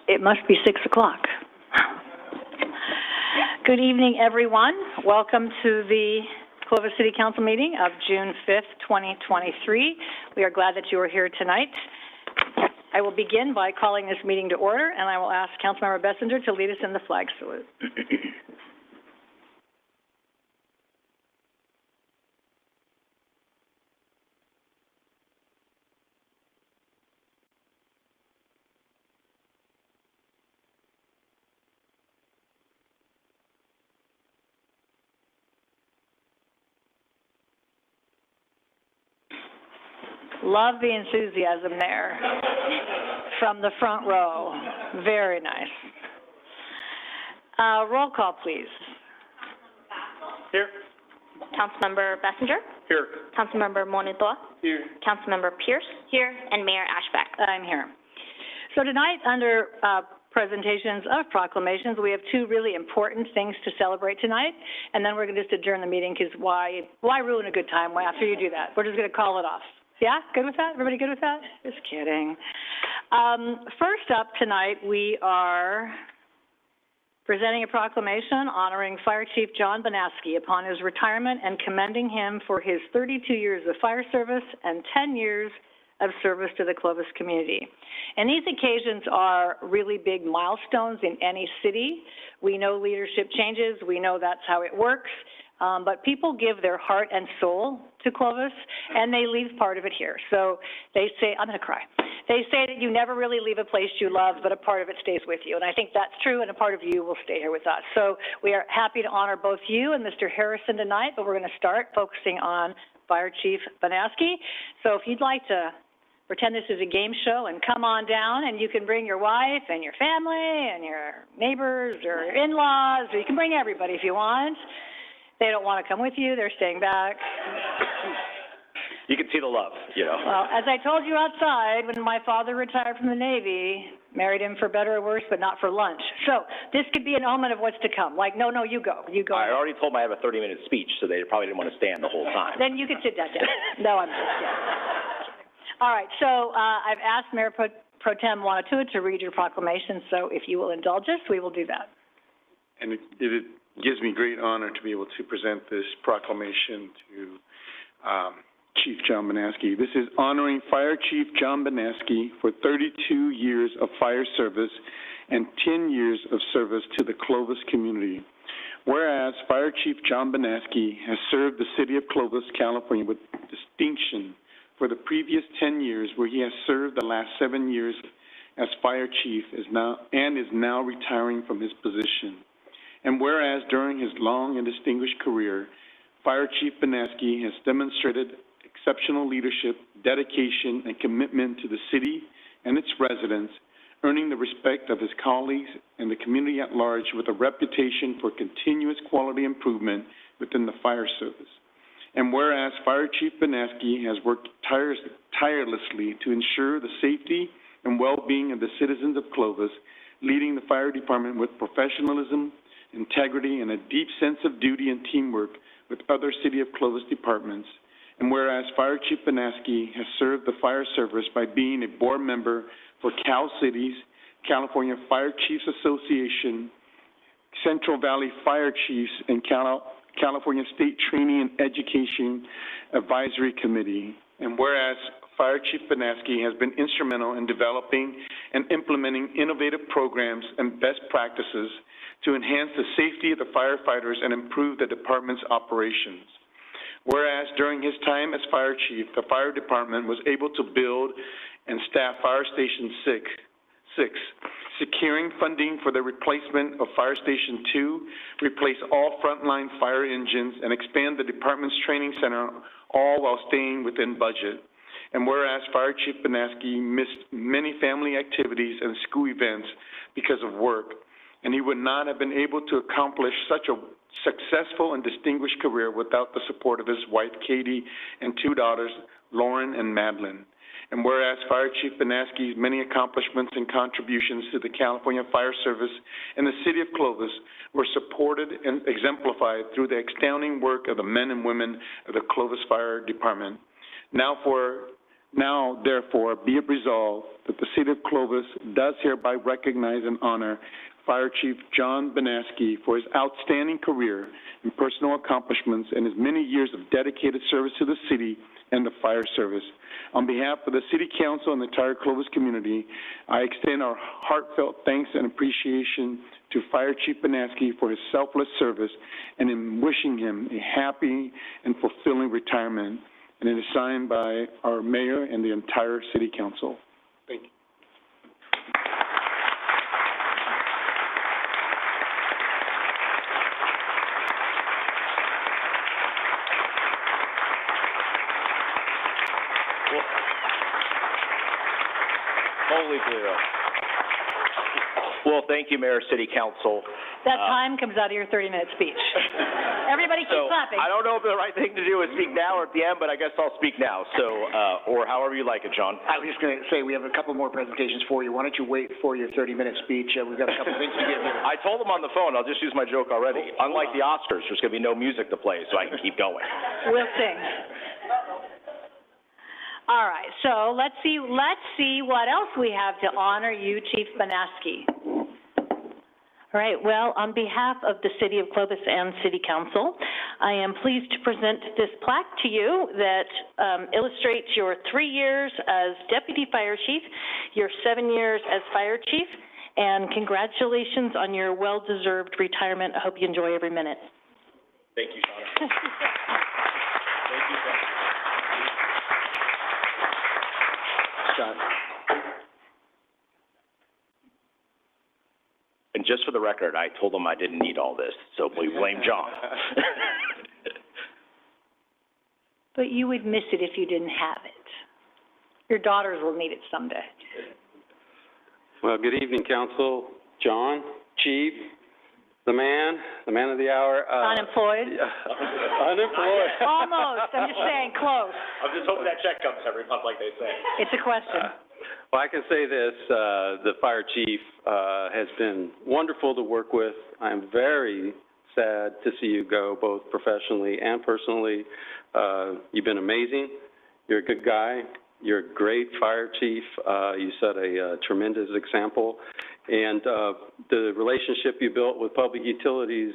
It must be 6 o'clock. Good evening, everyone. Welcome to the Clovis City Council meeting of June 5th, 2023. We are glad that you are here tonight. I will begin by calling this meeting to order, and I will ask Councilmember Bessinger to lead us in the flag salute. Love the enthusiasm there from the front row. Very nice. Roll call, please. Here. Councilmember Bessinger. Here. Councilmember Monitoa. Here. Councilmember Pierce. Here. And Mayor Ashbeck. I'm here. So tonight, under presentations of proclamations, we have two really important things to celebrate tonight, and then we're going to just adjourn the meeting because why ruin a good time after you do that? We're just going to call it off. Yeah, good with that? Everybody good with that? Just kidding. First up tonight, we are presenting a proclamation honoring Fire Chief John Banaski upon his retirement and commending him for his 32 years of fire service and 10 years of service to the Clovis community. And these occasions are really big milestones in any city. We know leadership changes. We know that's how it works. But people give their heart and soul to Clovis, and they leave part of it here. So they say, I'm going to cry. They say that you never really leave a place you love, but a part of it stays with you. And I think that's true, and a part of you will stay here with us. So we are happy to honor both you and Mr. Harrison tonight, but we're going to start focusing on Fire Chief Banaski. So if you'd like to pretend this is a game show and come on down, and you can bring your wife and your family and your neighbors or your in-laws, or you can bring everybody if you want. They don't want to come with you. They're staying back. You can see the love, you know. Well, as I told you outside, when my father retired from the Navy, married him for better or worse, but not for lunch. So this could be an omen of what's to come. Like, no, you go. You go. I already told them I have a 30-minute speech, so they probably didn't want to stand the whole time. Then you can sit that down. No, I'm just kidding. All right, so I've asked Mayor Pro Tem Wanatua to read your proclamation, so if you will indulge us, we will do that. And it gives me great honor to be able to present this proclamation to Chief John Banaski. This is honoring Fire Chief John Banaski for 32 years of fire service and 10 years of service to the Clovis community. Whereas Fire Chief John Banaski has served the city of Clovis, California with distinction for the previous 10 years, where he has served the last 7 years as Fire Chief is now retiring from his position. And whereas during his long and distinguished career, Fire Chief Banaski has demonstrated exceptional leadership, dedication, and commitment to the city and its residents, earning the respect of his colleagues and the community at large with a reputation for continuous quality improvement within the fire service. And whereas Fire Chief Banaski has worked tirelessly to ensure the safety and well-being of the citizens of Clovis, leading the fire department with professionalism, integrity, and a deep sense of duty and teamwork with other City of Clovis departments. And whereas Fire Chief Banaski has served the fire service by being a board member for Cal Cities, California Fire Chiefs Association, Central Valley Fire Chiefs, and California State Training and Education Advisory Committee. And whereas Fire Chief Banaski has been instrumental in developing and implementing innovative programs and best practices to enhance the safety of the firefighters and improve the department's operations. Whereas during his time as fire chief, the fire department was able to build and staff Fire Station 6, securing funding for the replacement of Fire Station 2, replace all frontline fire engines, and expand the department's training center, all while staying within budget. And whereas Fire Chief Banaski missed many family activities and school events because of work, and he would not have been able to accomplish such a successful and distinguished career without the support of his wife, Katie, and two daughters, Lauren and Madeline. And whereas Fire Chief Banaski's many accomplishments and contributions to the California Fire Service and the City of Clovis were supported and exemplified through the astounding work of the men and women of the Clovis Fire Department. Now for Now, therefore, be it resolved that the City of Clovis does hereby recognize and honor Fire Chief John Banaski for his outstanding career and personal accomplishments and his many years of dedicated service to the city and the fire service. On behalf of the City Council and the entire Clovis community, I extend our heartfelt thanks and appreciation to Fire Chief Banaski for his selfless service and in wishing him a happy and fulfilling retirement. And it is signed by our mayor and the entire City Council. Thank you. Holy Toledo. Well, thank you, Mayor, City Council. That time comes out of your 30-minute speech. Everybody keep clapping. I don't know if the right thing to do is speak now or at the end, but I guess I'll speak now, so, or however you like it, John. I was just going to say, we have a couple more presentations for you. Why don't you wait for your 30-minute speech? We've got a couple things to give you. I told him on the phone, I'll just use my joke already. Unlike the Oscars, there's going to be no music to play, so I can keep going. We'll sing. All right, so let's see what else we have to honor you, Chief Banaski. All right, well, on behalf of the City of Clovis and City Council, I am pleased to present this plaque to you that illustrates your 3 years as Deputy Fire Chief, your 7 years as Fire Chief, and congratulations on your well-deserved retirement. I hope you enjoy every minute. Thank you, Shauna. Thank you, Shauna. John. And just for the record, I told him I didn't need all this, so we blame John. But you would miss it if you didn't have it. Your daughters will need it someday. Well, good evening, Council. John, Chief, the man of the hour. Unemployed? Unemployed. Almost. I'm just saying, close. I'm just hoping that check comes every month like they say. It's a question. Well, I can say this, the Fire Chief has been wonderful to work with. I'm very sad to see you go, both professionally and personally. You've been amazing. You're a good guy. You're a great Fire Chief. You set a tremendous example. And the relationship you built with public utilities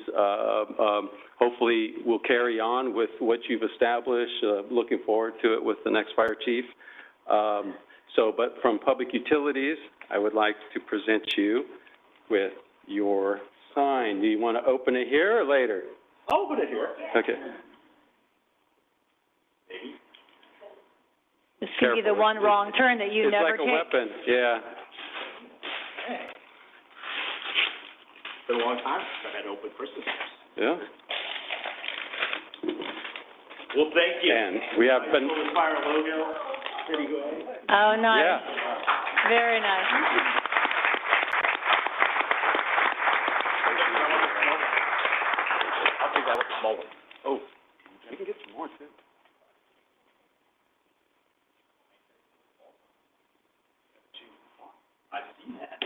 hopefully will carry on with what you've established. Looking forward to it with the next Fire Chief. But from Public Utilities, I would like to present you with your sign. Do you want to open it here or later? I'll open it here. Okay. This could be the one wrong turn that you never take. It's like a weapon, yeah. It's been a long time since I've had to open Christmas gifts. Yeah. Well, thank you. And we have been... Fire logo. Pretty good. Oh, nice. Yeah. Very nice. I'll take that with the small one. Oh, you can get some more, too. I've seen that.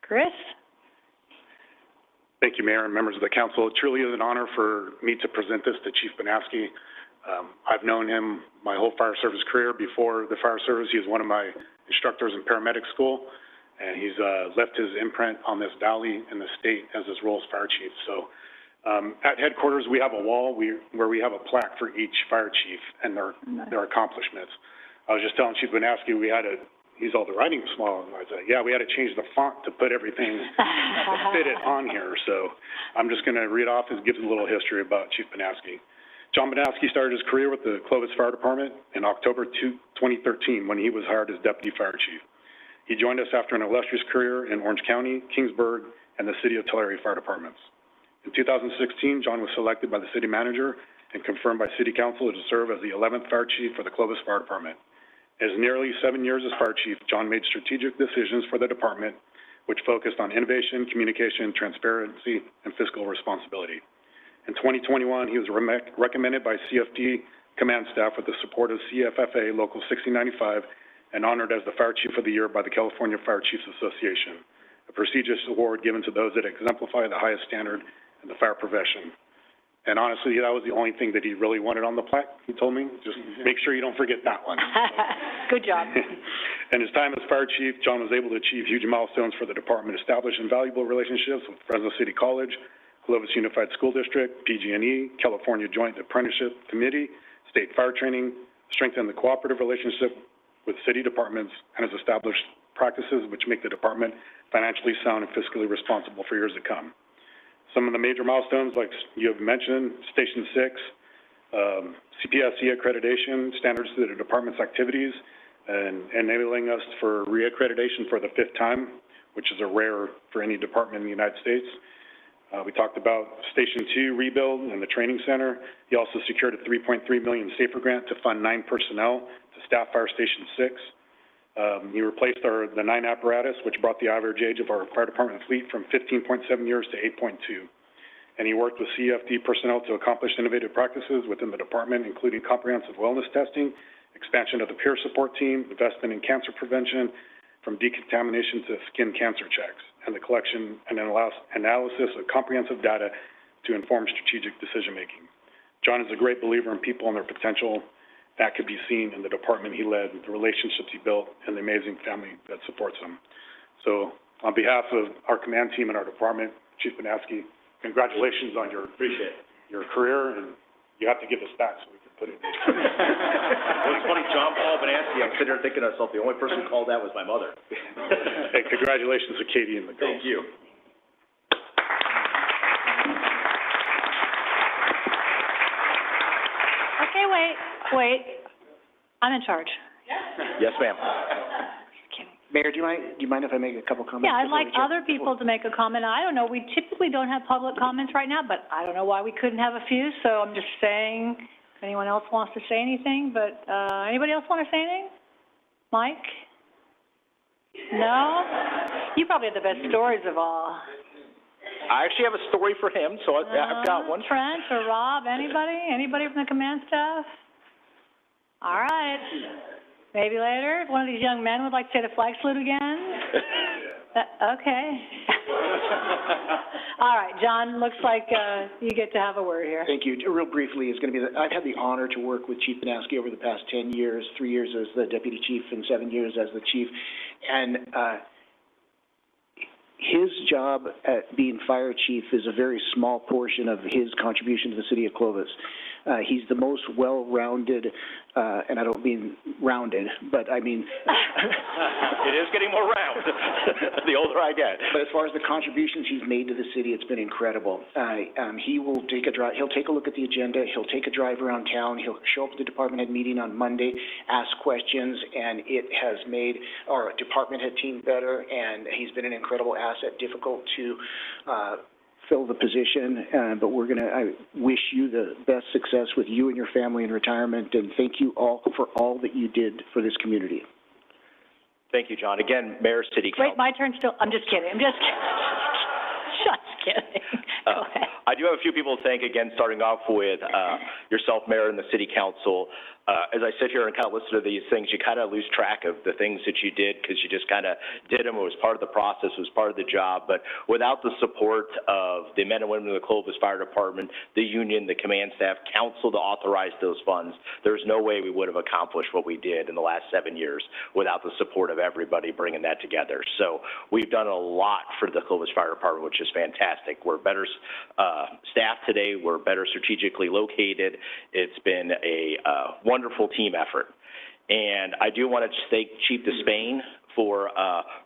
Chris? Thank you, Mayor and members of the council. It truly is an honor for me to present this to Chief Banaski. I've known him my whole fire service career. Before the fire service, he was one of my instructors in paramedic school, and he's left his imprint on this valley and the state as his role as fire chief. So at headquarters, we have a wall where we have a plaque for each fire chief and their accomplishments. I was just telling Chief Banaski he's all, the writing small. And I said, yeah, we had to change the font to put everything to fit it on here. So I'm just going to read off and give a little history about Chief Banaski. John Banaski started his career with the Clovis Fire Department in October 2013 when he was hired as Deputy Fire Chief. He joined us after an illustrious career in Orange County, Kingsburg, and the City of Tulare Fire Departments. In 2016, John was selected by the City Manager and confirmed by City Council to serve as the 11th Fire Chief for the Clovis Fire Department. In his nearly 7 years as Fire Chief, John made strategic decisions for the department, which focused on innovation, communication, transparency, and fiscal responsibility. In 2021, he was recommended by CFD command staff with the support of CFFA Local 6095 and honored as the Fire Chief of the Year by the California Fire Chiefs Association, a prestigious award given to those that exemplify the highest standard in the fire profession. And honestly, that was the only thing that he really wanted on the plaque, he told me. Just make sure you don't forget that one. Good job. In his time as fire chief, John was able to achieve huge milestones for the department, establishing valuable relationships with Fresno City College, Clovis Unified School District, PG&E, California Joint Apprenticeship Committee, state fire training, strengthened the cooperative relationship with city departments, and has established practices which make the department financially sound and fiscally responsible for years to come. Some of the major milestones, like you have mentioned, Station 6, CPSC accreditation, standards to the department's activities, and enabling us for reaccreditation for the 5th time, which is a rare for any department in the United States. We talked about Station 2 rebuild and the training center. He also secured a $3.3 million SAFER grant to fund 9 personnel to staff Fire Station 6. He replaced the 9 apparatus, which brought the average age of our fire department fleet from 15.7 years to 8.2. And he worked with CFD personnel to accomplish innovative practices within the department, including comprehensive wellness testing, expansion of the peer support team, investment in cancer prevention, from decontamination to skin cancer checks, and the collection and analysis of comprehensive data to inform strategic decision-making. John is a great believer in people and their potential. That could be seen in the department he led, the relationships he built, and the amazing family that supports him. So on behalf of our command team and our department, Chief Banaski, congratulations on your career, and you have to give us back so we can put it in. Well, it's funny, John Paul Banaski, I'm sitting here thinking to myself, the only person who called that was my mother. Hey, congratulations to Katie and the girls. Thank you. Okay, wait. I'm in charge. Yes, ma'am. Mayor, do you mind if I make a couple comments? Yeah, I'd before like we jump? other people to make a comment. I don't know, we typically don't have public comments right now, but I don't know why we couldn't have a few, so I'm just saying, if anyone else wants to say anything, but, anybody else want to say anything? Mike? No? You probably have the best stories of all. I actually have a story for him, so I've got one. Trent or Rob, anybody? Anybody from the command staff? All right. Maybe later, if one of these young men would like to say the flag salute again? Okay. All right, John, looks like you get to have a word here. Thank you. Real briefly, it's going to be that I've had the honor to work with Chief Banaski over the past 10 years, 3 years as the deputy chief and 7 years as the chief. And his job at being fire chief is a very small portion of his contribution to the city of Clovis. He's the most well-rounded, and I don't mean rounded, but I mean... It is getting more round, the older I get. But as far as the contributions he's made to the city, it's been incredible. He will take a drive, he'll take a look at the agenda, he'll take a drive around town, he'll show up at the department head meeting on Monday, ask questions, and it has made our department head team better, and he's been an incredible asset, difficult to fill the position, but I wish you the best success with you and your family in retirement, and thank you all for all that you did for this community. Thank you, John. Again, Mayor, City Council. Wait, my turn still? I'm just kidding. Just kidding. Go ahead. I do have a few people to thank, again, starting off with yourself, Mayor, and the City Council. As I sit here and kind of listen to these things, you kind of lose track of the things that you did because you just kind of did them. It was part of the process. It was part of the job. But without the support of the men and women of the Clovis Fire Department, the union, the command staff, council to authorize those funds, there's no way we would have accomplished what we did in the last 7 years without the support of everybody bringing that together. So we've done a lot for the Clovis Fire Department, which is fantastic. We're better staffed today. We're better strategically located. It's been a wonderful team effort. And I do want to thank Chief Despain for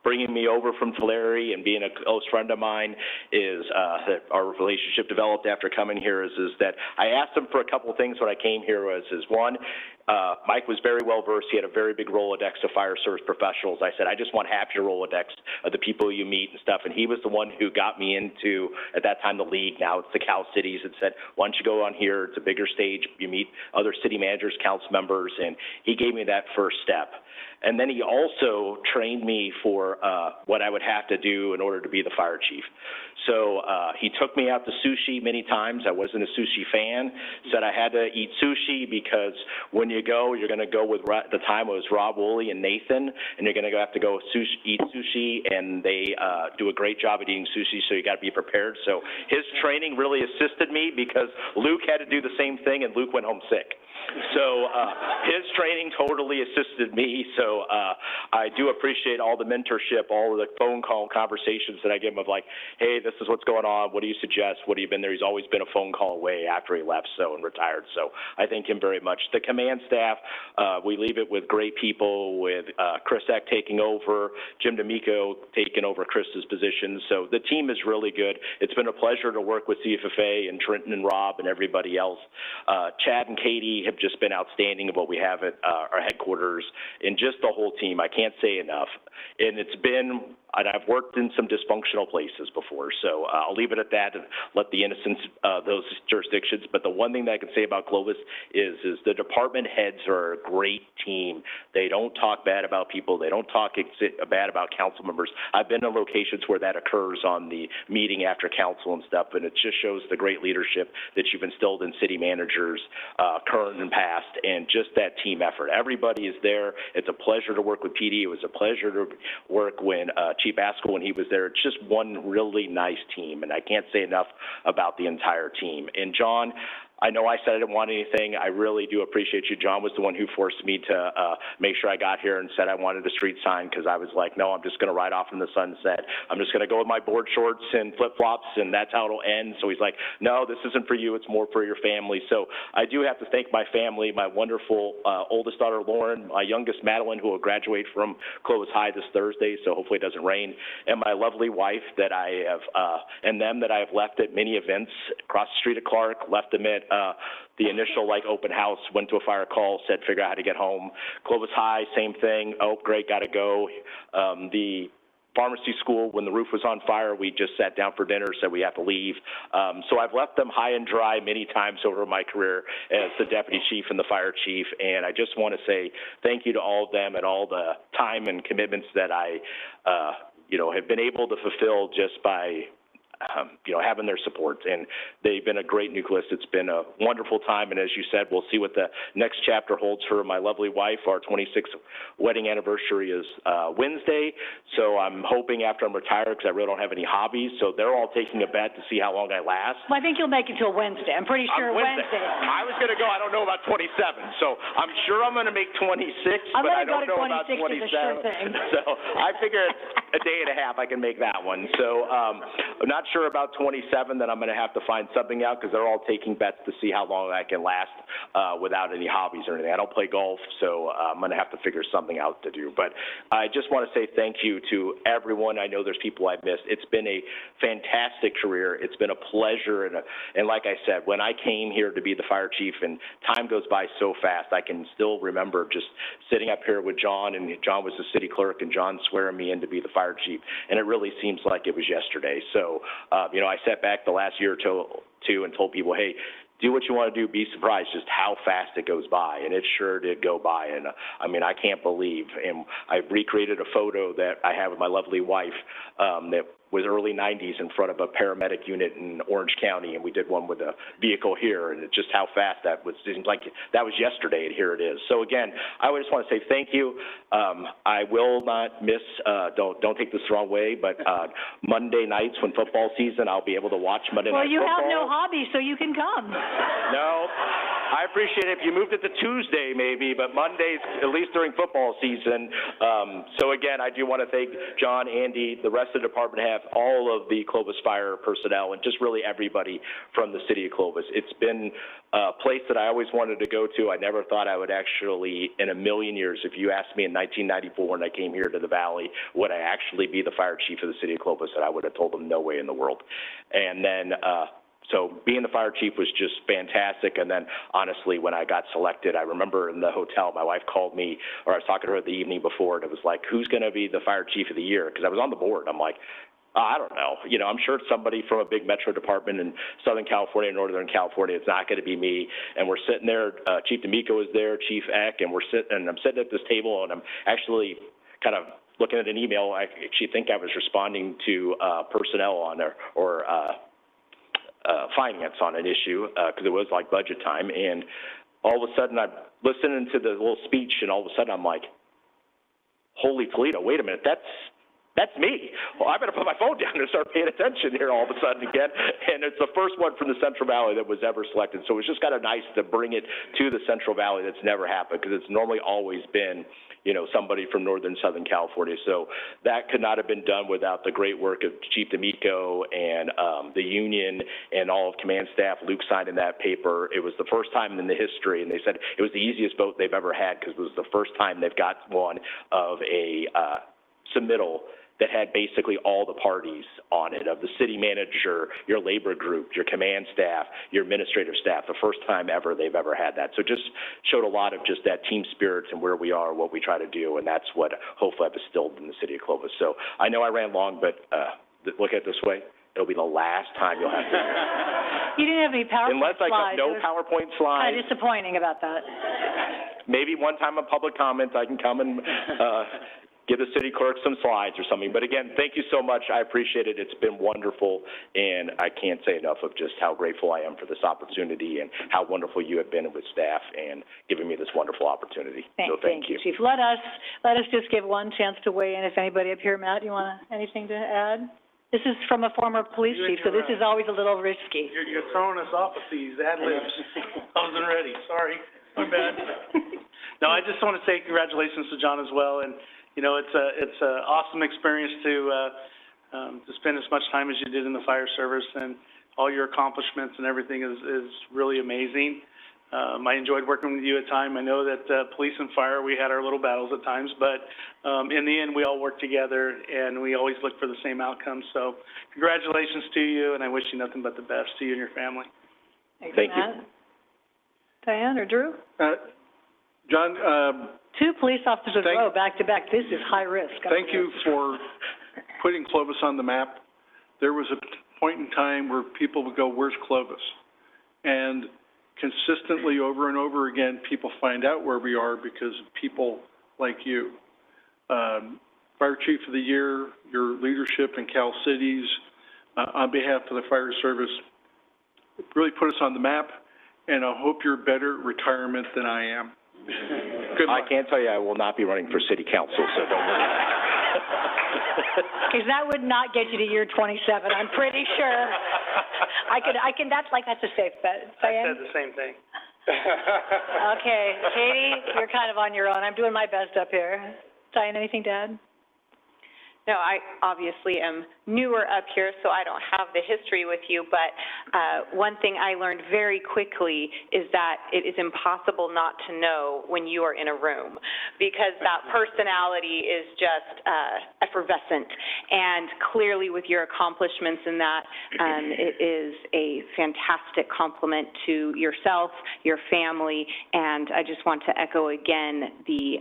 bringing me over from Tulare and being a close friend of mine. That our relationship developed after coming here is that I asked him for a couple of things when I came here is one, Mike was very well versed. He had a very big Rolodex of fire service professionals. I said, I just want half your Rolodex of the people you meet and stuff. And he was the one who got me into, at that time, the league. Now it's the Cal Cities, and said, why don't you go on here? It's a bigger stage. You meet other city managers, council members, and he gave me that first step. And then he also trained me for what I would have to do in order to be the fire chief. So he took me out to sushi many times. I wasn't a sushi fan. Said I had to eat sushi because when you go, you're going to go with, at the time it was Rob Woolley and Nathan, and you're going to have to go eat sushi, and they do a great job at eating sushi, so you got to be prepared. So his training really assisted me because Luke had to do the same thing, and Luke went home sick. So his training totally assisted me. So I do appreciate all the mentorship, all of the phone call conversations that I give him of like, hey, this is what's going on. What do you suggest? What have you been there? He's always been a phone call away after he left and retired. So I thank him very much. The command staff, we leave it with great people, with Chris Eck taking over, Jim D'Amico taking over Chris's position. So the team is really good. It's been a pleasure to work with CFFA and Trenton and Rob and everybody else. Chad and Katie have just been outstanding of what we have at our headquarters, and just the whole team. I can't say enough. And it's been, and I've worked in some dysfunctional places before, so I'll leave it at that and let the innocence of those jurisdictions. But the one thing that I can say about Clovis is the department heads are a great team. They don't talk bad about people. They don't talk bad about council members. I've been in locations where that occurs on the meeting after council and stuff, and it just shows the great leadership that you've instilled in city managers, current and past, and just that team effort. Everybody is there. It's a pleasure to work with PD. It was a pleasure to work when Chief Askell, when he was there. It's just one really nice team, and I can't say enough about the entire team. And John, I know I said I didn't want anything. I really do appreciate you. John was the one who forced me to make sure I got here and said I wanted a street sign, because I was like, no, I'm just going to ride off in the sunset. I'm just going to go with my board shorts and flip-flops, and that's how it'll end. So he's like, no, this isn't for you. It's more for your family. So I do have to thank my family, my wonderful oldest daughter, Lauren, my youngest, Madeline, who will graduate from Clovis High this Thursday, so hopefully it doesn't rain, and my lovely wife that I have, and them that I have left at many events across the street at Clark, left them at the initial open house, went to a fire call, said figure out how to get home. Clovis High, same thing. Oh, great, got to go. The pharmacy school, when the roof was on fire, we just sat down for dinner, said we have to leave. So I've left them high and dry many times over my career as the deputy chief and the fire chief, and I just want to say thank you to all of them and all the time and commitments that I, have been able to fulfill just by having their support, and they've been a great nucleus. It's been a wonderful time, and as you said, we'll see what the next chapter holds for my lovely wife. Our 26th wedding anniversary is Wednesday, so I'm hoping after I'm retired, because I really don't have any hobbies, so they're all taking a bet to see how long I last. Well, I think you'll make it till Wednesday. I'm pretty sure Wednesday. I was going to go, I don't know about 27, so I'm sure I'm going to make 26, but I don't know about 27. Sure thing. So I figure a day and a half I can make that one. So I'm not sure about 27, then I'm going to have to find something out, because they're all taking bets to see how long I can last without any hobbies or anything. I don't play golf, so I'm going to have to figure something out to do. But I just want to say thank you to everyone. I know there's people I've missed. It's been a fantastic career. It's been a pleasure. And like I said, when I came here to be the fire chief, and time goes by so fast, I can still remember just sitting up here with John, and John was the city clerk, and John swearing me in to be the fire chief. And it really seems like it was yesterday. So, I sat back the last year or two and told people, hey, do what you want to do, be surprised just how fast it goes by, and it sure did go by. And I can't believe, and I recreated a photo that I have with my lovely wife that was early 90s in front of a paramedic unit in Orange County, and we did one with a vehicle here, and just how fast that was. It seemed like that was yesterday, and here it is. So again, I just want to say thank you. I will not miss, don't take this the wrong way, but Monday nights when football season, I'll be able to watch Monday Night Football. Well, you have no hobby, so you can come. No, I appreciate it if you moved it to Tuesday maybe, but Mondays, at least during football season. So again, I do want to thank John, Andy, the rest of the department head, all of the Clovis Fire personnel, and just really everybody from the city of Clovis. It's been a place that I always wanted to go to. I never thought I would actually, in a million years, if you asked me in 1994 when I came here to the Valley, would I actually be the fire chief of the city of Clovis, and I would have told them no way in the world. And then so being the fire chief was just fantastic. And then, honestly, when I got selected, I remember in the hotel, my wife called me, or I was talking to her the evening before, and it was like, who's going to be the fire chief of the year? Because I was on the board. I'm like, I don't know. I'm sure it's somebody from a big metro department in Southern California, Northern California. It's not going to be me. And we're sitting there. Chief D'Amico is there, Chief Eck, and I'm sitting at this table, and I'm actually kind of looking at an email. I actually think I was responding to personnel on there, or finance on an issue, because it was like budget time. And all of a sudden I'm listening to the little speech, and all of a sudden I'm like, holy Toledo, wait a minute, that's me. Well, I better put my phone down and start paying attention here all of a sudden again. And it's the first one from the Central Valley that was ever selected. So it's just kind of nice to bring it to the Central Valley. That's never happened, because it's normally always been, somebody from Northern Southern California. So that could not have been done without the great work of Chief D'Amico and the union and all of command staff. Luke signed in that paper. It was the first time in the history, and they said it was the easiest vote they've ever had, because it was the first time they've got one of a submittal that had basically all the parties on it, of the city manager, your labor group, your command staff, your administrative staff, the first time ever they've ever had that. So just showed a lot of just that team spirit and where we are, what we try to do, and that's what hopefully I've instilled in the city of Clovis. So I know I ran long, but look at it this way, it'll be the last time you'll have to. You didn't have any PowerPoint Unless I slides. got no PowerPoint slides. Kind of disappointing about that. Maybe one time on public comment I can come and give the city clerk some slides or something. But again, thank you so much. I appreciate it. It's been wonderful, and I can't say enough of just how grateful I am for this opportunity and how wonderful you have been with staff and giving me this wonderful opportunity. Thank you. Chief. Let us just give one chance to weigh in. If anybody up here, Matt, you want anything to add? This is from a former police chief, so this is always a little risky. You're throwing us off with these ad-libs. I wasn't ready, sorry, my bad. No, I just want to say congratulations to John as well, and, it's an awesome experience to spend as much time as you did in the fire service, and all your accomplishments and everything is really amazing. I enjoyed working with you at times. I know that police and fire, we had our little battles at times, but in the end, we all worked together, and we always look for the same outcome. So congratulations to you, and I wish you nothing but the best to you and your family. Thank you. Matt. Diane or Drew? John, Two police officers in a row, back to back. This is high risk. thank you for putting Clovis on the map. There was a point in time where people would go, where's Clovis? And consistently, over and over again, people find out where we are because of people like you. Fire Chief of the Year, your leadership in Cal Cities, on behalf of the fire service, really put us on the map, and I hope you're better at retirement than I am. Good luck. I can't tell you I will not be running for city council, so don't worry. Because that would not get you to year 27, I'm pretty sure. That's a safe bet. Diane? I said the same thing. Okay, Katie, you're kind of on your own. I'm doing my best up here. Diane, anything to add? No, I obviously am newer up here, so I don't have the history with you, but one thing I learned very quickly is that it is impossible not to know when you are in a room, because that personality is just effervescent, and clearly with your accomplishments in that, it is a fantastic compliment to yourself, your family, and I just want to echo again the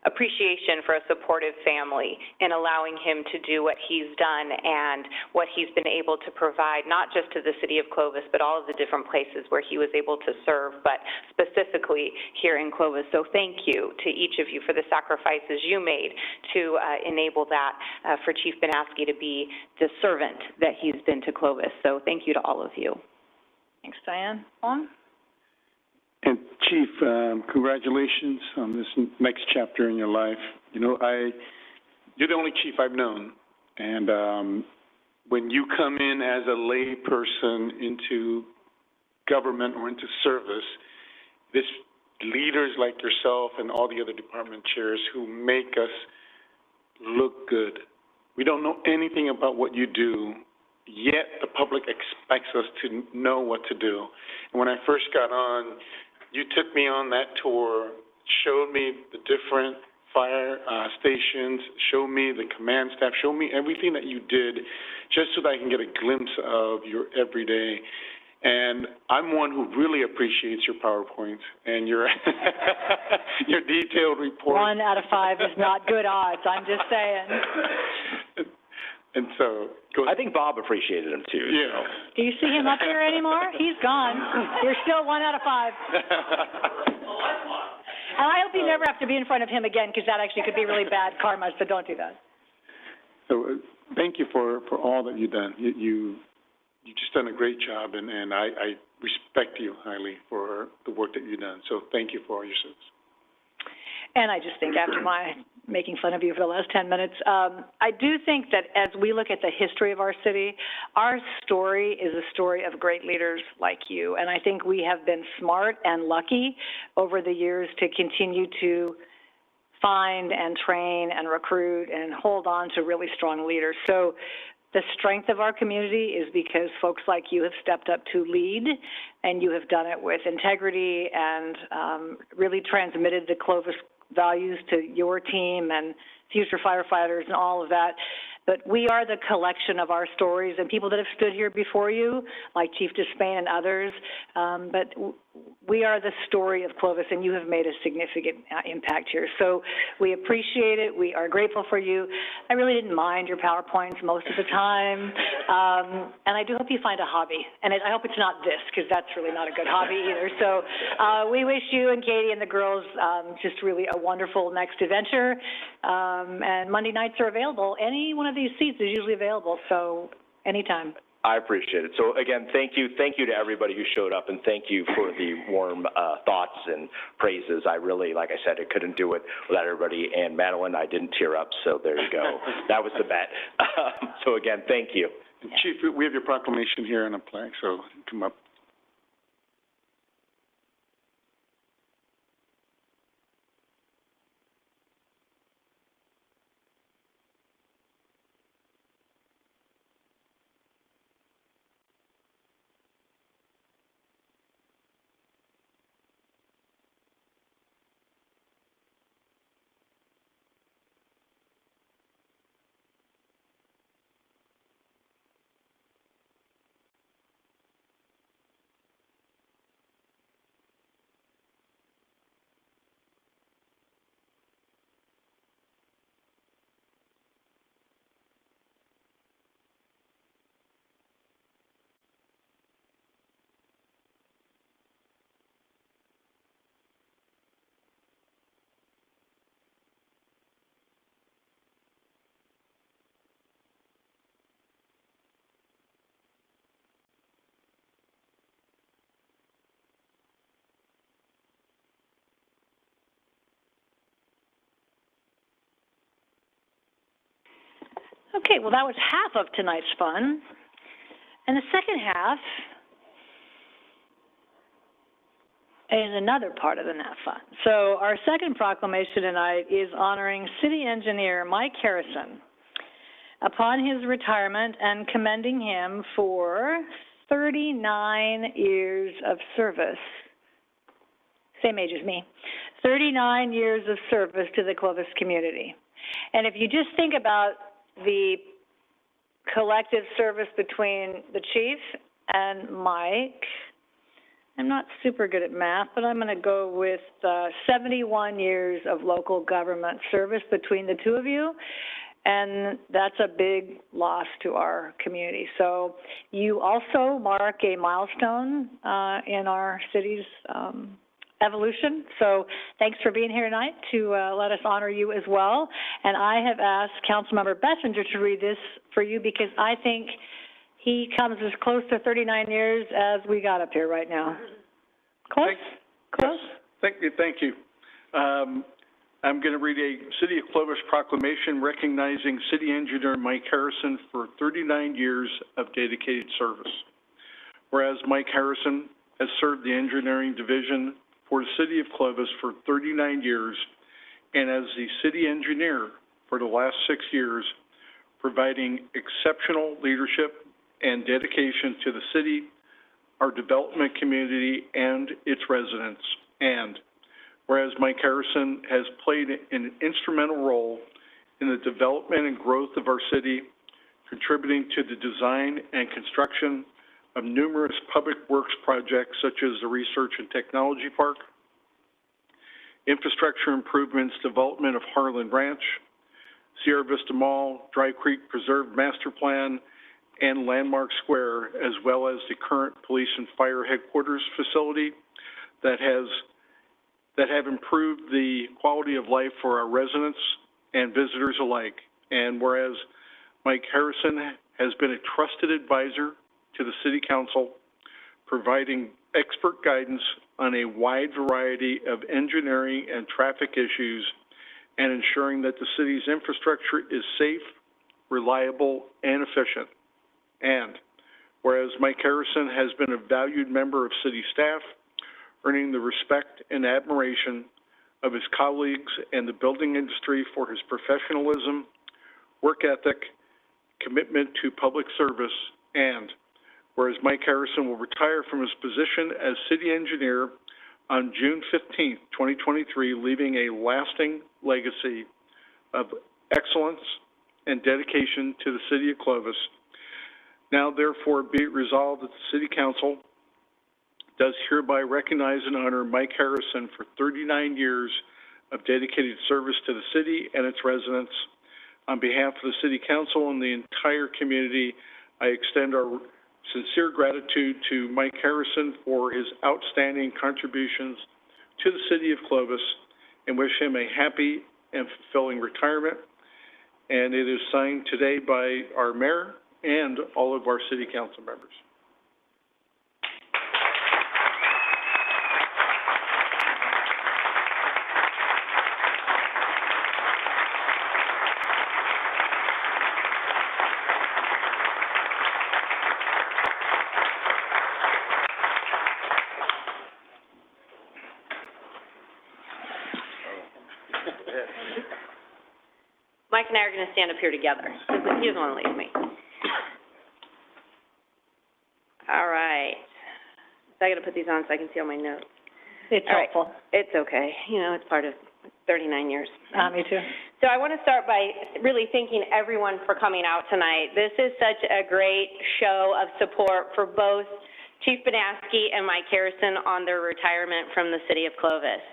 appreciation for a supportive family in allowing him to do what he's done and what he's been able to provide, not just to the city of Clovis, but all of the different places where he was able to serve, but specifically here in Clovis. So thank you to each of you for the sacrifices you made to enable that for Chief Banasky to be the servant that he's been to Clovis. So thank you to all of you. Thanks, Diane. Juan? And Chief, congratulations on this next chapter in your life. You're the only chief I've known, and when you come in as a lay person into government or into service, this leaders like yourself and all the other department chairs who make us look good. We don't know anything about what you do, yet the public expects us to know what to do. And when I first got on, you took me on that tour, showed me the different fire stations, showed me the command staff, showed me everything that you did just so that I can get a glimpse of your everyday. And I'm one who really appreciates your PowerPoints and your your detailed reports. 1 out of 5 is not good odds, I'm just saying. And so, I think Bob appreciated him too. Yeah. Do you see him up here anymore? He's gone. You're still 1 out of 5. And I hope you never have to be in front of him again, because that actually could be really bad karma, so don't do that. So thank you for all that you've done. You just done a great job, and I respect you highly for the work that you've done. So thank you for all your service. And I just think after my making fun of you for the last 10 minutes, I do think that as we look at the history of our city, our story is a story of great leaders like you. And I think we have been smart and lucky over the years to continue to find and train and recruit and hold on to really strong leaders. So the strength of our community is because folks like you have stepped up to lead, and you have done it with integrity and really transmitted the Clovis values to your team and future firefighters and all of that. But we are the collection of our stories and people that have stood here before you, like Chief Despain and others. But we are the story of Clovis, and you have made a significant impact here. So we appreciate it. We are grateful for you. I really didn't mind your PowerPoints most of the time. And I do hope you find a hobby. And I hope it's not this, because that's really not a good hobby either. So we wish you and Katie and the girls just really a wonderful next adventure. And Monday nights are available. Any one of these seats is usually available, so anytime. I appreciate it. So again, thank you to everybody who showed up, and thank you for the warm thoughts and praises. I really, like I said, I couldn't do it without everybody. And Madeline, I didn't tear up, so there you go. That was the bet. So again, thank you. And Chief, we have your proclamation here on a plaque, so come up. Okay, well, that was half of tonight's fun. And the second half is another part of the fun. So our second proclamation tonight is honoring City Engineer Mike Harrison upon his retirement and commending him for 39 years of service. Same age as me. 39 years of service to the Clovis community. And if you just think about the collective service between the chief and Mike, I'm not super good at math, but I'm going to go with 71 years of local government service between the two of you, and that's a big loss to our community. So you also mark a milestone in our city's evolution. So thanks for being here tonight to let us honor you as well. And I have asked Councilmember Bessinger to read this for you because I think he comes as close to 39 years as we got up here right now. Close? Close? Yes. Thank you. I'm going to read a City of Clovis proclamation recognizing City Engineer Mike Harrison for 39 years of dedicated service. Whereas Mike Harrison has served the engineering division for the City of Clovis for 39 years, and as the city engineer for the last 6 years, providing exceptional leadership and dedication to the city, our development community, and its residents. And whereas Mike Harrison has played an instrumental role in the development and growth of our city, contributing to the design and construction of numerous public works projects such as the Research and Technology Park, infrastructure improvements, development of Harlan Ranch, Sierra Vista Mall, Dry Creek Preserve Master Plan, and Landmark Square, as well as the current police and fire headquarters facility that have improved the quality of life for our residents and visitors alike. And whereas Mike Harrison has been a trusted advisor to the City Council, providing expert guidance on a wide variety of engineering and traffic issues, and ensuring that the city's infrastructure is safe, reliable, and efficient. And whereas Mike Harrison has been a valued member of city staff, earning the respect and admiration of his colleagues and the building industry for his professionalism, work ethic, commitment to public service, and whereas Mike Harrison will retire from his position as city engineer on June 15th, 2023, leaving a lasting legacy of excellence and dedication to the city of Clovis. Now, therefore, be it resolved that the City Council does hereby recognize and honor Mike Harrison for 39 years of dedicated service to the city and its residents. On behalf of the City Council and the entire community, I extend our sincere gratitude to Mike Harrison for his outstanding contributions to the city of Clovis and wish him a happy and fulfilling retirement. And it is signed today by our mayor and all of our city council members. Mike and I are going to stand up here together. He doesn't want to leave me. All right. So I got to put these on so I can see all my notes. It's helpful. It's okay. You know, it's part of 39 years. Me too. So I want to start by really thanking everyone for coming out tonight. This is such a great show of support for both Chief Banaski and Mike Harrison on their retirement from the city of Clovis.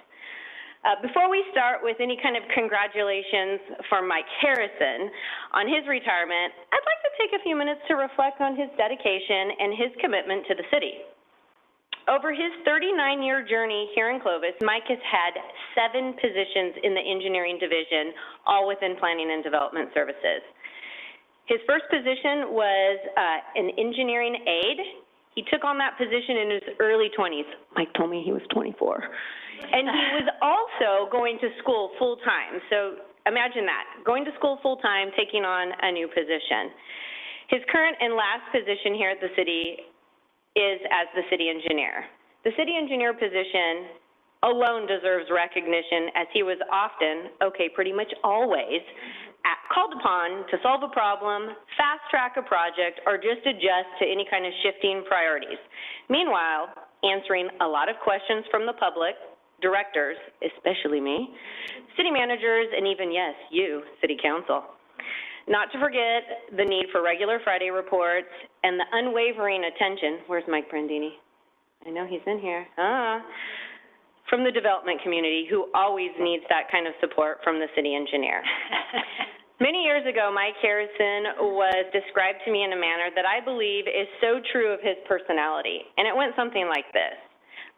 Before we start with any kind of congratulations for Mike Harrison on his retirement, I'd like to take a few minutes to reflect on his dedication and his commitment to the city. Over his 39-year journey here in Clovis, Mike has had 7 positions in the engineering division, all within planning and development services. His first position was an engineering aide. He took on that position in his early 20s. Mike told me he was 24. And he was also going to school full-time. So imagine that, going to school full-time, taking on a new position. His current and last position here at the city is as the city engineer. The city engineer position alone deserves recognition, as he was often, pretty much always, called upon to solve a problem, fast-track a project, or just adjust to any kind of shifting priorities. Meanwhile, answering a lot of questions from the public, directors, especially me, city managers, and even, yes, you, city council. Not to forget the need for regular Friday reports and the unwavering attention, where's Mike Brandini? I know he's in here, from the development community, who always needs that kind of support from the city engineer. Many years ago, Mike Harrison was described to me in a manner that I believe is so true of his personality, and it went something like this.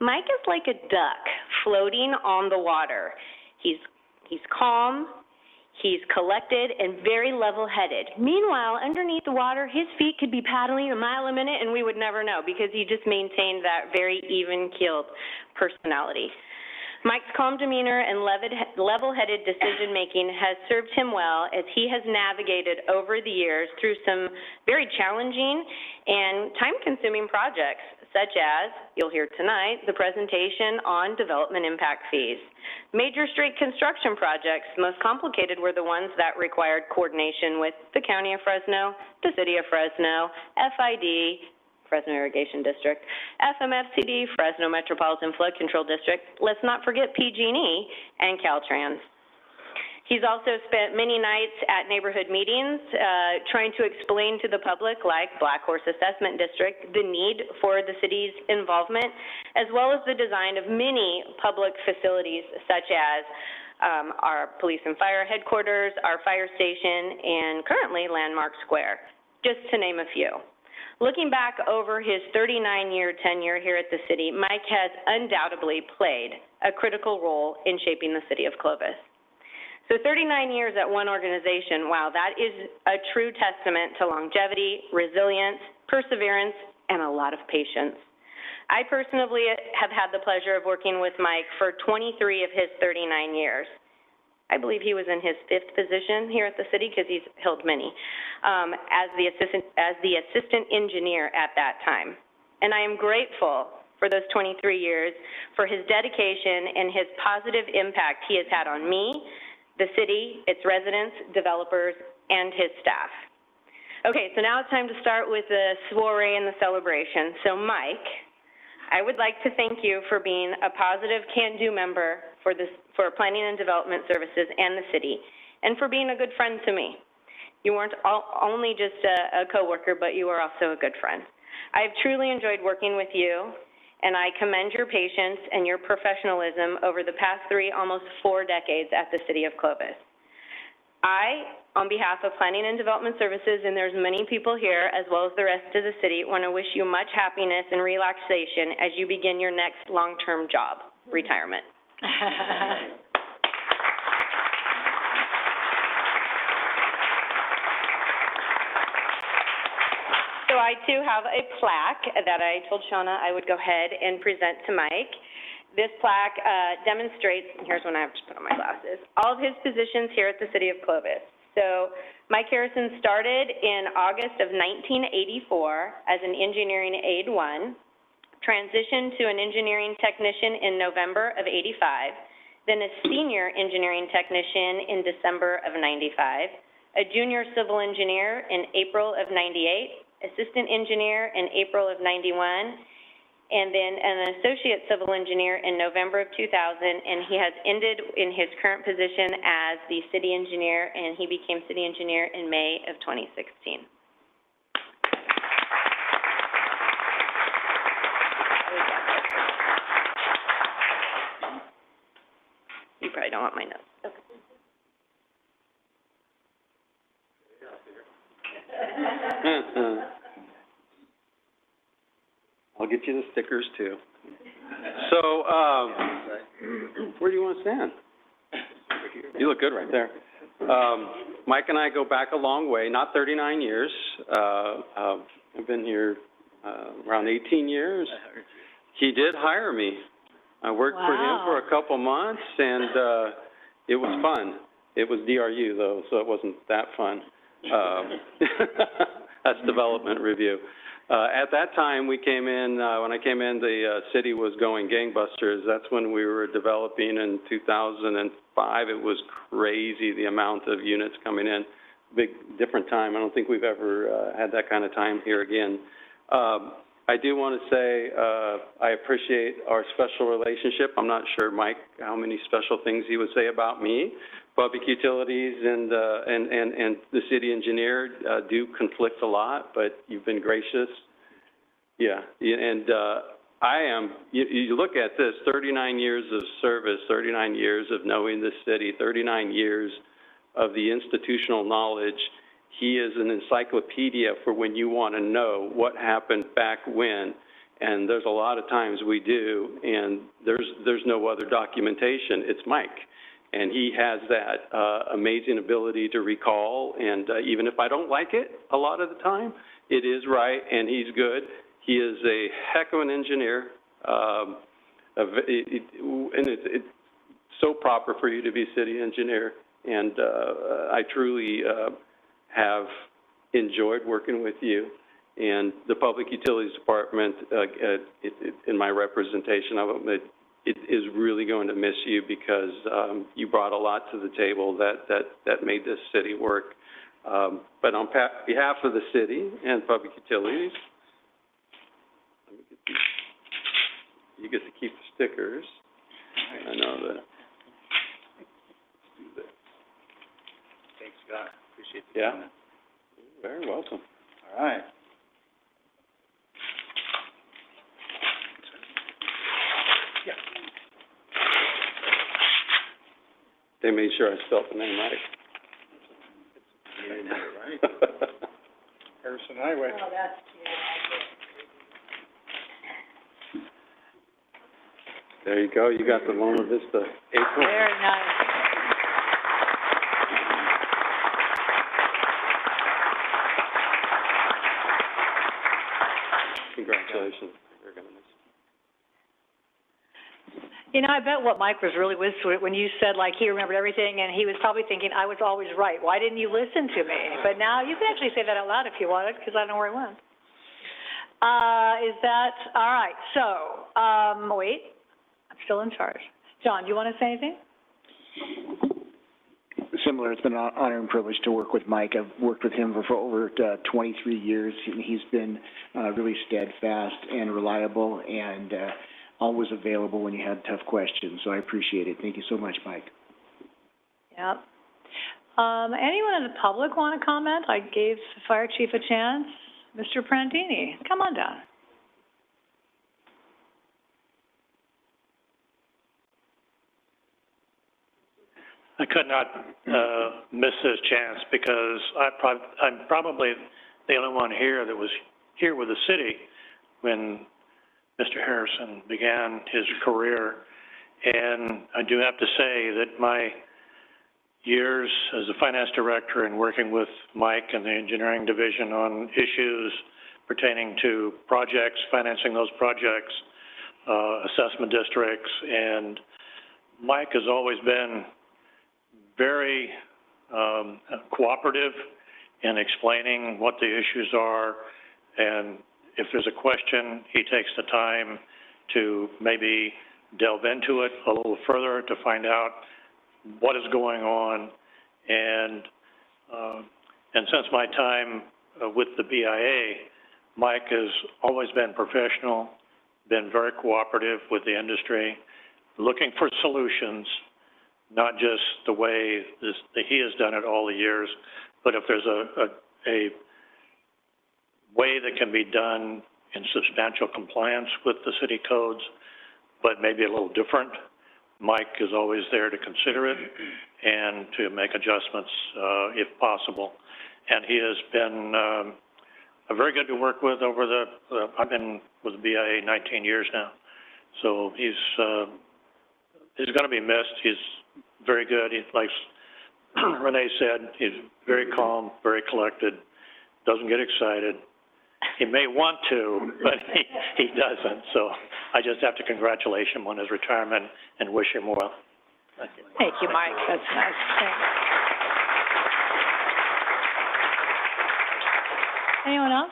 Mike is like a duck floating on the water. He's calm, he's collected, and very level-headed. Meanwhile, underneath the water, his feet could be paddling a mile a minute, and we would never know because he just maintained that very even-keeled personality. Mike's calm demeanor and level-headed decision-making has served him well as he has navigated over the years through some very challenging and time-consuming projects, such as, you'll hear tonight, the presentation on development impact fees. Major street construction projects, most complicated were the ones that required coordination with the County of Fresno, the City of Fresno, FID, Fresno Irrigation District, FMFCD, Fresno Metropolitan Flood Control District, let's not forget PG&E, and Caltrans. He's also spent many nights at neighborhood meetings trying to explain to the public, like Black Horse Assessment District, the need for the city's involvement, as well as the design of many public facilities, such as our police and fire headquarters, our fire station, and currently Landmark Square, just to name a few. Looking back over his 39-year tenure here at the city, Mike has undoubtedly played a critical role in shaping the city of Clovis. So 39 years at one organization, wow, that is a true testament to longevity, resilience, perseverance, and a lot of patience. I personally have had the pleasure of working with Mike for 23 of his 39 years. I believe he was in his 5th position here at the city, because he's held many, as the assistant engineer at that time. And I am grateful for those 23 years for his dedication and his positive impact he has had on me, the city, its residents, developers, and his staff. Okay, so now it's time to start with the soiree and the celebration. So Mike, I would like to thank you for being a positive can-do member for Planning and Development Services and the city, and for being a good friend to me. You weren't only just a coworker, but you were also a good friend. I have truly enjoyed working with you, and I commend your patience and your professionalism over the past 3, almost 4 decades at the City of Clovis. I, on behalf of Planning and Development Services, and there's many people here, as well as the rest of the city, want to wish you much happiness and relaxation as you begin your next long-term job, retirement. So I too have a plaque that I told Shauna I would go ahead and present to Mike. This plaque demonstrates, here's when I have to put on my glasses, all of his positions here at the City of Clovis. So Mike Harrison started in August of 1984 as an engineering aide 1, transitioned to an engineering technician in November of 85, then a senior engineering technician in December of 95, a junior civil engineer in April of 98, assistant engineer in April of 91, and then an associate civil engineer in November of 2000, and he has ended in his current position as the city engineer, and he became city engineer in May of 2016. You probably don't want my notes. Okay. I'll get you the stickers too. So, where do you want to stand? You look good right there. Mike and I go back a long way, not 39 years. I've been here around 18 years. He did hire me. I worked for him for a couple months, and it was fun. It was DRU, though, so it wasn't that fun. That's development review. At that time, we came in, when I came in, the city was going gangbusters. That's when we were developing in 2005. It was crazy, the amount of units coming in. Big, different time. I don't think we've ever had that kind of time here again. I do want to say I appreciate our special relationship. I'm not sure, Mike, how many special things he would say about me. Public utilities and the city engineer do conflict a lot, but you've been gracious. Yeah, and you look at this, 39 years of service, 39 years of knowing the city, 39 years of the institutional knowledge. He is an encyclopedia for when you want to know what happened back when. And there's a lot of times we do, and there's no other documentation. It's Mike. And he has that amazing ability to recall, and even if I don't like it a lot of the time, it is right, and he's good. He is a heck of an engineer, and it's so proper for you to be city engineer, and I truly have enjoyed working with you. And the Public Utilities Department, in my representation of it, it is really going to miss you because you brought a lot to the table that made this city work. But on behalf of the city and Public Utilities, you get to keep the stickers. I know that. Thanks, Scott. Appreciate you Yeah. doing that. Very welcome. All right. They made sure I spelled the name right. You didn't have it right. Harrison Highway. Oh, that's cute. There you go. You got the Loma Vista April. Very nice. Congratulations. You're going to miss it. You know, I bet what Mike was really with when you said, like, he remembered everything, and he was probably thinking, I was always right. Why didn't you listen to me? But now you can actually say that out loud if you wanted, because I don't know where he went. Is that, all right, so, wait, I'm still in charge. John, do you want to say anything? Similar, it's been an honor and privilege to work with Mike. I've worked with him for over 23 years, and he's been really steadfast and reliable and always available when you had tough questions. So I appreciate it. Thank you so much, Mike. Yep. Anyone in the public want to comment? I gave the fire chief a chance. Mr. Prandini, come on down. I could not miss this chance because I'm probably the only one here that was here with the city when Mr. Harrison began his career. And I do have to say that my years as a finance director and working with Mike and the engineering division on issues pertaining to projects, financing those projects, assessment districts, and Mike has always been very cooperative in explaining what the issues are, and if there's a question, he takes the time to maybe delve into it a little further to find out what is going on. And since my time with the BIA, Mike has always been professional, been very cooperative with the industry, looking for solutions, not just the way that he has done it all the years, but if there's a way that can be done in substantial compliance with the city codes, but maybe a little different, Mike is always there to consider it and to make adjustments if possible. And he has been very good to work with over I've been with the BIA 19 years now. So he's going to be missed. He's very good. He, like Renee said, he's very calm, very collected, doesn't get excited. He may want to, but he doesn't. So I just have to congratulate him on his retirement and wish him well. Thank you. Thank you, Mike. That's nice. Thanks. Anyone else?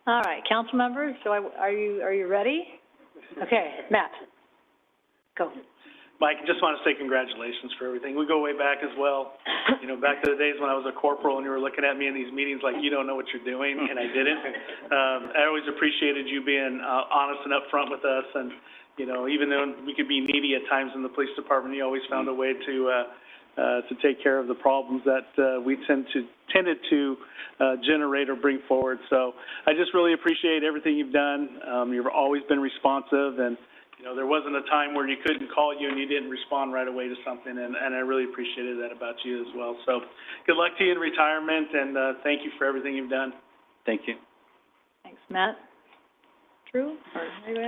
All right, council members, are you ready? Okay, Matt, go. Mike, I just want to say congratulations for everything. We go way back as well. You know, back to the days when I was a corporal and you were looking at me in these meetings like you don't know what you're doing, and I didn't. I always appreciated you being honest and upfront with us, and, you know, even though we could be needy at times in the police department, you always found a way to take care of the problems that we tended to generate or bring forward. So I just really appreciate everything you've done. You've always been responsive, and you know, there wasn't a time where you couldn't call you and you didn't respond right away to something, and I really appreciated that about you as well. So good luck to you in retirement, and thank you for everything you've done. Thank you. Thanks, Matt. Drew, or anybody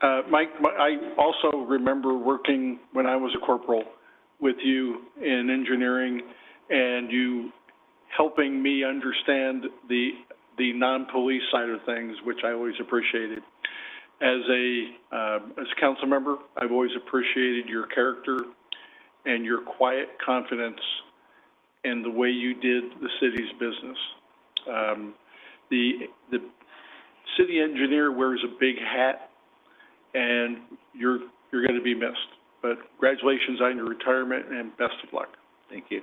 else? Mike, I also remember working when I was a corporal with you in engineering, and you helping me understand the non-police side of things, which I always appreciated. As a council member, I've always appreciated your character and your quiet confidence in the way you did the city's business. The city engineer wears a big hat, and you're going to be missed. But congratulations on your retirement and best of luck. Thank you.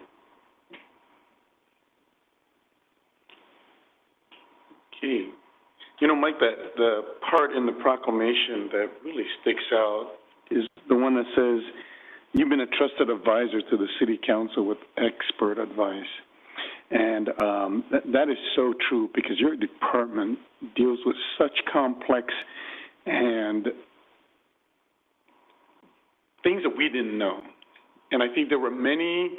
Okay. You know, Mike, the part in the proclamation that really sticks out is the one that says, you've been a trusted advisor to the city council with expert advice. And that is so true, because your department deals with such complex and things that we didn't know. And I think there were many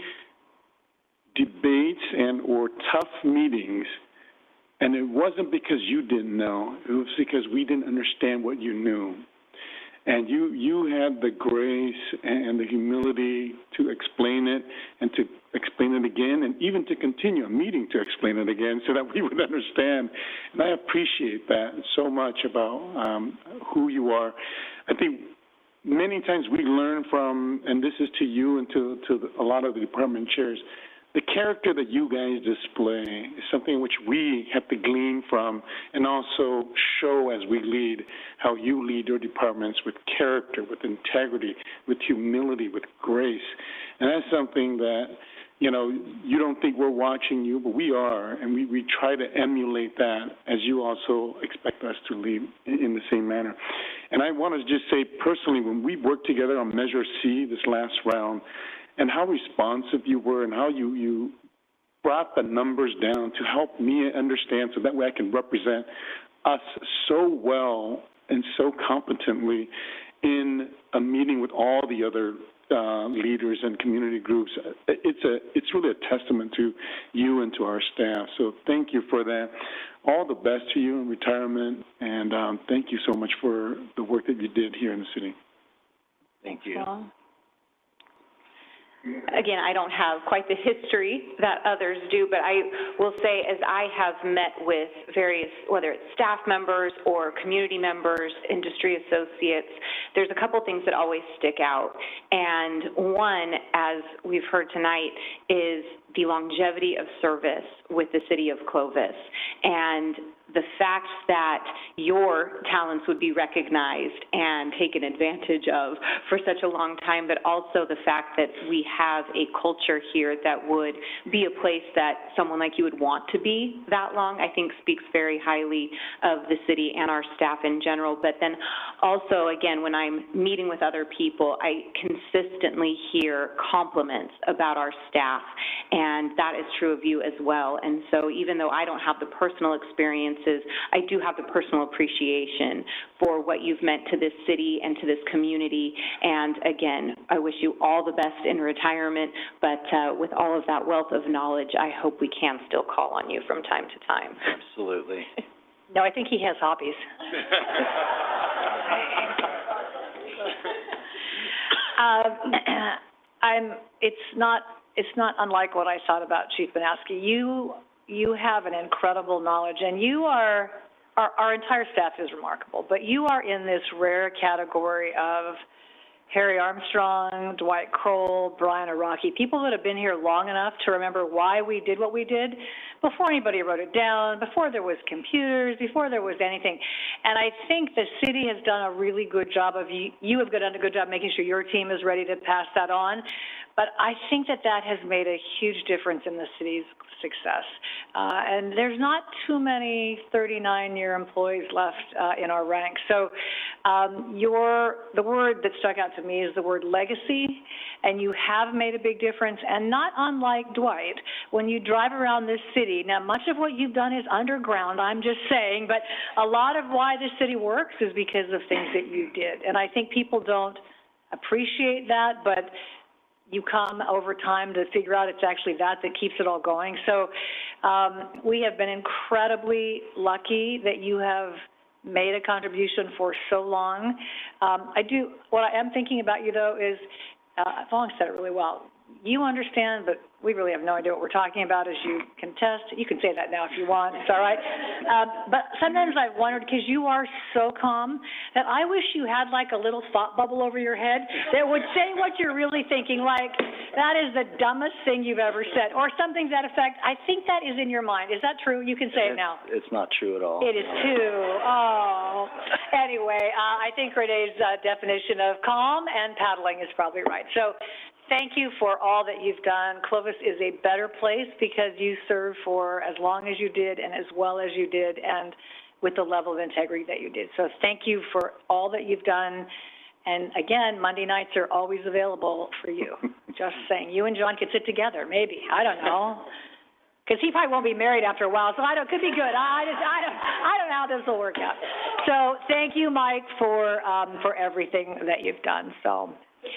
debates and or tough meetings, and it wasn't because you didn't know, it was because we didn't understand what you knew. And you had the grace and the humility to explain it and to explain it again, and even to continue a meeting to explain it again so that we would understand. And I appreciate that so much about who you are. I think many times we learn from, and this is to you and to a lot of the department chairs, the character that you guys display is something which we have to glean from and also show as we lead, how you lead your departments with character, with integrity, with humility, with grace. And that's something that, you know, you don't think we're watching you, but we are, and we try to emulate that as you also expect us to lead in the same manner. And I want to just say personally, when we worked together on Measure C this last round, and how responsive you were and how you brought the numbers down to help me understand so that way I can represent us so well and so competently in a meeting with all the other leaders and community groups. It's really a testament to you and to our staff. So thank you for that. All the best to you in retirement, and thank you so much for the work that you did here in the city. Thank you. Again, I don't have quite the history that others do, but I will say, as I have met with various, whether it's staff members or community members, industry associates, there's a couple things that always stick out. And one, as we've heard tonight, is the longevity of service with the city of Clovis. And the fact that your talents would be recognized and taken advantage of for such a long time, but also the fact that we have a culture here that would be a place that someone like you would want to be that long, I think speaks very highly of the city and our staff in general. But then also, again, when I'm meeting with other people, I consistently hear compliments about our staff, and that is true of you as well. And so even though I don't have the personal experiences, I do have the personal appreciation for what you've meant to this city and to this community. And again, I wish you all the best in retirement, but with all of that wealth of knowledge, I hope we can still call on you from time to time. Absolutely. No, I think he has hobbies. It's not unlike what I thought about Chief Banaski. You have an incredible knowledge, and our entire staff is remarkable, but you are in this rare category of Harry Armstrong, Dwight Kroll, Brian Araki, people that have been here long enough to remember why we did what we did before anybody wrote it down, before there was computers, before there was anything. And I think the city has done a really good job of, you have done a good job making sure your team is ready to pass that on. But I think that has made a huge difference in the city's success. And there's not too many 39-year employees left in our ranks. So the word that stuck out to me is the word legacy, and you have made a big difference. And not unlike Dwight, when you drive around this city, now much of what you've done is underground, I'm just saying, but a lot of why this city works is because of things that you did. And I think people don't appreciate that, but you come over time to figure out it's actually that keeps it all going. So we have been incredibly lucky that you have made a contribution for so long. What I am thinking about you, though, is, Fong said it really well. You understand, but we really have no idea what we're talking about, as you can test. You can say that now if you want, it's all right. But sometimes I've wondered, because you are so calm, that I wish you had like a little thought bubble over your head that would say what you're really thinking, like, that is the dumbest thing you've ever said, or something to that effect. I think that is in your mind. Is that true? You can say it now. It's not true at all. It is too. Oh. Anyway, I think Renee's definition of calm and paddling is probably right. So thank you for all that you've done. Clovis is a better place because you served for as long as you did and as well as you did and with the level of integrity that you did. So thank you for all that you've done. And again, Monday nights are always available for you. Just saying. You and John could sit together, maybe. I don't know. Because he probably won't be married after a while, so could be good. I don't know how this will work out. So thank you, Mike, for everything that you've done. So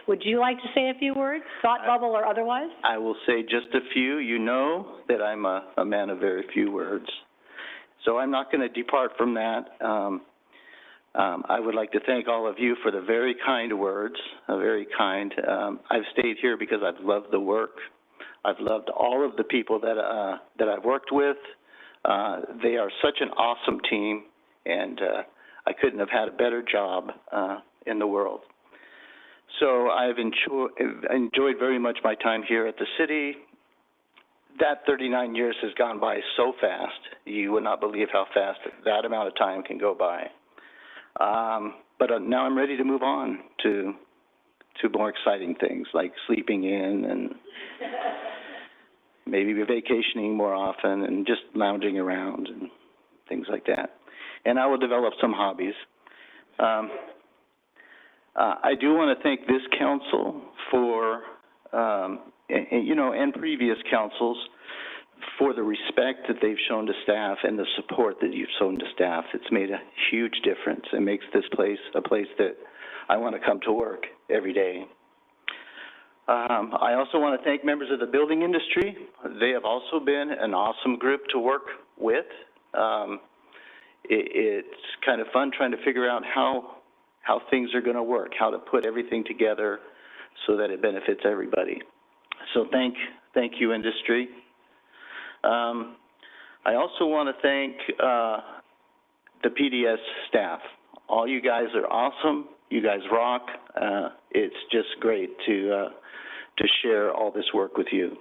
would you like to say a few words, thought bubble or otherwise? I will say just a few. You know that I'm a man of very few words. So I'm not going to depart from that. I would like to thank all of you for the very kind words, very kind. I've stayed here because I've loved the work. I've loved all of the people that I've worked with. They are such an awesome team, and I couldn't have had a better job in the world. So I've enjoyed very much my time here at the city. That 39 years has gone by so fast. You would not believe how fast that amount of time can go by. But now I'm ready to move on to more exciting things like sleeping in and maybe vacationing more often and just lounging around and things like that. And I will develop some hobbies. I do want to thank this council for, and previous councils for the respect that they've shown to staff and the support that you've shown to staff. It's made a huge difference. It makes this place a place that I want to come to work every day. I also want to thank members of the building industry. They have also been an awesome group to work with. It's kind of fun trying to figure out how things are going to work, how to put everything together so that it benefits everybody. So thank you, industry. I also want to thank the PDS staff. All you guys are awesome. You guys rock. It's just great to share all this work with you.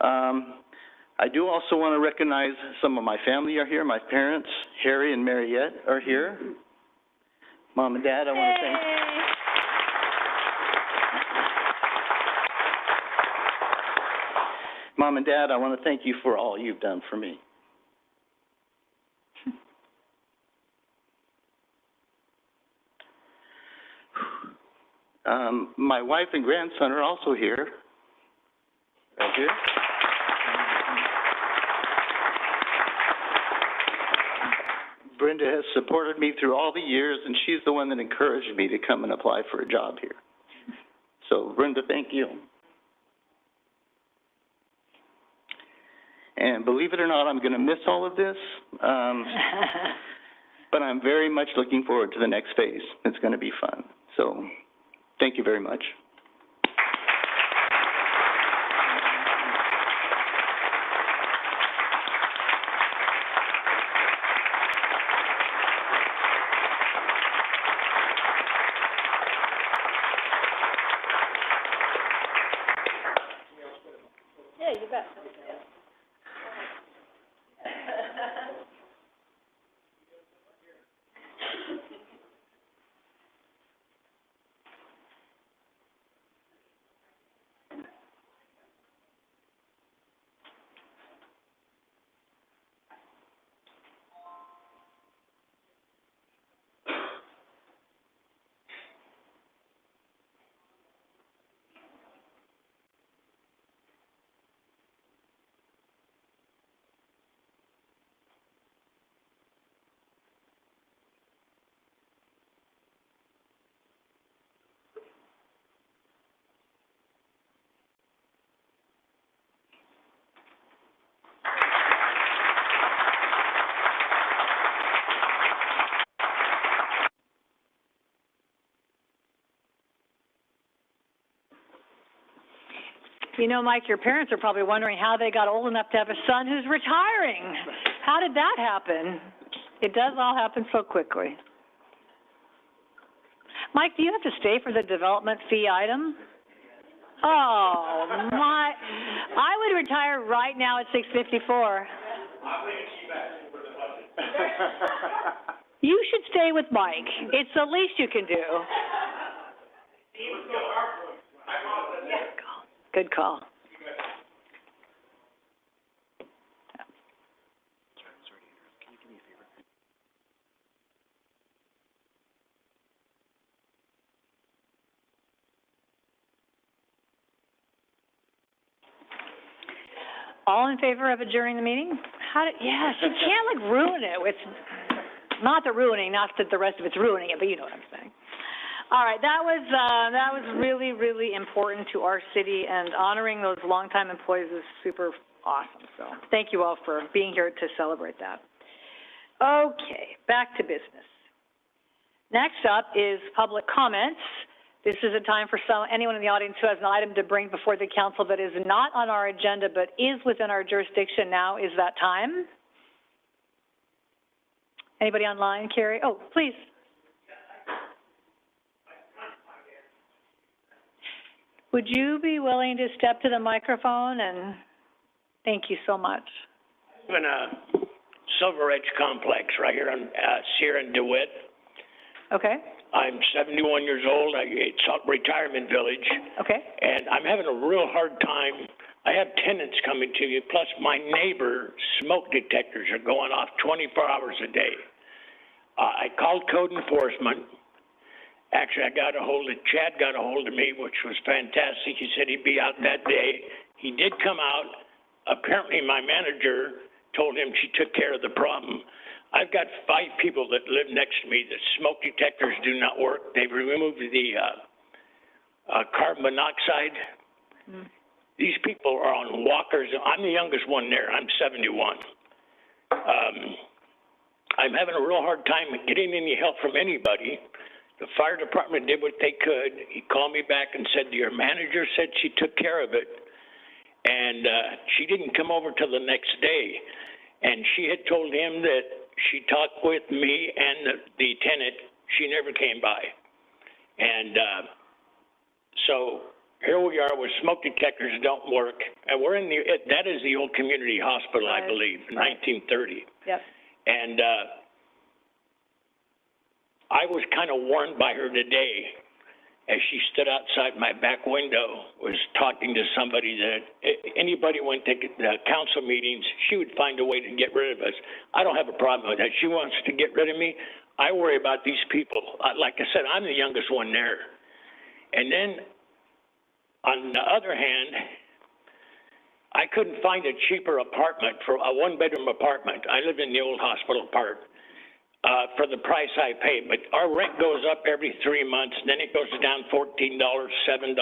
I do also want to recognize some of my family are here. My parents, Harry and Mariette, are here. Mom and Dad, I want to thank you. Mom and Dad, I want to thank you for all you've done for me. My wife and grandson are also here. Right here. Brenda has supported me through all the years, and she's the one that encouraged me to come and apply for a job here. So, Brenda, thank you. And believe it or not, I'm going to miss all of this, but I'm very much looking forward to the next phase. It's going to be fun. So, thank you very much. Yeah, you bet. You know, Mike, your parents are probably wondering how they got old enough to have a son who's retiring. How did that happen? It does all happen so quickly. Mike, do you have to stay for the development fee item? Oh, my. I would retire right now at 6:54. You should stay with Mike. It's the least you can do. Good call. All in favor of adjourning the meeting? Yes, you can't like ruin it with, not the ruining, not that the rest of it's ruining it, but you know what I'm saying. All right, that was really, really important to our city, and honoring those longtime employees is super awesome. So thank you all for being here to celebrate that. Okay, back to business. Next up is public comments. This is a time for anyone in the audience who has an item to bring before the council that is not on our agenda but is within our jurisdiction. Now is that time. Anybody online, Carrie? Oh, please. Would you be willing to step to the microphone? And thank you so much. In a Silver Edge complex right here on Sierra and DeWitt. Okay. I'm 71 years old. It's a retirement village. Okay. And I'm having a real hard time. I have tenants coming to you, plus my neighbor, smoke detectors are going off 24 hours a day. I called code enforcement. Actually, Chad got a hold of me, which was fantastic. He said he'd be out that day. He did come out. Apparently, my manager told him she took care of the problem. I've got 5 people that live next to me that smoke detectors do not work. They've removed the carbon monoxide. Mm. These people are on walkers. I'm the youngest one there. I'm 71. I'm having a real hard time getting any help from anybody. The fire department did what they could. He called me back and said, your manager said she took care of it. And she didn't come over till the next day. And she had told him that she talked with me and the tenant. She never came by. And so here we are with smoke detectors don't work. And we're in that is the old community hospital, right. I believe, 1930. Yep. And I was kind of warned by her today as she stood outside my back window, was talking to somebody that anybody went to the council meetings, she would find a way to get rid of us. I don't have a problem with that. She wants to get rid of me. I worry about these people. Like I said, I'm the youngest one there. And then on the other hand, I couldn't find a cheaper apartment for a one-bedroom apartment. I live in the old hospital part. For the price I pay, but our rent goes up every 3 months, and then it goes down $14, $7,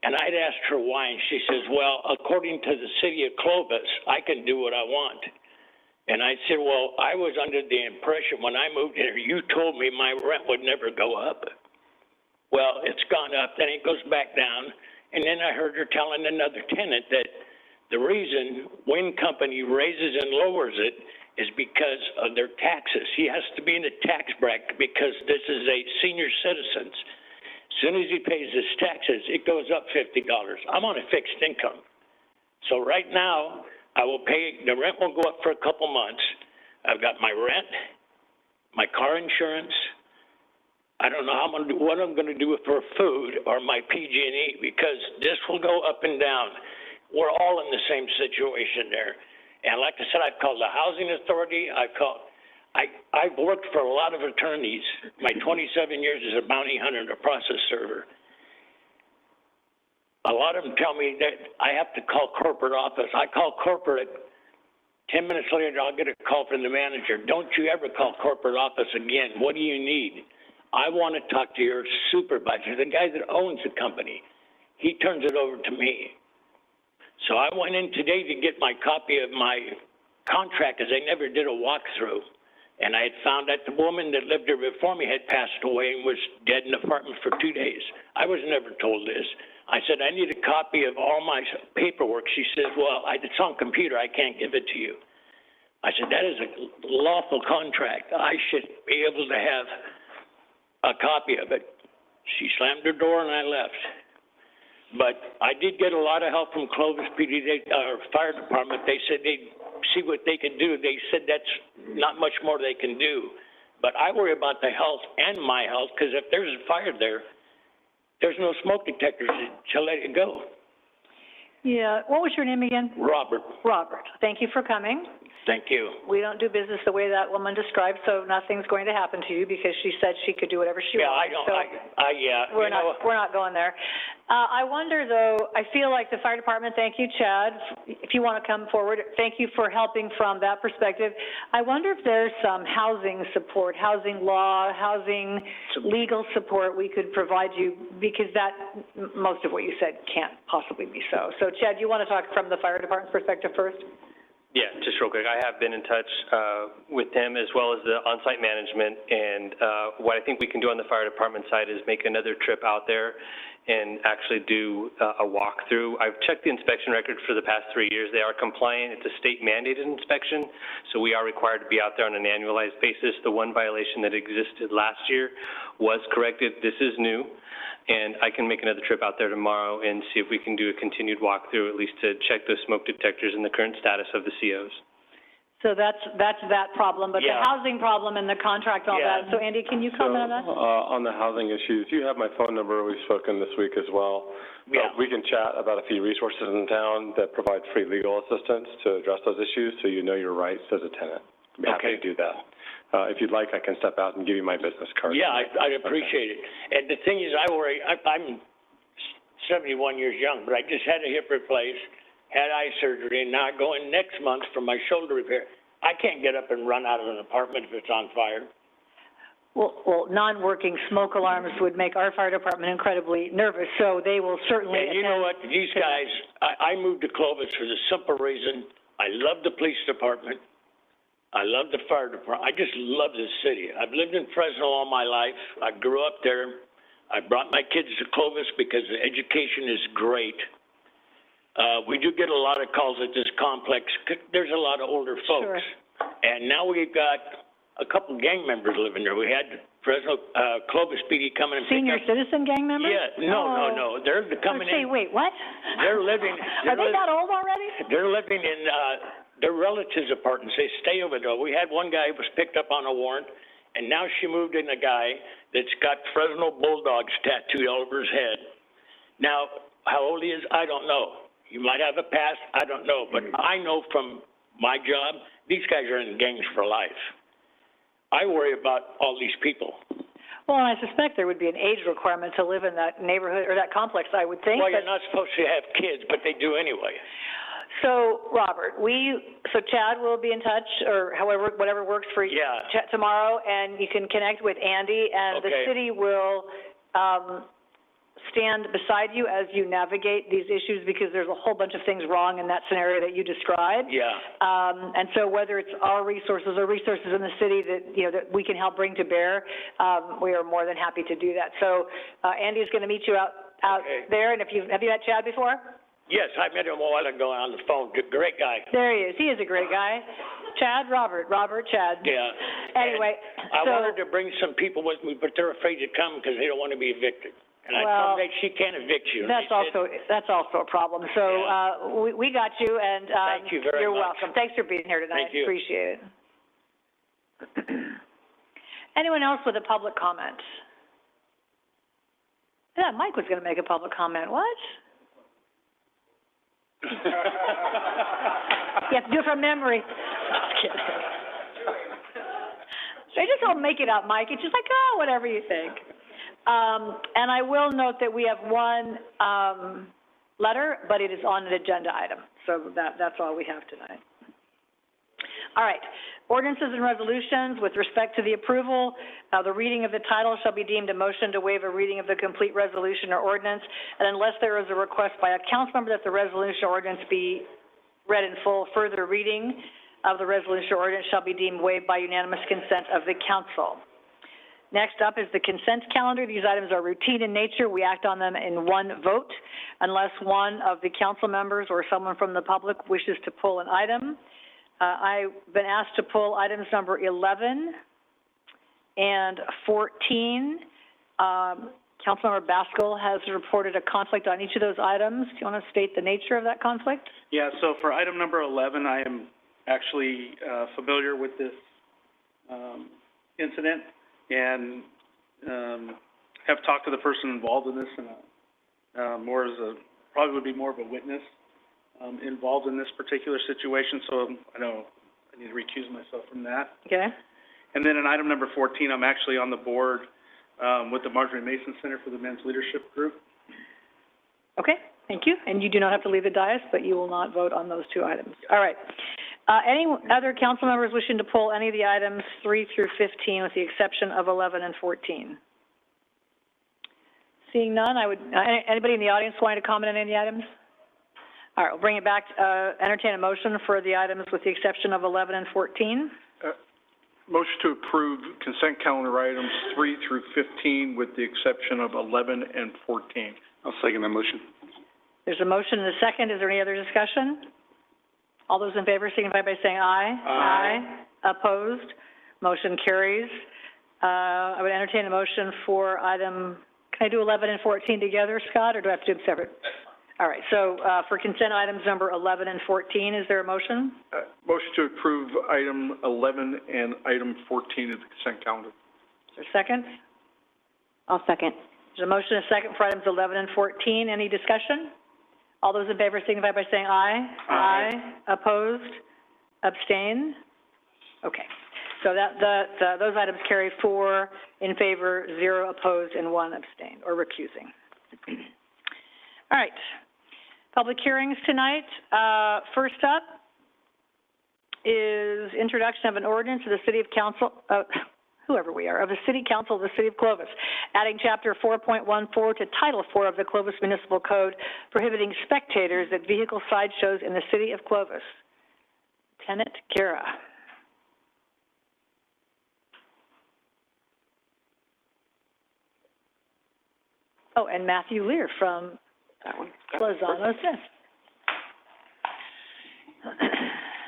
and I'd asked her why, and she says, well, according to the city of Clovis, I can do what I want. And I said, well, I was under the impression when I moved here, you told me my rent would never go up. Well, it's gone up, then it goes back down, and then I heard her telling another tenant that the reason Wind Company raises and lowers it is because of their taxes. He has to be in the tax bracket because this is a senior citizen. As soon as he pays his taxes, it goes up $50. I'm on a fixed income. So right now, I will pay, the rent will go up for a couple months. I've got my rent, my car insurance. I don't know what I'm gonna do for food or my PG&E because this will go up and down. We're all in the same situation there. And like I said, I've called the housing authority. I've worked for a lot of attorneys. My 27 years as a bounty hunter and a process server. A lot of them tell me that I have to call corporate office. I call corporate. 10 minutes later, I'll get a call from the manager. Don't you ever call corporate office again. What do you need? I want to talk to your supervisor, the guy that owns the company. He turns it over to me. So I went in today to get my copy of my contract because they never did a walkthrough. And I had found that the woman that lived there before me had passed away and was dead in the apartment for 2 days. I was never told this. I said, I need a copy of all my paperwork. She says, well, it's on computer. I can't give it to you. I said, that is a lawful contract. I should be able to have a copy of it. She slammed her door and I left. But I did get a lot of help from Clovis PD, fire department. They said they'd see what they could do. They said that's not much more they can do. But I worry about the health and my health because if there's a fire there, there's no smoke detectors to let it go. Yeah. What was your name again? Robert. Robert. Thank you for coming. Thank you. We don't do business the way that woman described, so nothing's going to happen to you because she said she could do whatever she Yeah, wanted. I don't. So we're not going there. I wonder though. I feel like the fire department. Thank you, Chad. If you want to come forward, thank you for helping from that perspective. I wonder if there's some housing support, housing law, housing legal support we could provide you because that most of what you said can't possibly be so. So, Chad, you want to talk from the fire department's perspective first? Yeah, just real quick. I have been in touch with them as well as the on-site management, and what I think we can do on the fire department side is make another trip out there and actually do a walkthrough. I've checked the inspection record for the past 3 years. They are compliant. It's a state mandated inspection, so we are required to be out there on an annualized basis. The one violation that existed last year was corrected. This is new, and I can make another trip out there tomorrow and see if we can do a continued walkthrough, at least to check those smoke detectors and the current status of the COs. So that's that problem, but the Yeah. housing problem and the contract and all Yeah. that. So Andy, can you comment on that? On the housing issues, you have my phone number. We've spoken this week as well. Yeah. We can chat about a few resources in town that provide free legal assistance to address those issues, so you know your rights as a tenant. I'd be happy to do that. If you'd like, I can step out and give you my business card. Yeah, I'd appreciate it. And the thing is, I'm 71 years young, but I just had a hip replaced, had eye surgery, and now I go in next month for my shoulder repair. I can't get up and run out of an apartment if it's on fire. Well, non-working smoke alarms would make our fire department incredibly nervous, so they will certainly. And you know what, these guys, I moved to Clovis for the simple reason, I love the police department. I love the fire department. I just love this city. I've lived in Fresno all my life. I grew up there. I brought my kids to Clovis because the education is great. We do get a lot of calls at this complex. There's a lot of older folks. Sure. And now we've got a couple gang members living there. We had Fresno, Clovis PD coming and Senior citizen gang members? Yeah, no. They're coming in. Wait, what? They're living. Are they that old already? They're living in their relatives' apartments. They stay over there. We had one guy who was picked up on a warrant, and now she moved in a guy that's got Fresno Bulldogs tattooed all over his head. Now, how old he is, I don't know. He might have a past, I don't know. But I know from my job, these guys are in gangs for life. I worry about all these people. Well, and I suspect there would be an age requirement to live in that neighborhood or that complex, I would think. Well, you're not supposed to have kids, but they do anyway. So, Robert, Chad will be in touch, or however, whatever works for you tomorrow, and you can connect with Andy, and the city will stand beside you as you navigate these issues, because there's a whole bunch of things wrong in that scenario that you described. Yeah. And so whether it's our resources or resources in the city that, that we can help bring to bear, we are more than happy to do that. So, Andy's going to meet you out there, and have you met Chad before? Yes, I met him a while ago on the phone. Great guy. There he is. He is a great guy. Chad, Robert, Chad. Yeah. Anyway, I wanted to bring some people with me, but they're afraid to come because they don't want to be evicted. And I told them she can't evict you. That's also a problem. So we got you, and thank you very you're much. welcome. Thanks for being here tonight. Thank you. Appreciate it. Anyone else with a public comment? Yeah, Mike was going to make a public comment. What? You have to do it from memory. I just don't make it up, Mike. It's just like, whatever you think. And I will note that we have one letter, but it is on an agenda item. So that's all we have tonight. All right. Ordinances and resolutions with respect to the approval. The reading of the title shall be deemed a motion to waive a reading of the complete resolution or ordinance, and unless there is a request by a council member that the resolution or ordinance be read in full, further reading of the resolution or ordinance shall be deemed waived by unanimous consent of the council. Next up is the consent calendar. These items are routine in nature. We act on them in one vote unless one of the council members or someone from the public wishes to pull an item. I've been asked to pull items number 11 and 14. Councilmember Baskell has reported a conflict on each of those items. Do you want to state the nature of that conflict? Yeah, so for item number 11, I am actually familiar with this incident and have talked to the person involved in this, and probably would be more of a witness involved in this particular situation, so I know I need to recuse myself from that. Okay. And then in item number 14, I'm actually on the board with the Marjorie Mason Center for the Men's Leadership Group. Okay, thank you. And you do not have to leave the dais, but you will not vote on those two items. All right. Any other council members wishing to pull any of the items 3 through 15 with the exception of 11 and 14? Seeing none, I would, anybody in the audience wanting to comment on any of the items? All right, we'll bring it back, entertain a motion for the items with the exception of 11 and 14. Motion to approve consent calendar items 3 through 15 with the exception of 11 and 14. I'll second that motion. There's a motion and a second. Is there any other discussion? All those in favor signify by saying aye. Aye. Opposed? Motion carries. I would entertain a motion for item, can I do 11 and 14 together, Scott, or do I have to do them separate? All right, so, for consent items number 11 and 14, is there a motion? Motion to approve item 11 and item 14 of the consent calendar. Is there a second? I'll second. There's a motion and a second for items 11 and 14. Any discussion? All those in favor signify by saying aye. Aye. Opposed? Abstain? Okay. So those items carry 4 in favor, 0 opposed, and 1 abstain, or recusing. All right. Public hearings tonight. First up is introduction of an ordinance of the City of Council, whoever we are, of the City Council of the City of Clovis, adding Chapter 4.14 to Title 4 of the Clovis Municipal Code, prohibiting spectators at vehicle sideshows in the City of Clovis. Lieutenant Kara. Oh, and Matthew Lear from Lozano Smith.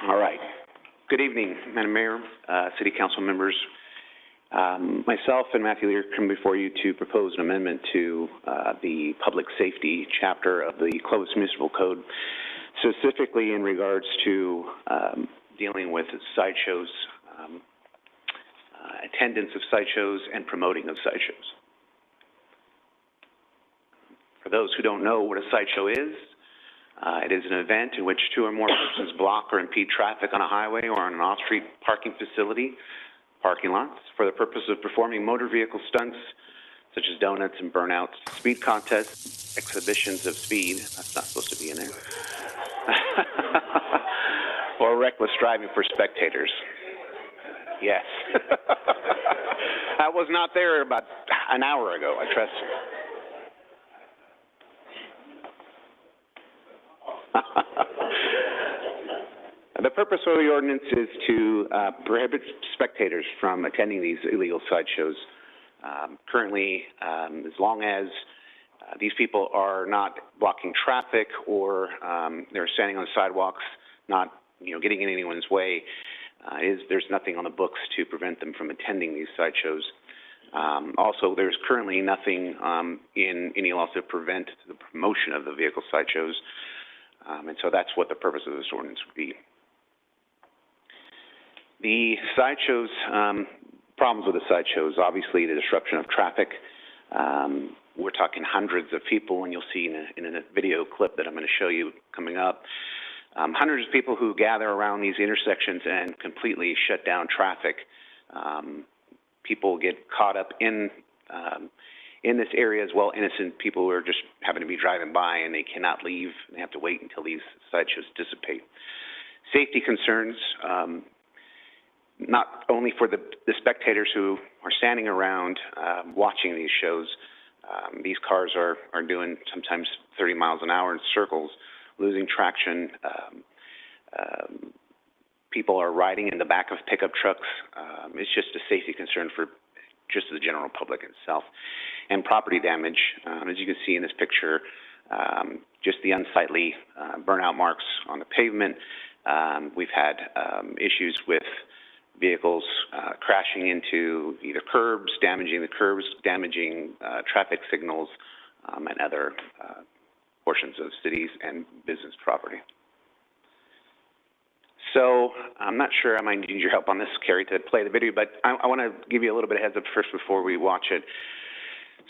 All right. Good evening, Madam Mayor, City Council members. Myself and Matthew Lear come before you to propose an amendment to the public safety chapter of the Clovis Municipal Code, specifically in regards to dealing with sideshows, attendance of sideshows, and promoting of sideshows. For those who don't know what a sideshow is, it is an event in which 2 or more persons block or impede traffic on a highway or on an off-street parking facility, parking lots, for the purpose of performing motor vehicle stunts such as donuts and burnouts, speed contests, exhibitions of speed, that's not supposed to be in there, or reckless driving for spectators. Yes. That was not there about an hour ago, I trust you. The purpose of the ordinance is to prohibit spectators from attending these illegal sideshows. Currently, as long as these people are not blocking traffic or they're standing on the sidewalks, not getting in anyone's way, there's nothing on the books to prevent them from attending these sideshows. Also, there's currently nothing in any laws to prevent the promotion of the vehicle sideshows. And so that's what the purpose of this ordinance would be. The sideshows, problems with the sideshows, obviously the disruption of traffic. We're talking hundreds of people, and you'll see in a video clip that I'm going to show you coming up, hundreds of people who gather around these intersections and completely shut down traffic. People get caught up in this area as well, innocent people who are just happen to be driving by and they cannot leave. They have to wait until these sideshows dissipate. Safety concerns, not only for the spectators who are standing around watching these shows. These cars are doing sometimes 30 miles an hour in circles, losing traction. People are riding in the back of pickup trucks. It's just a safety concern for just the general public itself. And property damage, as you can see in this picture, just the unsightly burnout marks on the pavement. We've had issues with vehicles crashing into either curbs, damaging the curbs, damaging traffic signals, and other portions of cities and business property. So I'm not sure I might need your help on this, Carrie, to play the video, but I want to give you a little bit of heads up first before we watch it.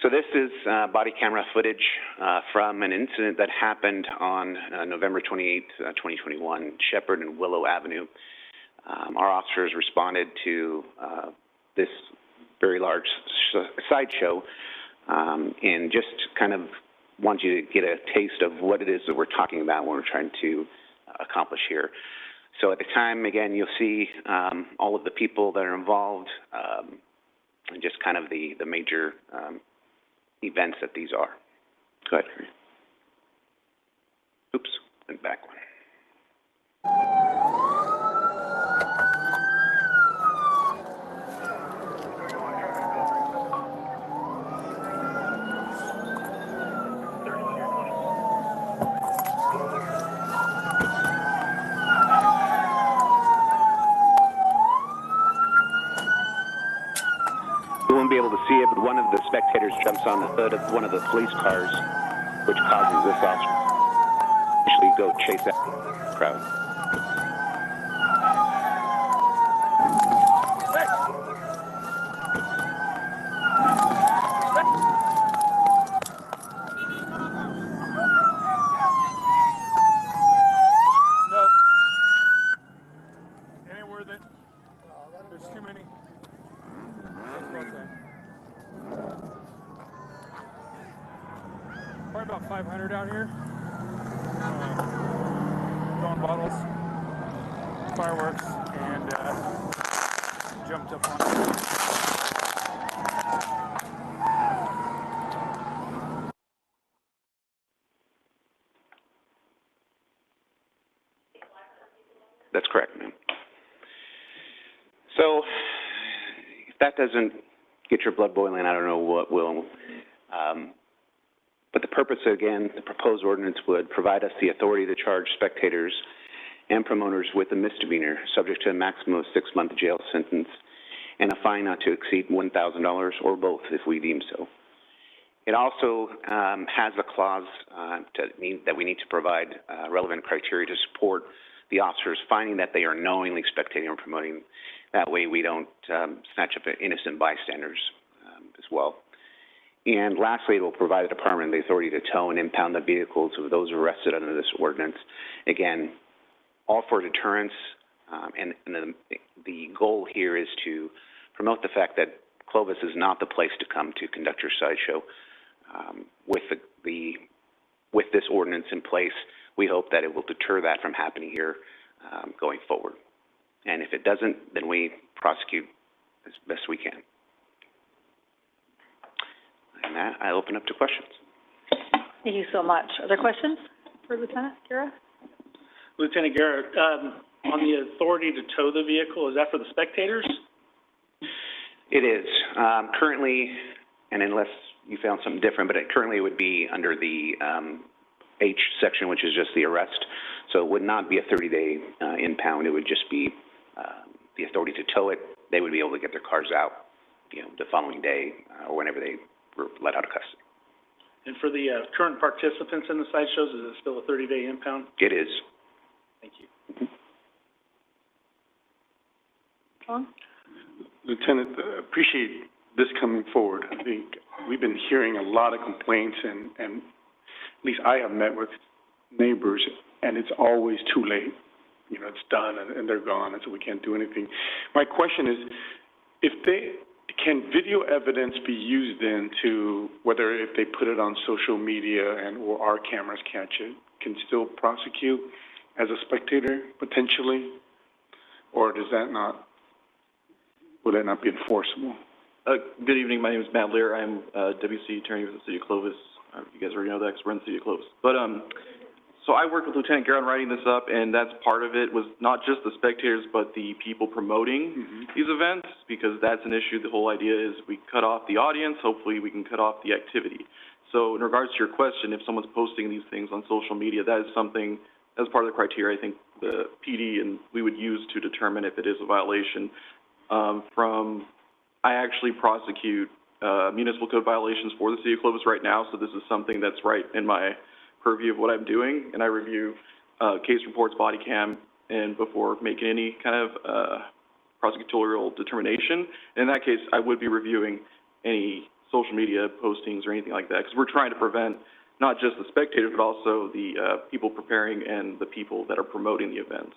So this is body camera footage from an incident that happened on November 28, 2021, Shepherd and Willow Avenue. Our officers responded to this very large sideshow and just kind of want you to get a taste of what it is that we're talking about when we're trying to accomplish here. So at the time, again, you'll see all of the people that are involved and just kind of the major events that these are. Go ahead. Oops, went back one. won't be able to see it, but one of the spectators jumps on the hood of one of the police cars, which causes this officer to actually go chase that crowd. Probably about 500 out here. Throwing bottles, fireworks, and jumped up on it. That's correct, ma'am. So, if that doesn't get your blood boiling, I don't know what will. But the purpose, again, the proposed ordinance would provide us the authority to charge spectators and promoters with a misdemeanor, subject to a maximum of 6-month jail sentence and a fine not to exceed $1,000 or both if we deem so. It also has a clause that we need to provide relevant criteria to support the officers finding that they are knowingly spectating or promoting. That way we don't snatch up innocent bystanders as well. And lastly, it will provide the department the authority to tow and impound the vehicles of those arrested under this ordinance. Again, all for deterrence, and the goal here is to promote the fact that Clovis is not the place to come to conduct your sideshow. With this ordinance in place, we hope that it will deter that from happening here going forward. And if it doesn't, then we prosecute as best we can. And that, I open up to questions. Thank you so much. Other questions for Lieutenant Guerra? Lieutenant Guerra, on the authority to tow the vehicle, is that for the spectators? It is. Currently, and unless you found something different, but currently it would be under the H section, which is just the arrest. So it would not be a 30-day impound. It would just be the authority to tow it. They would be able to get their cars out, the following day or whenever they were let out of custody. And for the current participants in the sideshows, is it still a 30-day impound? It is. Thank you. Tom? Lieutenant, appreciate this coming forward. I think we've been hearing a lot of complaints, and at least I have met with neighbors, and it's always too late. It's done, and they're gone, and so we can't do anything. My question is, can video evidence be used then to, whether if they put it on social media or our cameras catch it, can still prosecute as a spectator, potentially? Or would that not be enforceable? Good evening. My name is Matt Lear. I'm WC Attorney for the City of Clovis. You guys already know that because we're in the City of Clovis. But, so I worked with Lieutenant Guerra on writing this up, and that's part of it, was not just the spectators, but the people promoting these events, because that's an issue. The whole idea is we cut off the audience, hopefully we can cut off the activity. So in regards to your question, if someone's posting these things on social media, that is something, that's part of the criteria I think the PD and we would use to determine if it is a violation. I actually prosecute municipal code violations for the City of Clovis right now, so this is something that's right in my purview of what I'm doing, and I review case reports, body cam, and before making any kind of prosecutorial determination. And in that case, I would be reviewing any social media postings or anything like that, because we're trying to prevent not just the spectators, but also the people preparing and the people that are promoting the events.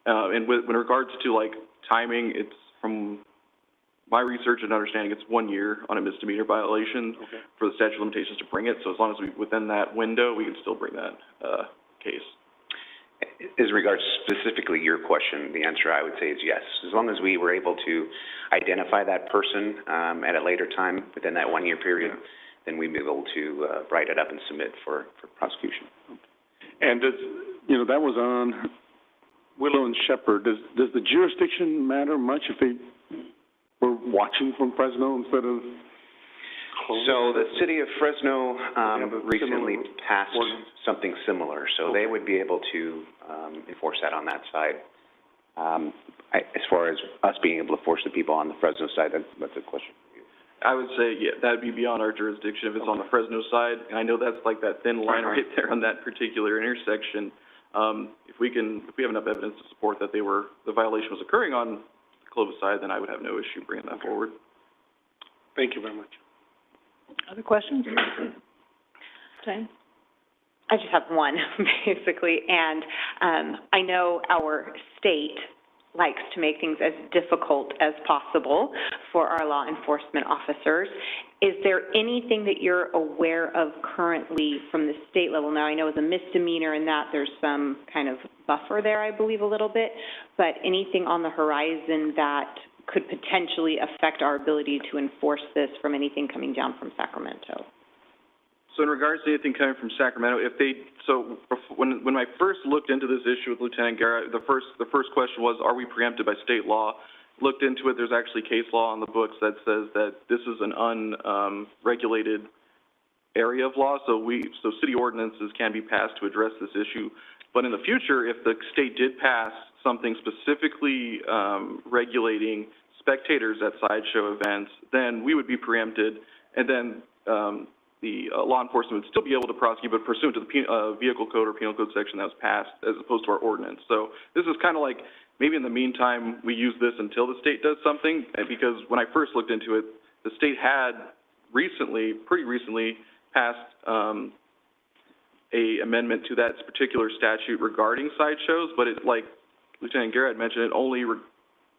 And with regards to timing, it's from my research and understanding, it's 1 year on a misdemeanor violation for the statute of limitations to bring it. So as long as we within that window, we can still bring that case. As regards specifically your question, the answer I would say is yes. As long as we were able to identify that person at a later time within that 1 year period, then we'd be able to write it up and submit for prosecution. And that was on Willow and Shepherd. Does the jurisdiction matter much if they were watching from Fresno instead of Clovis? So the city of Fresno recently passed something similar, so they would be able to enforce that on that side. As far as us being able to force the people on the Fresno side, that's a question for you. I would say, yeah, that'd be beyond our jurisdiction if it's on the Fresno side. And I know that's like that thin line right there on that particular intersection. If we have enough evidence to support that the violation was occurring on the Clovis side, then I would have no issue bringing that forward. Thank you very much. Other questions? Jane? I just have one, basically, and I know our state likes to make things as difficult as possible for our law enforcement officers. Is there anything that you're aware of currently from the state level? Now, I know it's a misdemeanor in that there's some kind of buffer there, I believe, a little bit, but anything on the horizon that could potentially affect our ability to enforce this from anything coming down from Sacramento? So in regards to anything coming from Sacramento, when I first looked into this issue with Lieutenant Garrett, the first question was, are we preempted by state law? Looked into it, there's actually case law on the books that says that this is an unregulated area of law, so city ordinances can be passed to address this issue. But in the future, if the state did pass something specifically regulating spectators at sideshow events, then we would be preempted, and then the law enforcement would still be able to prosecute, but pursuant to the vehicle code or penal code section that was passed, as opposed to our ordinance. So this is kind of like, maybe in the meantime, we use this until the state does something, because when I first looked into it, the state had pretty recently, passed a amendment to that particular statute regarding sideshows, but it, like Lieutenant Garrett mentioned, it only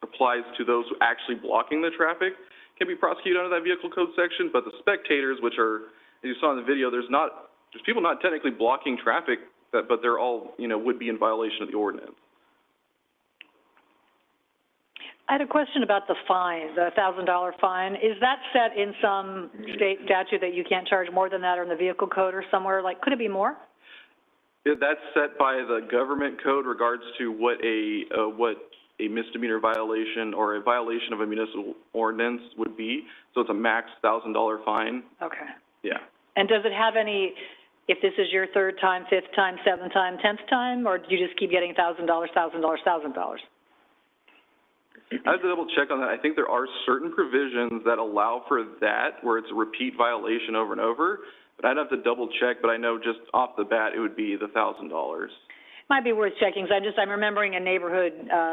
applies to those who actually blocking the traffic can be prosecuted under that vehicle code section, but the spectators, which are, as you saw in the video, there's people not technically blocking traffic, but they're all, would be in violation of the ordinance. I had a question about the fine, the $1,000 fine. Is that set in some state statute that you can't charge more than that, or in the vehicle code or somewhere? Like, could it be more? Yeah, that's set by the government code regards to what a misdemeanor violation or a violation of a municipal ordinance would be. So it's a max $1,000 fine. Okay. Yeah. And does it have any, if this is your third time, fifth time, seventh time, 10th time, or do you just keep getting $1,000, $1,000, $1,000? I have to double check on that. I think there are certain provisions that allow for that, where it's a repeat violation over and over, but I'd have to double check, but I know just off the bat, it would be the $1,000. Might be worth checking, because I'm remembering a neighborhood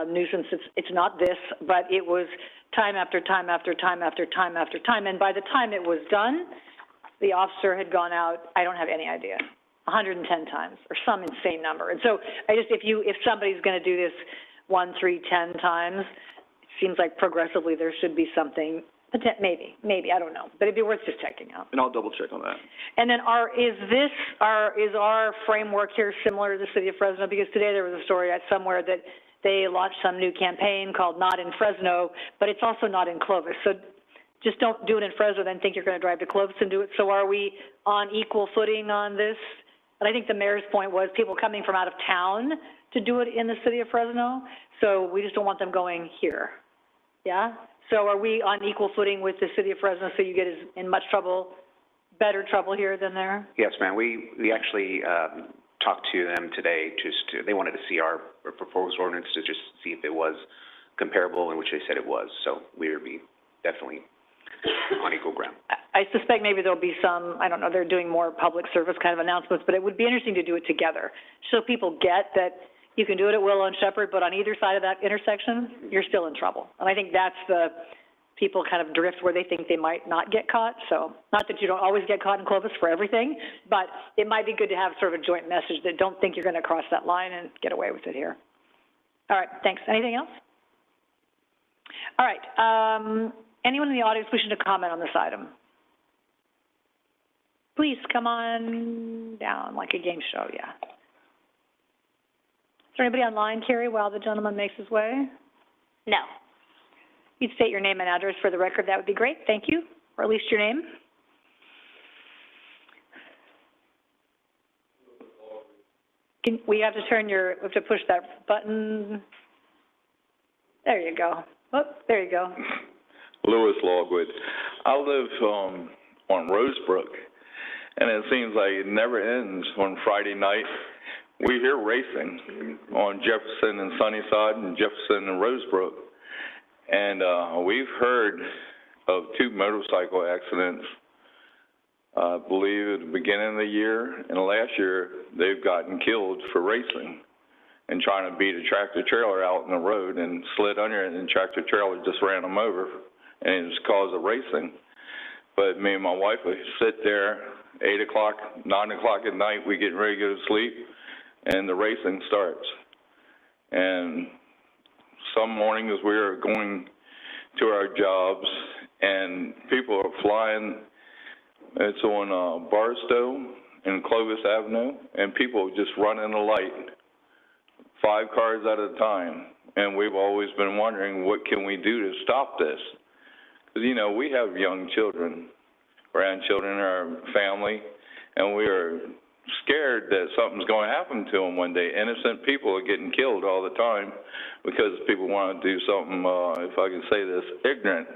nuisance. It's not this, but it was time after time after time after time after time, and by the time it was done, the officer had gone out, I don't have any idea, 110 times, or some insane number. And so if somebody's going to do this 1, 3, 10 times, it seems like progressively there should be something, maybe, I don't know, but it'd be worth just checking out. And I'll double check on that. And then is our framework here similar to the city of Fresno? Because today there was a story somewhere that they launched some new campaign called Not in Fresno, but it's also not in Clovis. So just don't do it in Fresno, then think you're going to drive to Clovis and do it. So are we on equal footing on this? And I think the mayor's point was people coming from out of town to do it in the city of Fresno, so we just don't want them going here. Yeah? So are we on equal footing with the city of Fresno, so you get in much trouble, better trouble here than there? Yes, ma'am. We actually talked to them today. They wanted to see our proposed ordinance to just see if it was comparable, in which they said it was. So we would be definitely on equal ground. I suspect maybe there'll be some, I don't know, they're doing more public service kind of announcements, but it would be interesting to do it together, so people get that you can do it at Willow and Shepherd, but on either side of that intersection, you're still in trouble. And I think that's the people kind of drift where they think they might not get caught. So not that you don't always get caught in Clovis for everything, but it might be good to have sort of a joint message that don't think you're going to cross that line and get away with it here. All right, thanks. Anything else? All right. Anyone in the audience wishing to comment on this item? Please come on down, like a game show, yeah. Is there anybody online, Carrie, while the gentleman makes his way? No. You'd state your name and address for the record, that would be great. Thank you. Or at least your name. We have to push that button. There you go. Oh, there you go. Lewis Logwood. I live on Rosebrook, and it seems like it never ends on Friday night. We hear racing on Jefferson and Sunnyside and Jefferson and Rosebrook. And we've heard of 2 motorcycle accidents. I believe at the beginning of the year and last year, they've gotten killed for racing and trying to beat a tractor trailer out in the road and slid under it, and the tractor trailer just ran them over, and it was cause of racing. But me and my wife would sit there, 8 o'clock, 9 o'clock at night, we getting ready to go to sleep, and the racing starts. And some mornings we are going to our jobs, and people are flying. It's on Barstow and Clovis Avenue, and people just running the light, 5 cars at a time. And we've always been wondering, what can we do to stop this? Because, you know, we have young children, grandchildren in our family, and we are scared that something's going to happen to them one day. Innocent people are getting killed all the time because people want to do something, if I can say this, ignorant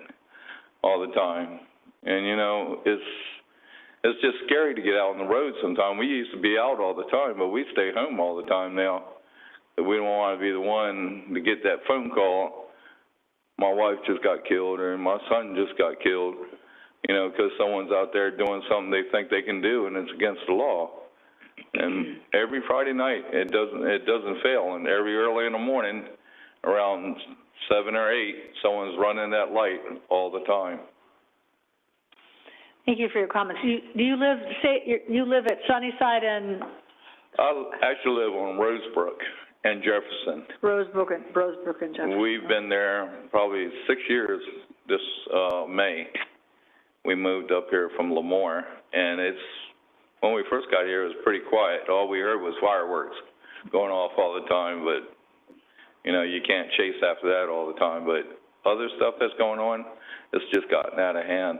all the time. And, you know, it's just scary to get out on the road sometimes. We used to be out all the time, but we stay home all the time now. We don't want to be the one to get that phone call, my wife just got killed or my son just got killed, you know, because someone's out there doing something they think they can do and it's against the law. And every Friday night, it doesn't fail. And every early in the morning, around 7 or 8, someone's running that light all the time. Thank you for your comments. Do you live, you live at Sunnyside and? I actually live on Rosebrook and Jefferson. Rosebrook and Jefferson. We've been there probably 6 years this May. We moved up here from Lemoore, and when we first got here, it was pretty quiet. All we heard was fireworks going off all the time, but, you know, you can't chase after that all the time. But other stuff that's going on, it's just gotten out of hand.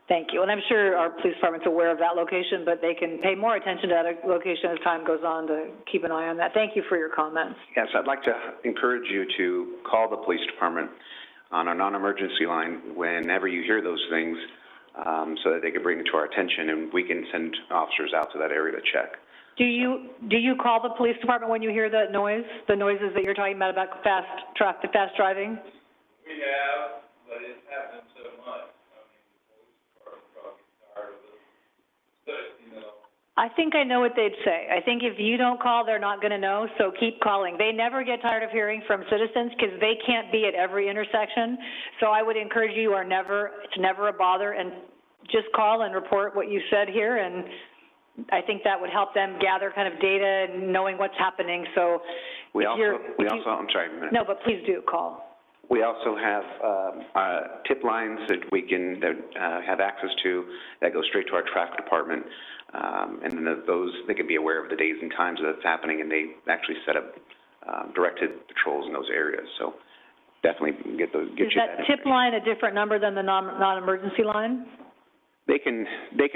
Thank you. And I'm sure our police department's aware of that location, but they can pay more attention to that location as time goes on to keep an eye on that. Thank you for your comments. Yes, I'd like to encourage you to call the police department on our non-emergency line whenever you hear those things, so that they can bring it to our attention and we can send officers out to that area to check. Do you call the police department when you hear the noises that you're talking about fast driving? We have, but it's happening so much. I think I know what they'd say. I think if you don't call, they're not going to know, so keep calling. They never get tired of hearing from citizens because they can't be at every intersection. So I would encourage you, it's never a bother, and just call and report what you said here, and I think that would help them gather kind of data and knowing what's happening. So I'm sorry. No, but please do call. We also have tip lines that we can have access to that go straight to our traffic department, and then they can be aware of the days and times that it's happening, and they actually set up directed patrols in those areas. So definitely get you that. Is that tip line a different number than the non-emergency line? They can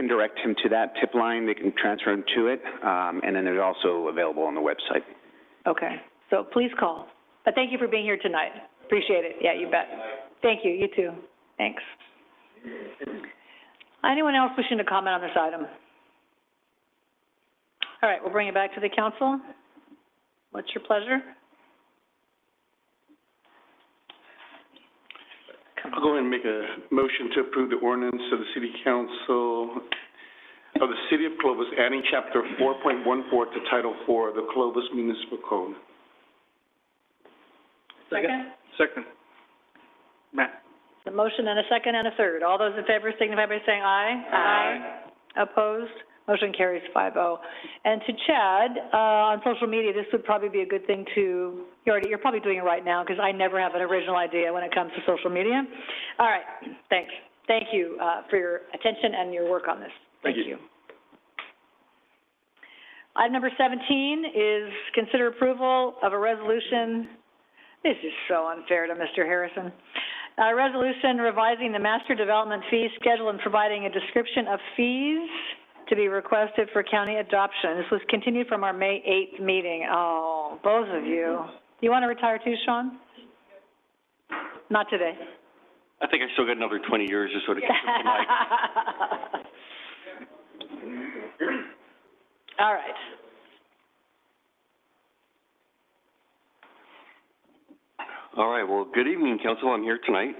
direct him to that tip line. They can transfer him to it, and then they're also available on the website. Okay, so please call. But thank you for being here tonight. Appreciate it. Yeah, you bet. Thank you. You too. Thanks. Anyone else wishing to comment on this item? All right, we'll bring it back to the council. What's your pleasure? I'll go ahead and make a motion to approve the ordinance of the City Council of the City of Clovis, adding Chapter 4.14 to Title 4 of the Clovis Municipal Code. Second. Matt. A motion and a second and a third. All those in favor signify by saying aye. Aye. Opposed? Motion carries 5-0. And to Chad, on social media, this would probably be a good thing to, you're probably doing it right now because I never have an original idea when it comes to social media. All right, thanks. Thank you for your attention and your work on this. Thank you. Item number 17 is consider approval of a resolution. This is so unfair to Mr. Harrison. A resolution revising the master development fee schedule and providing a description of fees to be requested for county adoption. This was continued from our May 8th meeting. Oh, both of you. You want to retire too, Sean? Not today. I think I still got another 20 years to sort of keep the mic. All right. All right, well, good evening, Council. I'm here tonight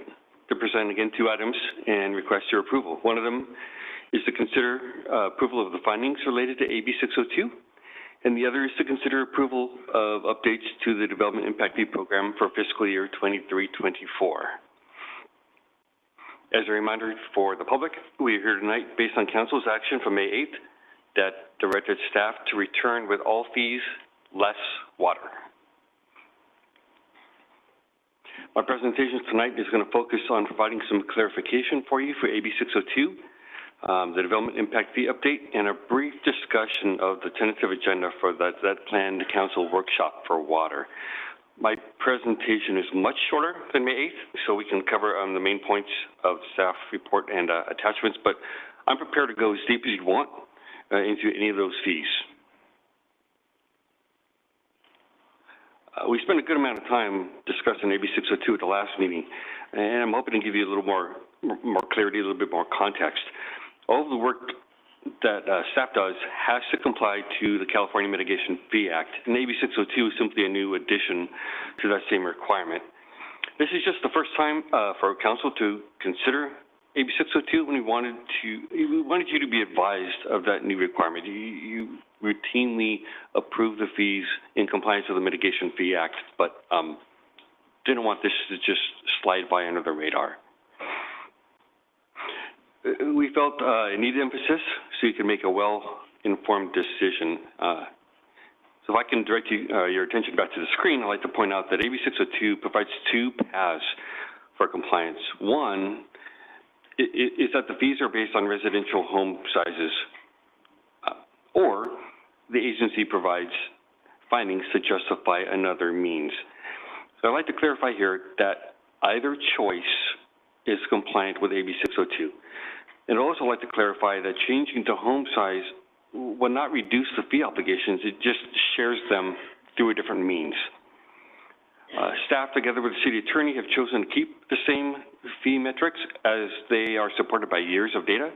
to present again 2 items and request your approval. One of them is to consider approval of the findings related to AB 602, and the other is to consider approval of updates to the Development Impact Fee Program for fiscal year 23-24. As a reminder for the public, we are here tonight based on Council's action from May 8th that directed staff to return with all fees less water. My presentation tonight is going to focus on providing some clarification for you for AB 602, the Development Impact Fee Update, and a brief discussion of the tentative agenda for that planned council workshop for water. My presentation is much shorter than May 8th, so we can cover the main points of staff report and attachments, but I'm prepared to go as deep as you want into any of those fees. We spent a good amount of time discussing AB 602 at the last meeting, and I'm hoping to give you a little more clarity, a little bit more context. All of the work that staff does has to comply to the California Mitigation Fee Act, and AB 602 is simply a new addition to that same requirement. This is just the first time for council to consider AB 602 when we wanted you to be advised of that new requirement. You routinely approve the fees in compliance with the Mitigation Fee Act, but didn't want this to just slide by under the radar. We felt it needed emphasis so you can make a well-informed decision. So if I can direct your attention back to the screen, I'd like to point out that AB 602 provides 2 paths for compliance. One is that the fees are based on residential home sizes, or the agency provides findings to justify another means. So I'd like to clarify here that either choice is compliant with AB 602. And I'd also like to clarify that changing to home size will not reduce the fee obligations, it just shares them through a different means. Staff, together with the city attorney, have chosen to keep the same fee metrics as they are supported by years of data,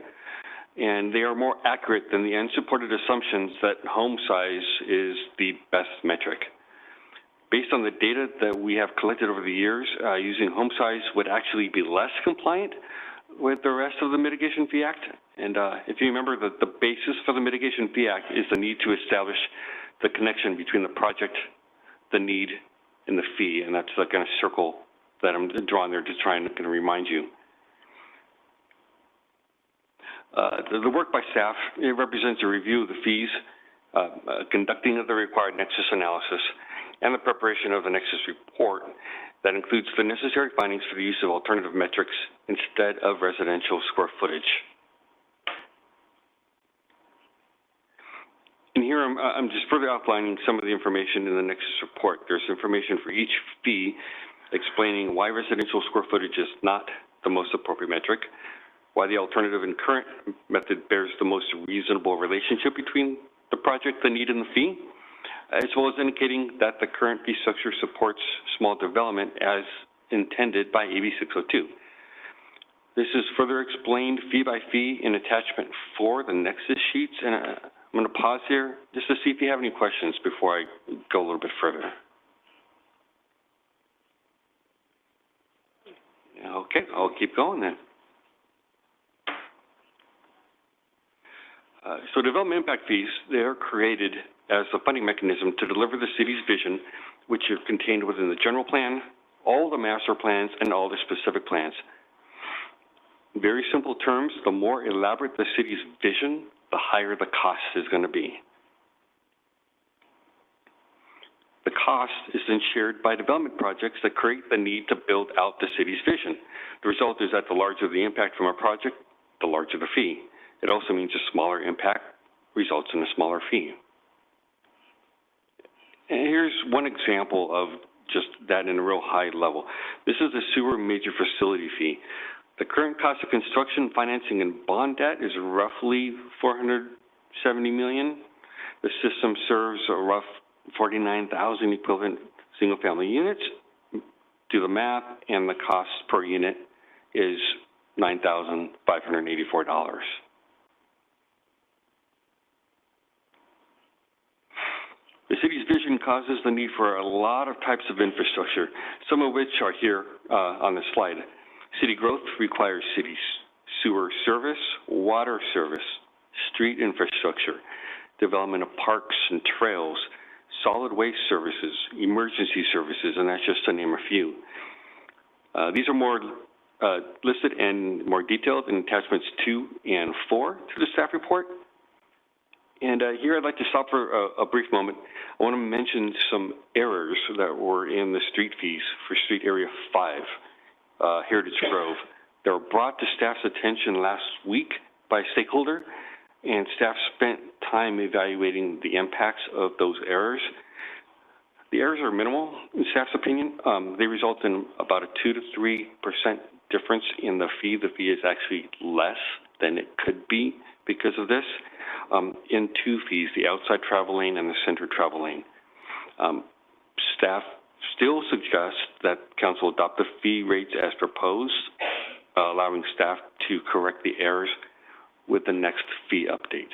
and they are more accurate than the unsupported assumptions that home size is the best metric. Based on the data that we have collected over the years, using home size would actually be less compliant with the rest of the Mitigation Fee Act. And if you remember, the basis for the Mitigation Fee Act is the need to establish the connection between the project, the need, and the fee, and that's the kind of circle that I'm drawing there to try and kind of remind you. The work by staff, it represents a review of the fees, conducting of the required nexus analysis, and the preparation of the nexus report that includes the necessary findings for the use of alternative metrics instead of residential square footage. And here I'm just further outlining some of the information in the nexus report. There's information for each fee explaining why residential square footage is not the most appropriate metric, why the alternative and current method bears the most reasonable relationship between the project, the need, and the fee, as well as indicating that the current fee structure supports small development as intended by AB 602. This is further explained fee by fee in attachment 4, the nexus sheets, and I'm going to pause here just to see if you have any questions before I go a little bit further. Okay, I'll keep going then. So development impact fees, they are created as a funding mechanism to deliver the city's vision, which is contained within the general plan, all the master plans, and all the specific plans. In very simple terms, the more elaborate the city's vision, the higher the cost is going to be. The cost is then shared by development projects that create the need to build out the city's vision. The result is that the larger the impact from a project, the larger the fee. It also means a smaller impact results in a smaller fee. And here's one example of just that in a real high level. This is the sewer major facility fee. The current cost of construction, financing, and bond debt is roughly $470 million. The system serves a rough 49,000 equivalent single-family units. Do the math, and the cost per unit is $9,584. The city's vision causes the need for a lot of types of infrastructure, some of which are here on the slide. City growth requires city sewer service, water service, street infrastructure, development of parks and trails, solid waste services, emergency services, and that's just to name a few. These are more listed and more detailed in attachments 2 and 4 to the staff report. And here I'd like to stop for a brief moment. I want to mention some errors that were in the street fees for Street Area 5, Heritage Grove. They were brought to staff's attention last week by a stakeholder, and staff spent time evaluating the impacts of those errors. The errors are minimal, in staff's opinion. They result in about a 2 to 3% difference in the fee. The fee is actually less than it could be because of this. In 2 fees, the outside travel lane and the center travel lane. Staff still suggests that council adopt the fee rates as proposed, allowing staff to correct the errors with the next fee update.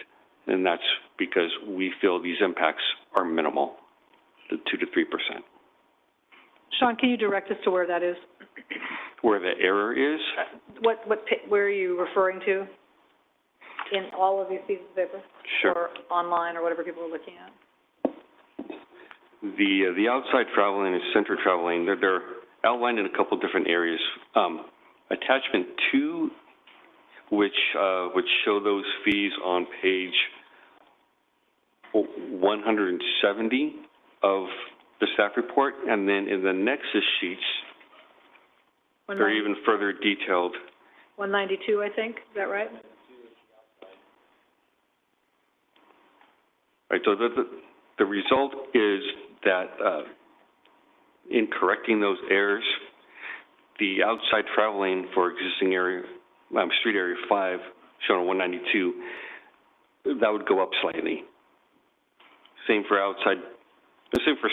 And that's because we feel these impacts are minimal, the 2 to 3%. Sean, can you direct us to where that is? Where the error is? Where are you referring to? In all of these pieces of paper? Sure. Or online, or whatever people are looking at? The outside travel lane and center travel lane, they're outlined in a couple different areas. Attachment 2, which show those fees on page 170 of the staff report, and then in the Nexus sheets, they're even further detailed. 192, I think, is that right? Right, so the result is that in correcting those errors, the outside travel lane for existing area, Street Area 5, shown on 192, that would go up slightly. Same for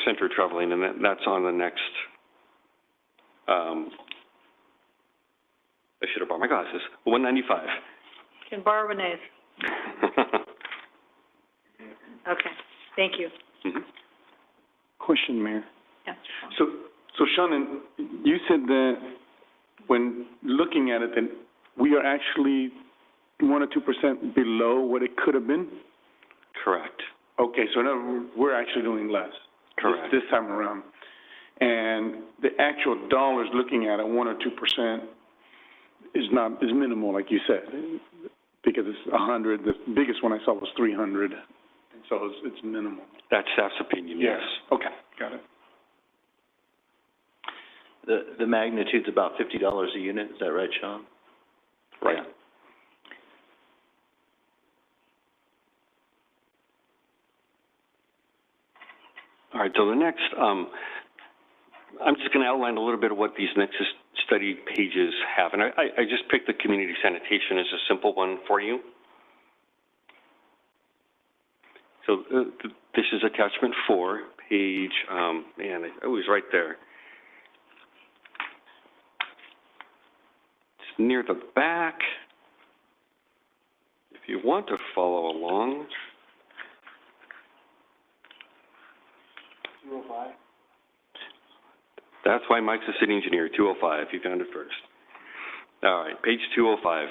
center travel lane, and that's on the next, I should have brought my glasses, 195. Can borrow Renee's. Okay, thank you. Mm-hmm. Question, Mayor. Yeah. So Shannon, you said that when looking at it, that we are actually 1 or 2% below what it could have been? Correct. Okay, so now we're actually doing less. Correct. This time around. And the actual dollars looking at it, 1 or 2%, is minimal, like you said, because it's 100. The biggest one I saw was 300. So it's minimal. That's staff's opinion, yes. Okay, got it. The magnitude's about $50 a unit, is that right, Sean? Right. Yeah. All right, so the next, I'm just going to outline a little bit of what these Nexus study pages have. And I just picked the community sanitation as a simple one for you. So this is attachment 4, page, it was right there. It's near the back. If you want to follow along. 205. That's why Mike's the city engineer, 205. You found it first. All right, page 205.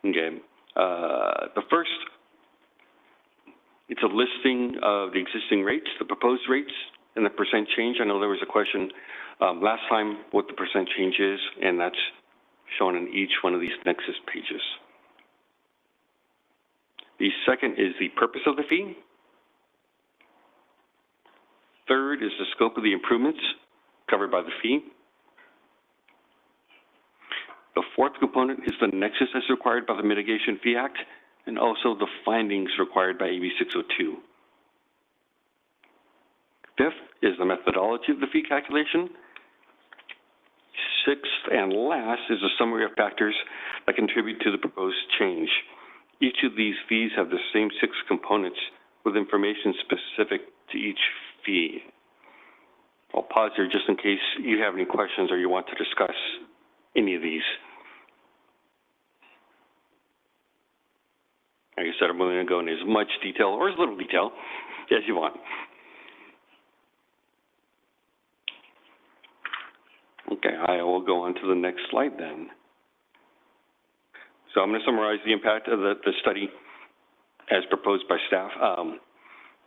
Okay. The first, it's a listing of the existing rates, the proposed rates, and the percent change. I know there was a question last time what the percent change is, and that's shown in each one of these Nexus pages. The second is the purpose of the fee. Third is the scope of the improvements covered by the fee. The fourth component is the nexus as required by the Mitigation Fee Act, and also the findings required by AB 602. Fifth is the methodology of the fee calculation. Sixth and last is a summary of factors that contribute to the proposed change. Each of these fees have the same 6 components with information specific to each fee. I'll pause here just in case you have any questions or you want to discuss any of these. Like I said, I'm willing to go into as much detail or as little detail as you want. to the next slide then. So I'm going to summarize the impact of the study as proposed by staff.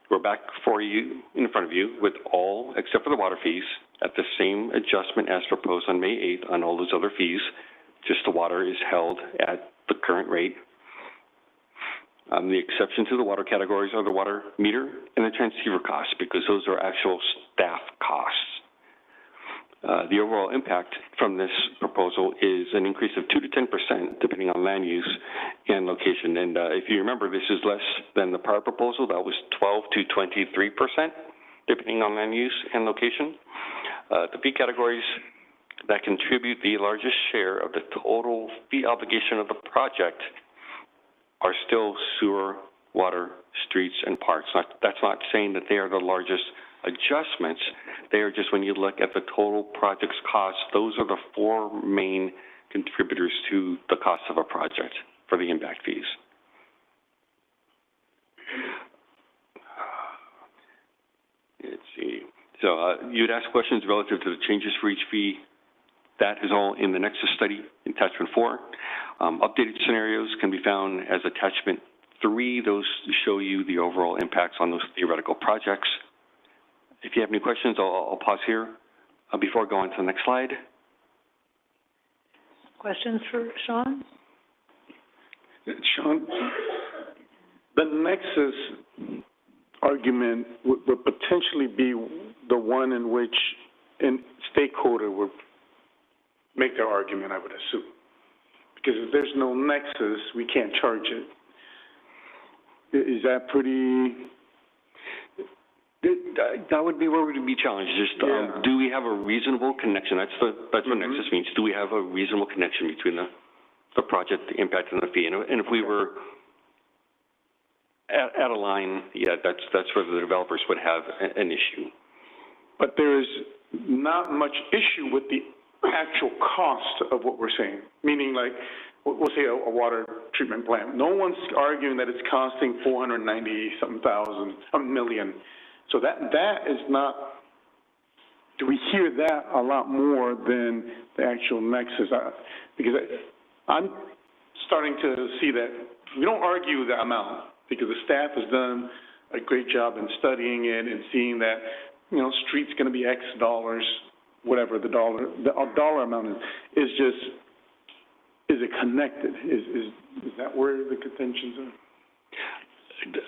We're back for you, in front of you, with all, except for the water fees, at the same adjustment as proposed on May 8th on all those other fees. Just the water is held at the current rate. The exception to the water categories are the water meter and the transceiver costs, because those are actual staff costs. The overall impact from this proposal is an increase of 2 to 10%, depending on land use and location. And if you remember, this is less than the prior proposal. That was 12 to 23%, depending on land use and location. The fee categories that contribute the largest share of the total fee obligation of the project are still sewer, water, streets, and parks. That's not saying that they are the largest adjustments. They are just, when you look at the total project's costs, those are the four main contributors to the cost of a project for the impact fees. Let's see. So you'd ask questions relative to the changes for each fee. That is all in the Nexus study, attachment 4. Updated scenarios can be found as attachment 3. Those show you the overall impacts on those theoretical projects. If you have any questions, I'll pause here before going to the next slide. Questions for Sean? Sean, the Nexus argument would potentially be the one in which a stakeholder would make their argument, I would assume. Because if there's no nexus, we can't charge it. Is that pretty... That would be where we'd be challenged. Just, do we have a reasonable connection? That's what nexus means. Do we have a reasonable connection between the project, the impact, and the fee? And if we were at a line, that's where the developers would have an issue. But there is not much issue with the actual cost of what we're saying, meaning like, we'll say a water treatment plant. No one's arguing that it's costing $490-something million. So that is not, do we hear that a lot more than the actual nexus? Because I'm starting to see that we don't argue the amount, because the staff has done a great job in studying it and seeing that, you know, street's going to be X dollars, whatever the dollar amount is just, is it connected? Is that where the contentions are?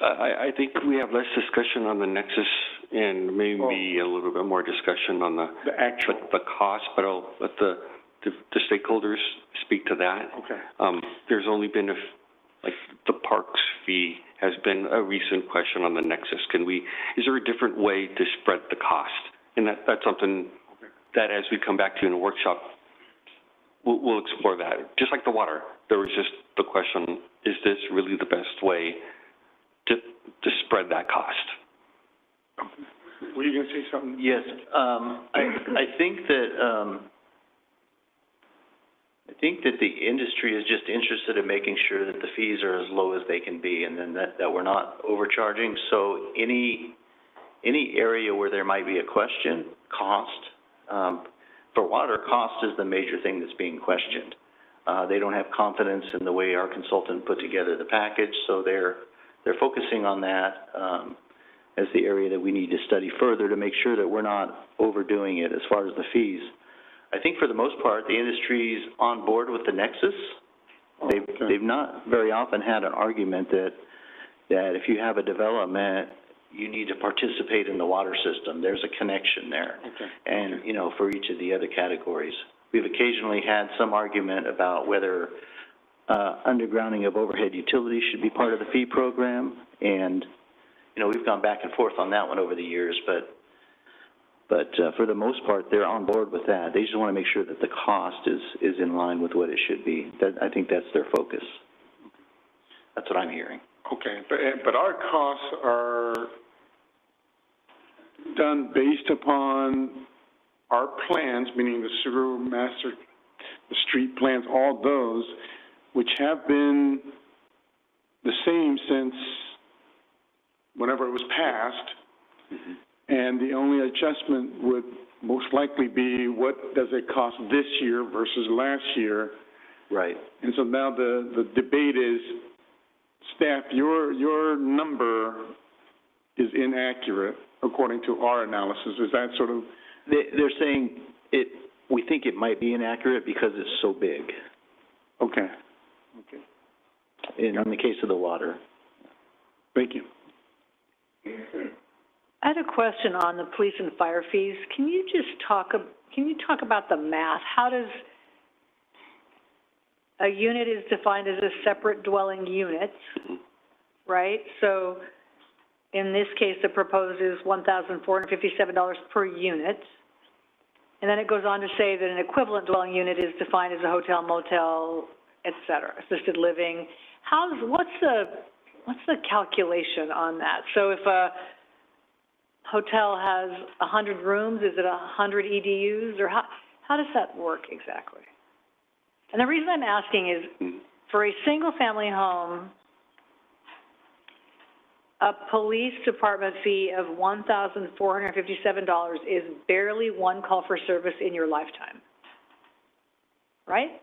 I think we have less discussion on the nexus and maybe a little bit more discussion on the actual the cost, but I'll let the stakeholders speak to that. Okay. There's only been like the parks fee has been a recent question on the nexus. Is there a different way to spread the cost? And that's something that, as we come back to in a workshop, we'll explore that. Just like the water, there was just the question, is this really the best way to spread that cost? Were you going to say something? Yes. I think that the industry is just interested in making sure that the fees are as low as they can be, and then that we're not overcharging. So any area where there might be a question, cost, for water, cost is the major thing that's being questioned. They don't have confidence in the way our consultant put together the package, so they're focusing on that as the area that we need to study further to make sure that we're not overdoing it as far as the fees. I think for the most part, the industry's on board with the nexus. They've not very often had an argument that if you have a development, you need to participate in the water system. There's a connection there. And, you know, for each of the other categories. We've occasionally had some argument about whether undergrounding of overhead utilities should be part of the fee program. And, you know, we've gone back and forth on that one over the years, but for the most part, they're on board with that. They just want to make sure that the cost is in line with what it should be. I think that's their focus. That's what I'm hearing. Okay, but our costs are done based upon our plans, meaning the sewer master, the street plans, all those, which have been the same since whenever it was passed. And the only adjustment would most likely be what does it cost this year versus last year? Right. And so now the debate is, staff, your number is inaccurate according to our analysis. Is that sort of? They're saying we think it might be inaccurate because it's so big. Okay. In the case of the water. Thank you. I had a question on the police and fire fees. Can you talk about the math? How does a unit is defined as a separate dwelling unit, right? So in this case, the proposed is $1,457 per unit. And then it goes on to say that an equivalent dwelling unit is defined as a hotel, motel, et cetera, assisted living. What's the calculation on that? So if a hotel has 100 rooms, is it 100 EDUs, or how does that work exactly? And the reason I'm asking is, for a single-family home, a police department fee of $1,457 is barely one call for service in your lifetime, right?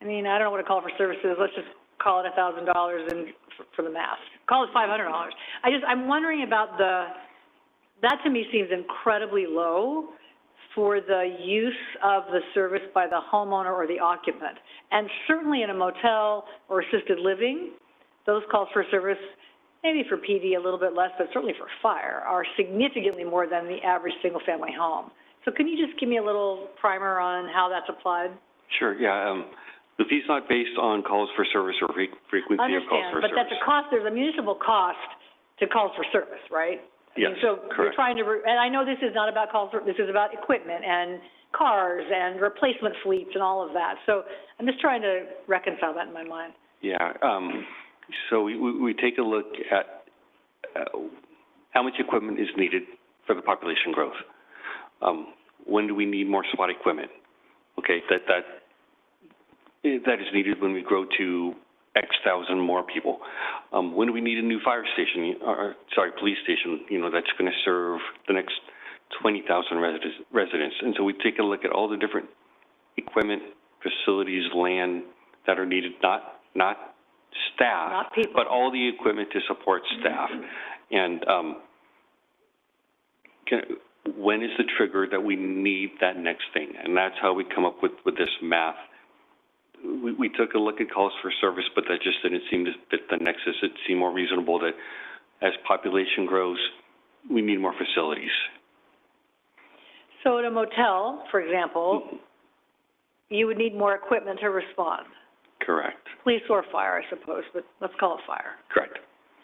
I mean, I don't know what a call for service is. Let's just call it $1,000 for the math. Call it $500. I'm wondering about that to me seems incredibly low for the use of the service by the homeowner or the occupant. And certainly in a motel or assisted living, those calls for service, maybe for PD a little bit less, but certainly for fire, are significantly more than the average single-family home. So can you just give me a little primer on how that's applied? Sure, yeah. The fee's not based on calls for service or frequency of calls for service. But that's a cost, there's a municipal cost to calls for service, right? Yes, so correct. we're trying to, and I know this is not about calls, this is about equipment and cars and replacement fleets and all of that. So I'm just trying to reconcile that in my mind. Yeah, so we take a look at how much equipment is needed for the population growth. When do we need more SWAT equipment? Okay, that is needed when we grow to X thousand more people. When do we need a new fire station, police station, that's going to serve the next 20,000 residents? And so we take a look at all the different equipment, facilities, land that are needed, not staff, not people, but all the equipment to support staff. And when is the trigger that we need that next thing? And that's how we come up with this math. We took a look at calls for service, but that just didn't seem to fit the nexus. It seemed more reasonable that as population grows, we need more facilities. So at a motel, for example, you would need more equipment to respond. Correct. Police or fire, I suppose, but let's call it fire. Correct.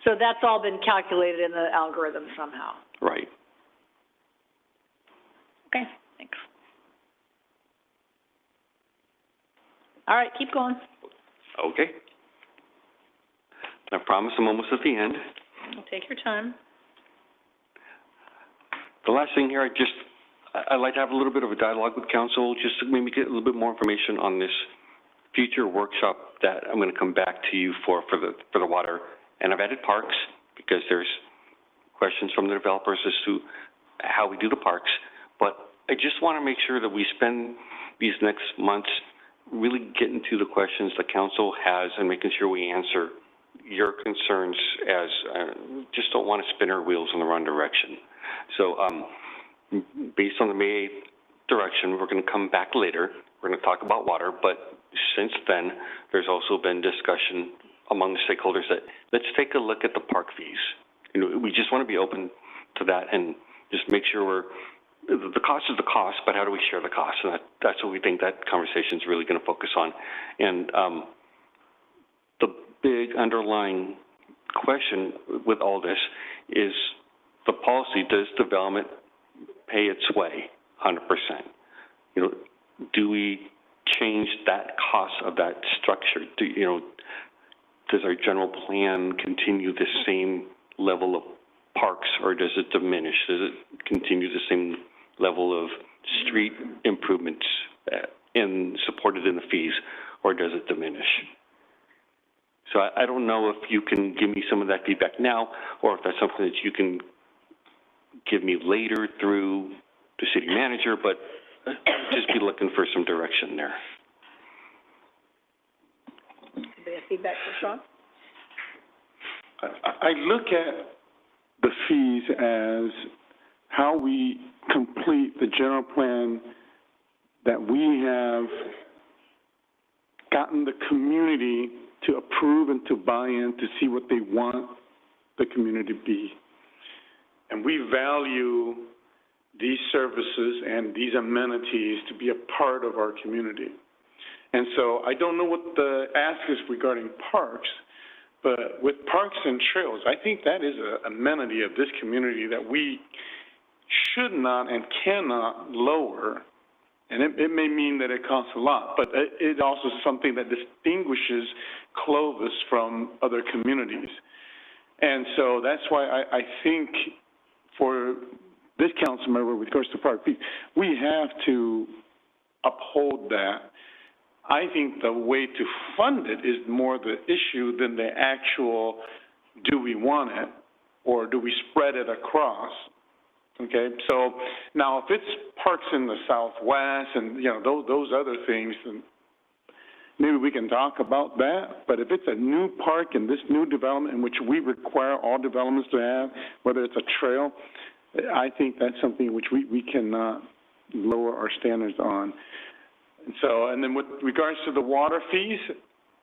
So that's all been calculated in the algorithm somehow. Right. Okay, thanks. All right, keep going. Okay. I promise I'm almost at the end. Take your time. The last thing here, I'd like to have a little bit of a dialogue with council, just to maybe get a little bit more information on this future workshop that I'm going to come back to you for the water. And I've added parks because there's questions from the developers as to how we do the parks. But I just want to make sure that we spend these next months really getting to the questions the council has and making sure we answer your concerns as just don't want to spin our wheels in the wrong direction. So based on the May 8th direction, we're going to come back later. We're going to talk about water, but since then, there's also been discussion among the stakeholders that let's take a look at the park fees. We just want to be open to that and just make sure the cost is the cost, but how do we share the cost? And that's what we think that conversation is really going to focus on. And the big underlying question with all this is the policy, does development pay its way 100%? Do we change that cost of that structure? Does our general plan continue the same level of parks, or does it diminish? Does it continue the same level of street improvements supported in the fees, or does it diminish? So I don't know if you can give me some of that feedback now, or if that's something that you can give me later through the city manager, but just be looking for some direction there. Anybody have feedback for Sean? I look at the fees as how we complete the general plan that we have gotten the community to approve and to buy in to see what they want the community to be. And we value these services and these amenities to be a part of our community. And so I don't know what the ask is regarding parks, but with parks and trails, I think that is an amenity of this community that we should not and cannot lower. And it may mean that it costs a lot, but it also is something that distinguishes Clovis from other communities. And so that's why I think for this council member with regards to park fees, we have to uphold that. I think the way to fund it is more the issue than the actual, do we want it or do we spread it across? Okay, so now if it's parks in the Southwest and, you know, those other things, then maybe we can talk about that. But if it's a new park in this new development in which we require all developments to have, whether it's a trail, I think that's something which we cannot lower our standards on. And so, and then with regards to the water fees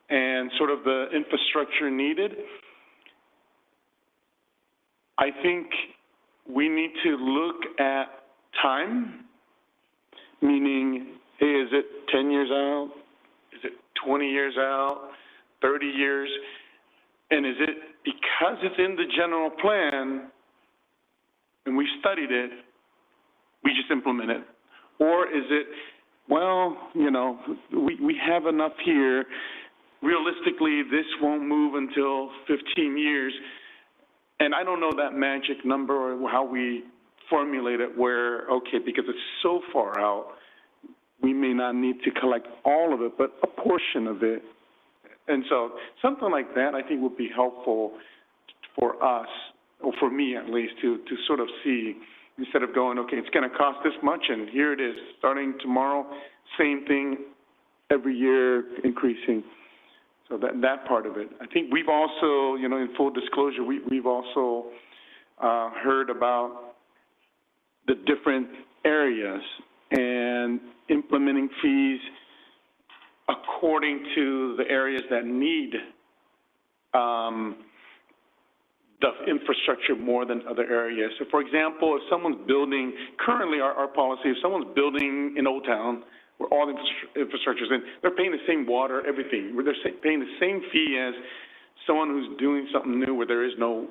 and sort of the infrastructure needed, I think we need to look at time, meaning, hey, is it 10 years out? Is it 20 years out? 30 years? And is it because it's in the general plan and we studied it, we just implement it? Or is it, well, you know, we have enough here. Realistically, this won't move until 15 years. And I don't know that magic number or how we formulate it where, okay, because it's so far out, we may not need to collect all of it, but a portion of it. And so something like that I think would be helpful for us, or for me at least, to sort of see, instead of going, okay, it's going to cost this much, and here it is, starting tomorrow, same thing, every year increasing. So that part of it. I think we've also, you know, in full disclosure, we've also heard about the different areas and implementing fees according to the areas that need the infrastructure more than other areas. So, for example, if someone's building, currently our policy, if someone's building in Old Town, where all the infrastructure's in, they're paying the same water, everything. They're paying the same fee as someone who's doing something new where there is no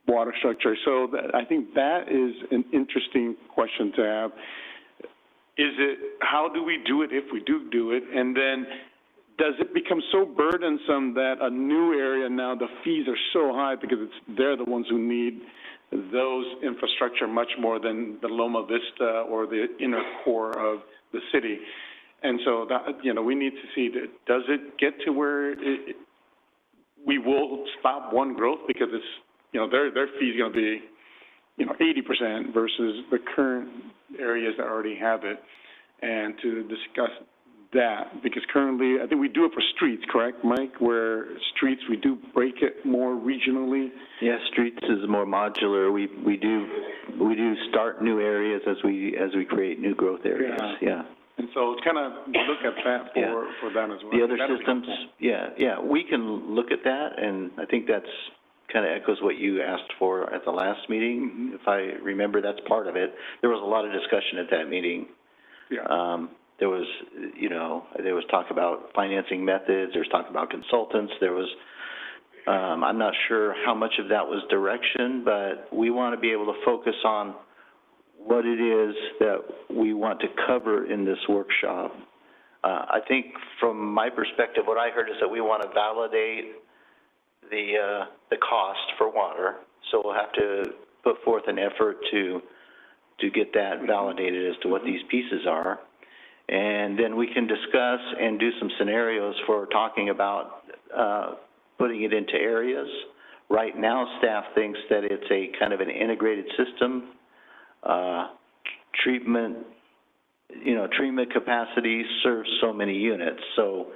water structure. So I think that is an interesting question to have. Is it, how do we do it if we do it? And then does it become so burdensome that a new area now, the fees are so high because they're the ones who need those infrastructure much more than the Loma Vista or the inner core of the city. And so that, you know, we need to see, that does it get to where we will stop one growth because it's, you know, their fee is going to be, you know, 80% versus the current areas that already have it, and to discuss that, because currently, I think we do it for streets, correct, Mike? Where streets, we do break it more regionally. Yeah, streets is more modular. We do start new areas as we create new growth areas. Yeah. And so kind of look at that for that as well. The other systems, we can look at that, and I think that's kind of echoes what you asked for at the last meeting. Mm-hmm. If I remember, that's part of it. There was a lot of discussion at that meeting. Yeah. There was, you know, there was talk about financing methods, there was talk about consultants, there was, I'm not sure how much of that was direction, but we want to be able to focus on what it is that we want to cover in this workshop. I think from my perspective, what I heard is that we want to validate the cost for water, so we'll have to put forth an effort to get that validated as to what these pieces are. And then we can discuss and do some scenarios for talking about putting it into areas. Right now, staff thinks that it's a kind of an integrated system. treatment capacity serves so many units. So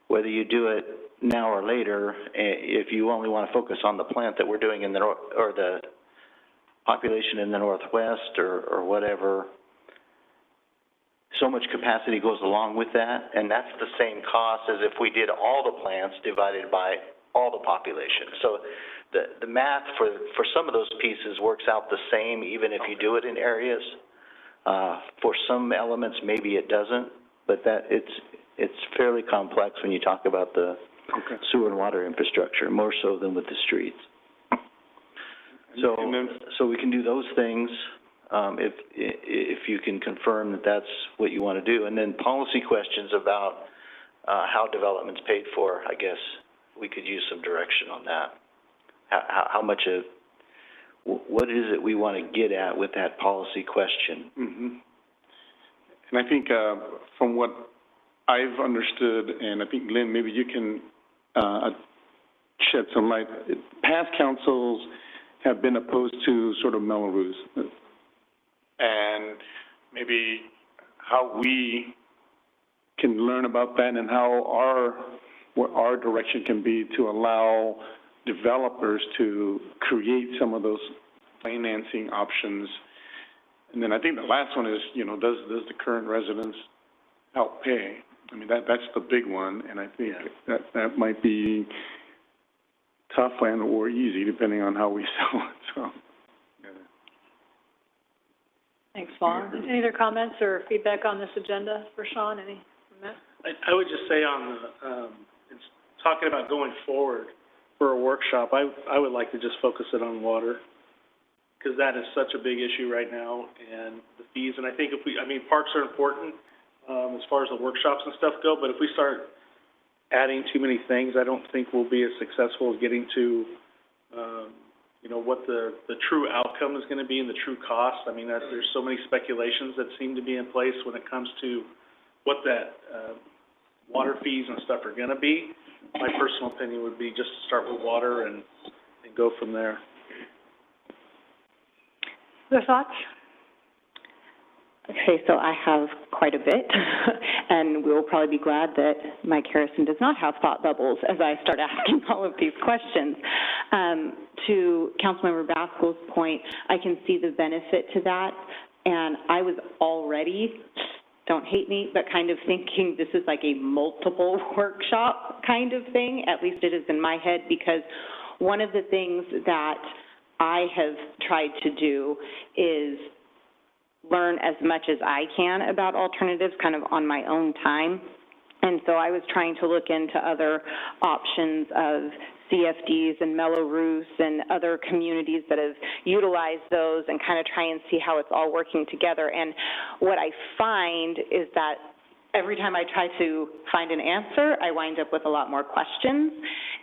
whether you do it now or later, if you only want to focus on the plant that we're doing in the or the population in the Northwest or whatever, so much capacity goes along with that, and that's the same cost as if we did all the plants divided by all the population. So the math for some of those pieces works out the same even if you do it in areas. For some elements, maybe it doesn't, but it's fairly complex when you talk about the sewer and water infrastructure, more so than with the streets. So we can do those things if you can confirm that that's what you want to do. And then policy questions about how development's paid for, I guess we could use some direction on that. How much of, what is it we want to get at with that policy question? Mm-hmm. And I think from what I've understood, and I think, Lynn, maybe you can shed some light, past councils have been opposed to sort of Melrose, and maybe how we can learn about that and how what our direction can be to allow developers to create some of those financing options. And then I think the last one is, does the current residents help pay? I mean, that's the big one, and I think that might be tough and or easy depending on how we sell it. So. Thanks, Vaughn. Any other comments or feedback on this agenda for Sean? Any from Matt? I would just say on the, talking about going forward for a workshop, I would like to just focus it on water, because that is such a big issue right now, and the fees. And I think parks are important as far as the workshops and stuff go, but if we start adding too many things, I don't think we'll be as successful as getting to, what the true outcome is going to be and the true cost. I mean, there's so many speculations that seem to be in place when it comes to what that water fees and stuff are going to be. My personal opinion would be just to start with water and go from there. Other thoughts? Okay, so I have quite a bit, and we'll probably be glad that Mike Harrison does not have thought bubbles as I start asking all of these questions. To Councilmember Baskel's point, I can see the benefit to that, and I was already, don't hate me, but kind of thinking this is like a multiple workshop kind of thing, at least it is in my head, because one of the things that I have tried to do is learn as much as I can about alternatives kind of on my own time. And so I was trying to look into other options of CFDs and Melrose and other communities that have utilized those and kind of try and see how it's all working together. And what I find is that every time I try to find an answer, I wind up with a lot more questions.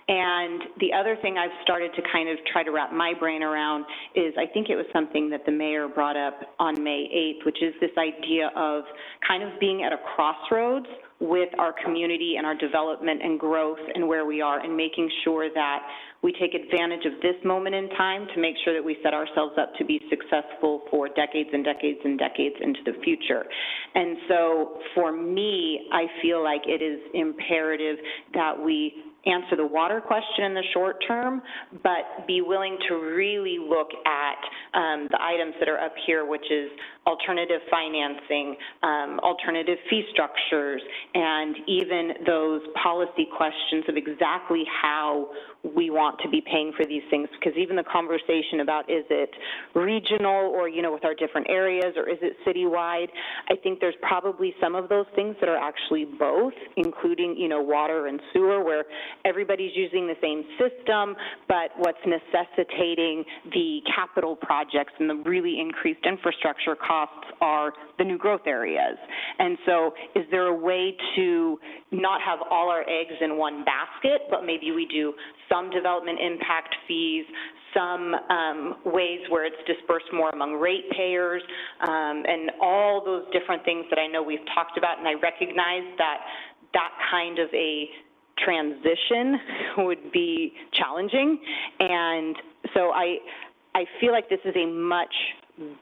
And the other thing I've started to kind of try to wrap my brain around is, I think it was something that the mayor brought up on May 8th, which is this idea of kind of being at a crossroads with our community and our development and growth and where we are, and making sure that we take advantage of this moment in time to make sure that we set ourselves up to be successful for decades and decades and decades into the future. And so for me, I feel like it is imperative that we answer the water question in the short term, but be willing to really look at the items that are up here, which is alternative financing, alternative fee structures, and even those policy questions of exactly how we want to be paying for these things, because even the conversation about is it regional or, with our different areas, or is it citywide, I think there's probably some of those things that are actually both, including, water and sewer, where everybody's using the same system, but what's necessitating the capital projects and the really increased infrastructure costs are the new growth areas. And so is there a way to not have all our eggs in one basket, but maybe we do some development impact fees, some ways where it's dispersed more among ratepayers, and all those different things that I know we've talked about, and I recognize that that kind of a transition would be challenging. And so I feel like this is a much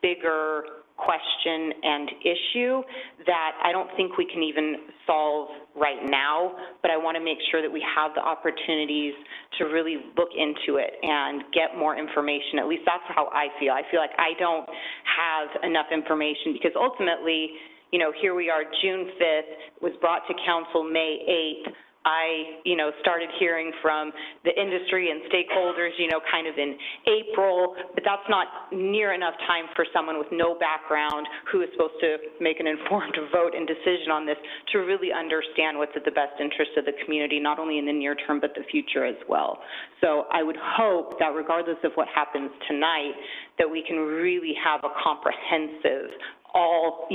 bigger question and issue that I don't think we can even solve right now, but I want to make sure that we have the opportunities to really look into it and get more information. At least that's how I feel. I feel like I don't have enough information because ultimately, you know, here we are, June 5th, was brought to council May 8th. I, you know, started hearing from the industry and stakeholders, you know, kind of in April, but that's not near enough time for someone with no background who is supposed to make an informed vote and decision on this to really understand what's at the best interest of the community, not only in the near term, but the future as well. So I would hope that regardless of what happens tonight, that we can really have a comprehensive, all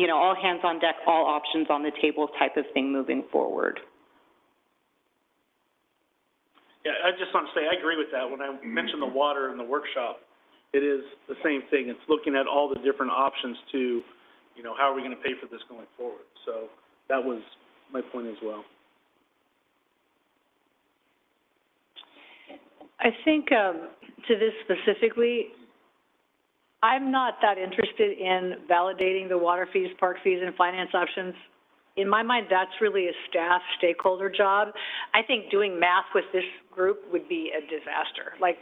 hands on deck, all options on the table type of thing moving forward. Yeah, I just want to say, I agree with that. When I mentioned the water in the workshop, it is the same thing. It's looking at all the different options to, you know, how are we going to pay for this going forward? So that was my point as well. I think to this specifically, I'm not that interested in validating the water fees, park fees, and finance options. In my mind, that's really a staff stakeholder job. I think doing math with this group would be a disaster. Like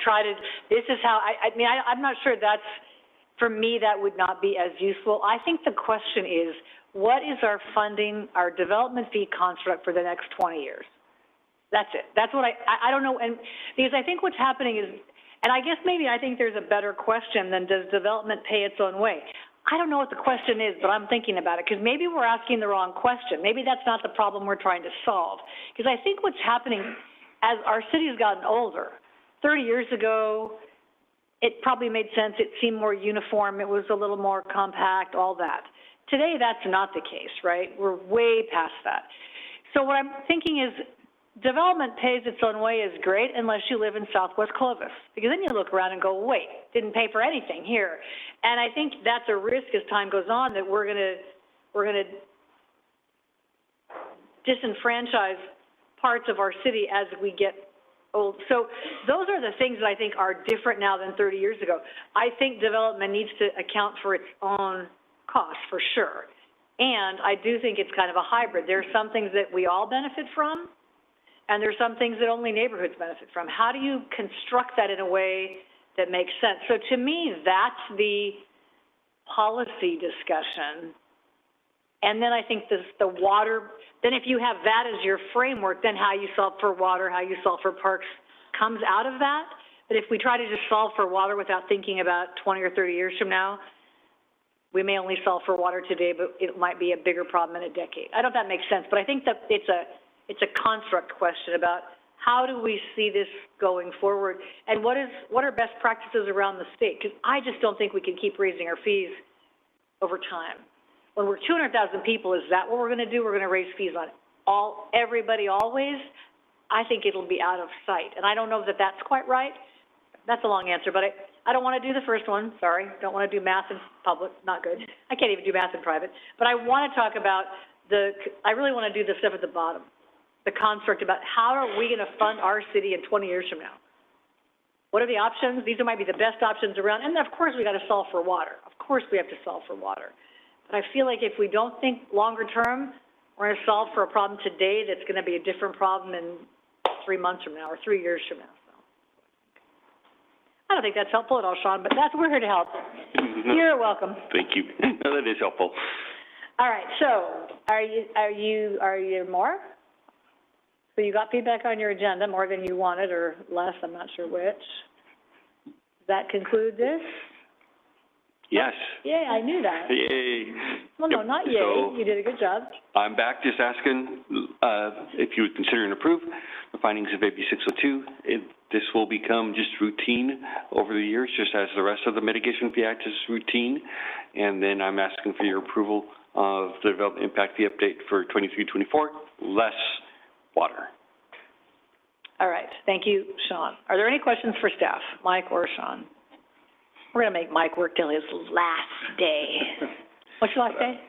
this is how, I'm not sure that's, for me, that would not be as useful. I think the question is, what is our funding, our development fee construct for the next 20 years? That's it. That's what I don't know. And because I think what's happening is, and I guess maybe I think there's a better question than does development pay its own way? I don't know what the question is, but I'm thinking about it, because maybe we're asking the wrong question. Maybe that's not the problem we're trying to solve. Because I think what's happening as our city has gotten older, 30 years ago, it probably made sense. It seemed more uniform. It was a little more compact, all that. Today, that's not the case, right? We're way past that. So what I'm thinking is, development pays its own way is great unless you live in Southwest Clovis, because then you look around and go, wait, didn't pay for anything here. And I think that's a risk as time goes on, that we're gonna disenfranchise parts of our city as we get old. So those are the things that I think are different now than 30 years ago. I think development needs to account for its own costs, for sure. And I do think it's kind of a hybrid. There are some things that we all benefit from, and there's some things that only neighborhoods benefit from. How do you construct that in a way that makes sense? So to me, that's the policy discussion. And then I think the water, then if you have that as your framework, then how you solve for water, how you solve for parks comes out of that. But if we try to just solve for water without thinking about 20 or 30 years from now, we may only solve for water today, but it might be a bigger problem in a decade. I don't know if that makes sense, but I think that it's a construct question about how do we see this going forward, and what are best practices around the state? Because I just don't think we can keep raising our fees over time. When we're 200,000 people, is that what we're going to do? We're going to raise fees on everybody always? I think it'll be out of sight, and I don't know that that's quite right. That's a long answer, but I don't want to do the first one. Sorry, don't want to do math in public. Not good. I can't even do math in private. But I want to talk about I really want to do the stuff at the bottom. The construct about how are we going to fund our city in 20 years from now? What are the options? These might be the best options around. And of course, we got to solve for water. Of course, we have to solve for water. But I feel like if we don't think longer term, we're going to solve for a problem today that's going to be a different problem in 3 months from now or 3 years from now. So I don't think that's helpful at all, Sean, but we're here to help. You're welcome. Thank you. No, that is helpful. All right. So are you more? So you got feedback on your agenda, more than you wanted or less, I'm not sure which. Does that conclude this? Yes. Yay, I knew that. Yay. Well, no, not yay. So, you did a good job. I'm back just asking if you would consider and approve the findings of AB 602. This will become just routine over the years, just as the rest of the Mitigation Fee Act is routine. And then I'm asking for your approval of the Development Impact Fee Update for 23-24, less water. All right. Thank you, Sean. Are there any questions for staff, Mike or Sean? We're going to make Mike work till his last day. What's your last day?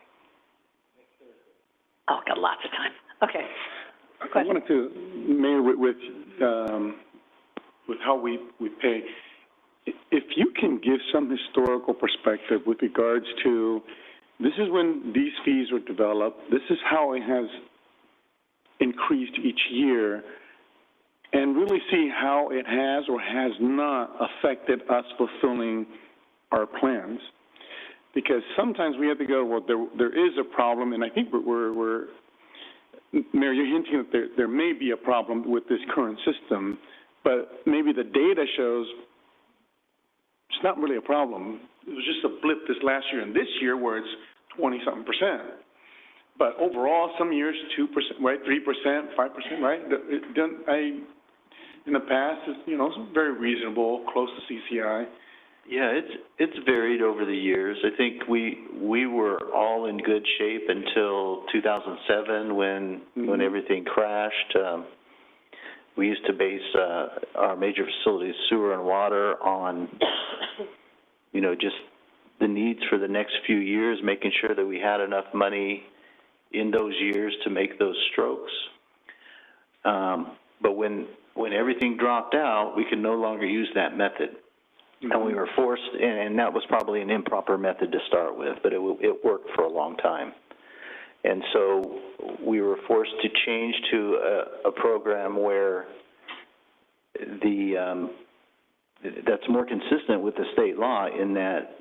Oh, got lots of time. Okay. I wanted to, Mayor, with how we pay, if you can give some historical perspective with regards to This is when these fees were developed. This is how it has increased each year, and really see how it has or has not affected us fulfilling our plans. Because sometimes we have to go, well, there is a problem, and I think we're Mayor, you're hinting that there may be a problem with this current system, but maybe the data shows it's not really a problem. It was just a blip this last year and this year where it's 20-something%. But overall, some years 2%, right, 3%, 5%, right? In the past, it's very reasonable, close to CCI. Yeah, it's varied over the years. I think we were all in good shape until 2007 when everything crashed. We used to base our major facilities, sewer and water, on just the needs for the next few years, making sure that we had enough money in those years to make those strokes. But when everything dropped out, we could no longer use that method. And we were forced, and that was probably an improper method to start with, but it worked for a long time. And so we were forced to change to a program where that's more consistent with the state law in that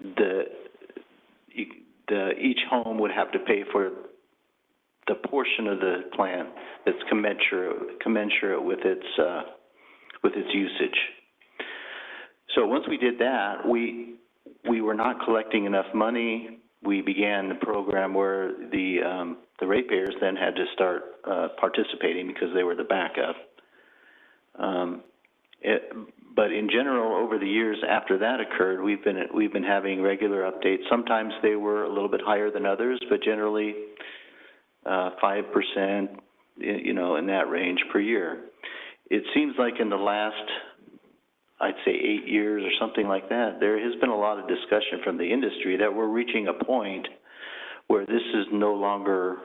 each home would have to pay for the portion of the plan that's commensurate with its usage. So once we did that, we were not collecting enough money. We began the program where the ratepayers then had to start participating because they were the backup. But in general, over the years after that occurred, we've been having regular updates. Sometimes they were a little bit higher than others, but generally 5%, in that range per year. It seems like in the last, I'd say 8 years or something like that, there has been a lot of discussion from the industry that we're reaching a point where this is no longer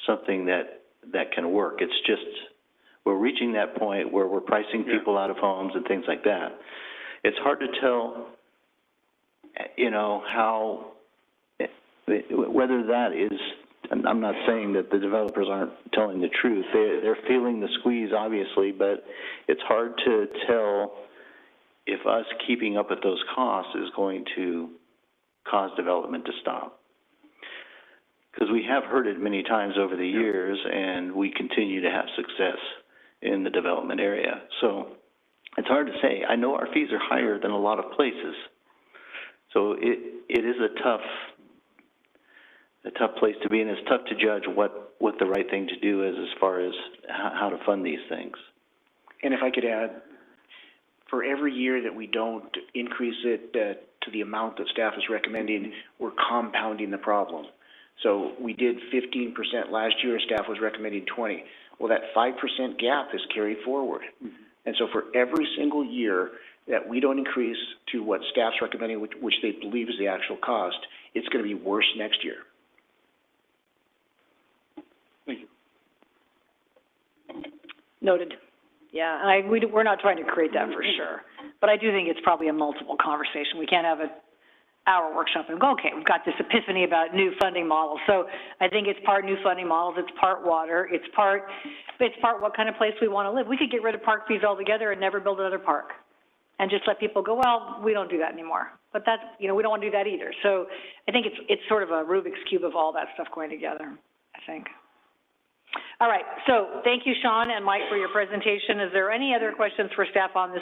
something that can work. It's just, we're reaching that point where we're pricing people out of homes and things like that. It's hard to tell, how, whether that is, I'm not saying that the developers aren't telling the truth. They're feeling the squeeze, obviously, but it's hard to tell if us keeping up with those costs is going to cause development to stop. Because we have heard it many times over the years, and we continue to have success in the development area. So it's hard to say. I know our fees are higher than a lot of places. So it is a tough place to be, and it's tough to judge what the right thing to do is as far as how to fund these things. And if I could add, for every year that we don't increase it to the amount that staff is recommending, we're compounding the problem. So we did 15% last year, staff was recommending 20. Well, that 5% gap is carried forward. Mm-hmm. And so for every single year that we don't increase to what staff's recommending, which they believe is the actual cost, it's going to be worse next year. Thank you. Noted. Yeah, we're not trying to create that for sure. But I do think it's probably a multiple conversation. We can't have an hour workshop and go, okay, we've got this epiphany about new funding models. So I think it's part new funding models, it's part water, it's part what kind of place we want to live. We could get rid of park fees altogether and never build another park and just let people go, well, we don't do that anymore. But that's, we don't want to do that either. So I think it's sort of a Rubik's Cube of all that stuff going together, I think. All right, so thank you, Sean and Mike, for your presentation. Is there any other questions for staff on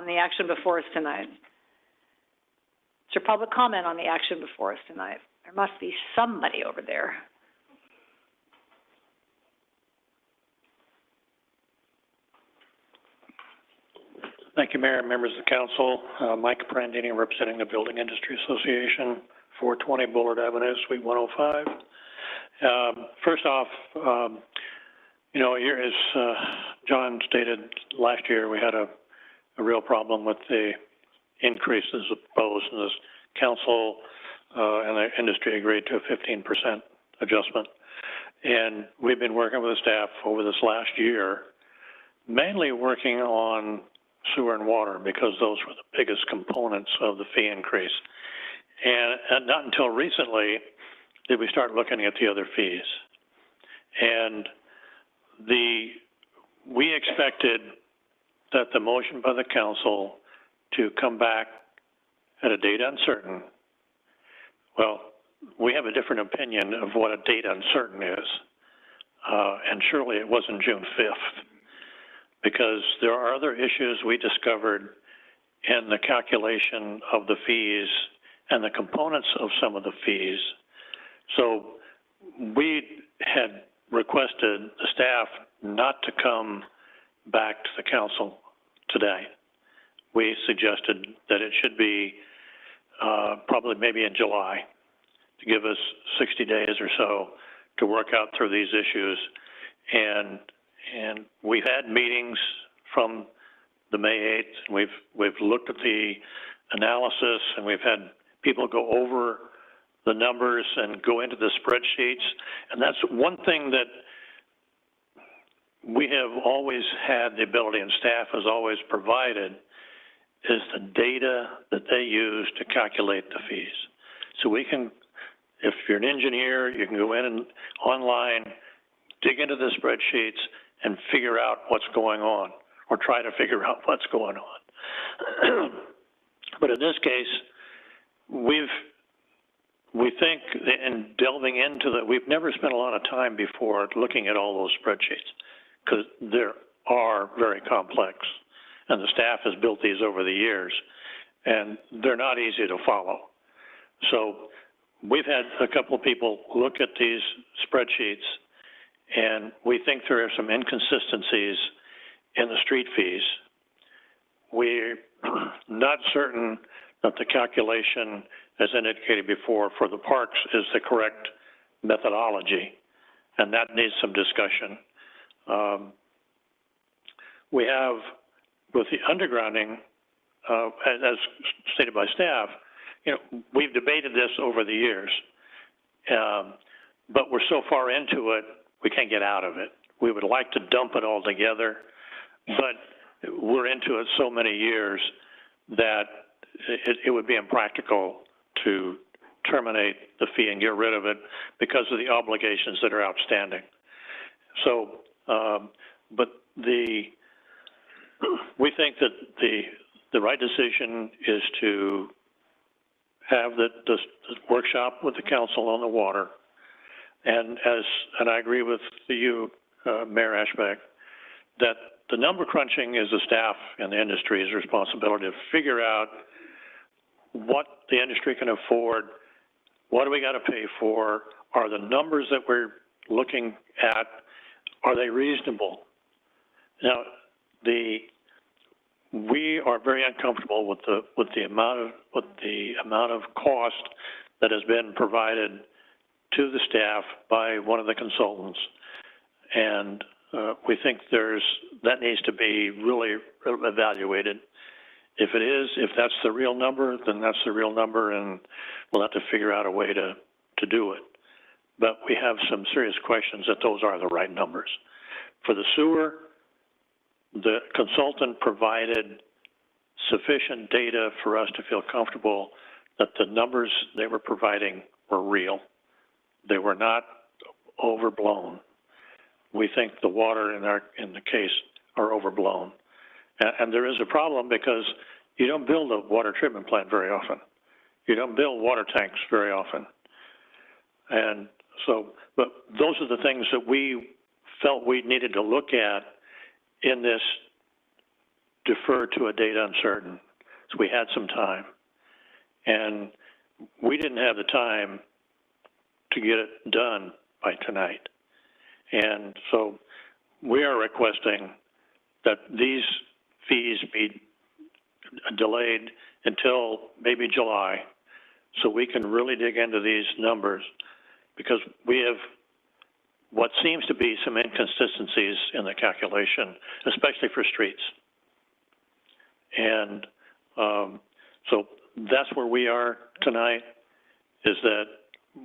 the action before us tonight? Is there public comment on the action before us tonight? There must be somebody over there. Thank you, Mayor and members of the council. Mike Prandini, representing the Building Industry Association, 420 Bullard Avenue, Suite 105. First off, here, as John stated, last year we had a real problem with the increases proposed, and this council and the industry agreed to a 15% adjustment. And we've been working with the staff over this last year, mainly working on sewer and water because those were the biggest components of the fee increase. And not until recently did we start looking at the other fees. And we expected that the motion by the council to come back at a date uncertain. Well, we have a different opinion of what a date uncertain is. And surely it wasn't June 5th, because there are other issues we discovered in the calculation of the fees and the components of some of the fees. So we had requested the staff not to come back to the council today. We suggested that it should be probably maybe in July, to give us 60 days or so to work out through these issues. And we've had meetings from the May 8th, and we've looked at the analysis, and we've had people go over the numbers and go into the spreadsheets. And that's one thing that we have always had the ability, and staff has always provided, is the data that they use to calculate the fees. So we can, if you're an engineer, you can go in and online, dig into the spreadsheets and figure out what's going on, or try to figure out what's going on. But in this case, we think in delving into that, we've never spent a lot of time before looking at all those spreadsheets, because they are very complex, and the staff has built these over the years, and they're not easy to follow. So we've had a couple of people look at these spreadsheets, and we think there are some inconsistencies in the street fees. We're not certain that the calculation, as indicated before, for the parks is the correct methodology, and that needs some discussion. We have, with the undergrounding, as stated by staff, we've debated this over the years, but we're so far into it, we can't get out of it. We would like to dump it all together, but we're into it so many years that it would be impractical to terminate the fee and get rid of it because of the obligations that are outstanding. So, but we think that the right decision is to have the workshop with the council on the water. And I agree with you, Mayor Ashbeck, that the number crunching is the staff and the industry's responsibility to figure out what the industry can afford, what do we got to pay for, are the numbers that we're looking at, are they reasonable? Now, we are very uncomfortable with the amount of cost that has been provided to the staff by one of the consultants, and we think that needs to be really evaluated. If that's the real number, then that's the real number, and we'll have to figure out a way to do it. But we have some serious questions that those are the right numbers. For the sewer, the consultant provided sufficient data for us to feel comfortable that the numbers they were providing were real. They were not overblown. We think the water in the case are overblown. And there is a problem because you don't build a water treatment plant very often. You don't build water tanks very often. And so, but those are the things that we felt we needed to look at in this defer to a date uncertain. So we had some time. And we didn't have the time to get it done by tonight. And so we are requesting that these fees be delayed until maybe July so we can really dig into these numbers, because we have what seems to be some inconsistencies in the calculation, especially for streets. And so that's where we are tonight, is that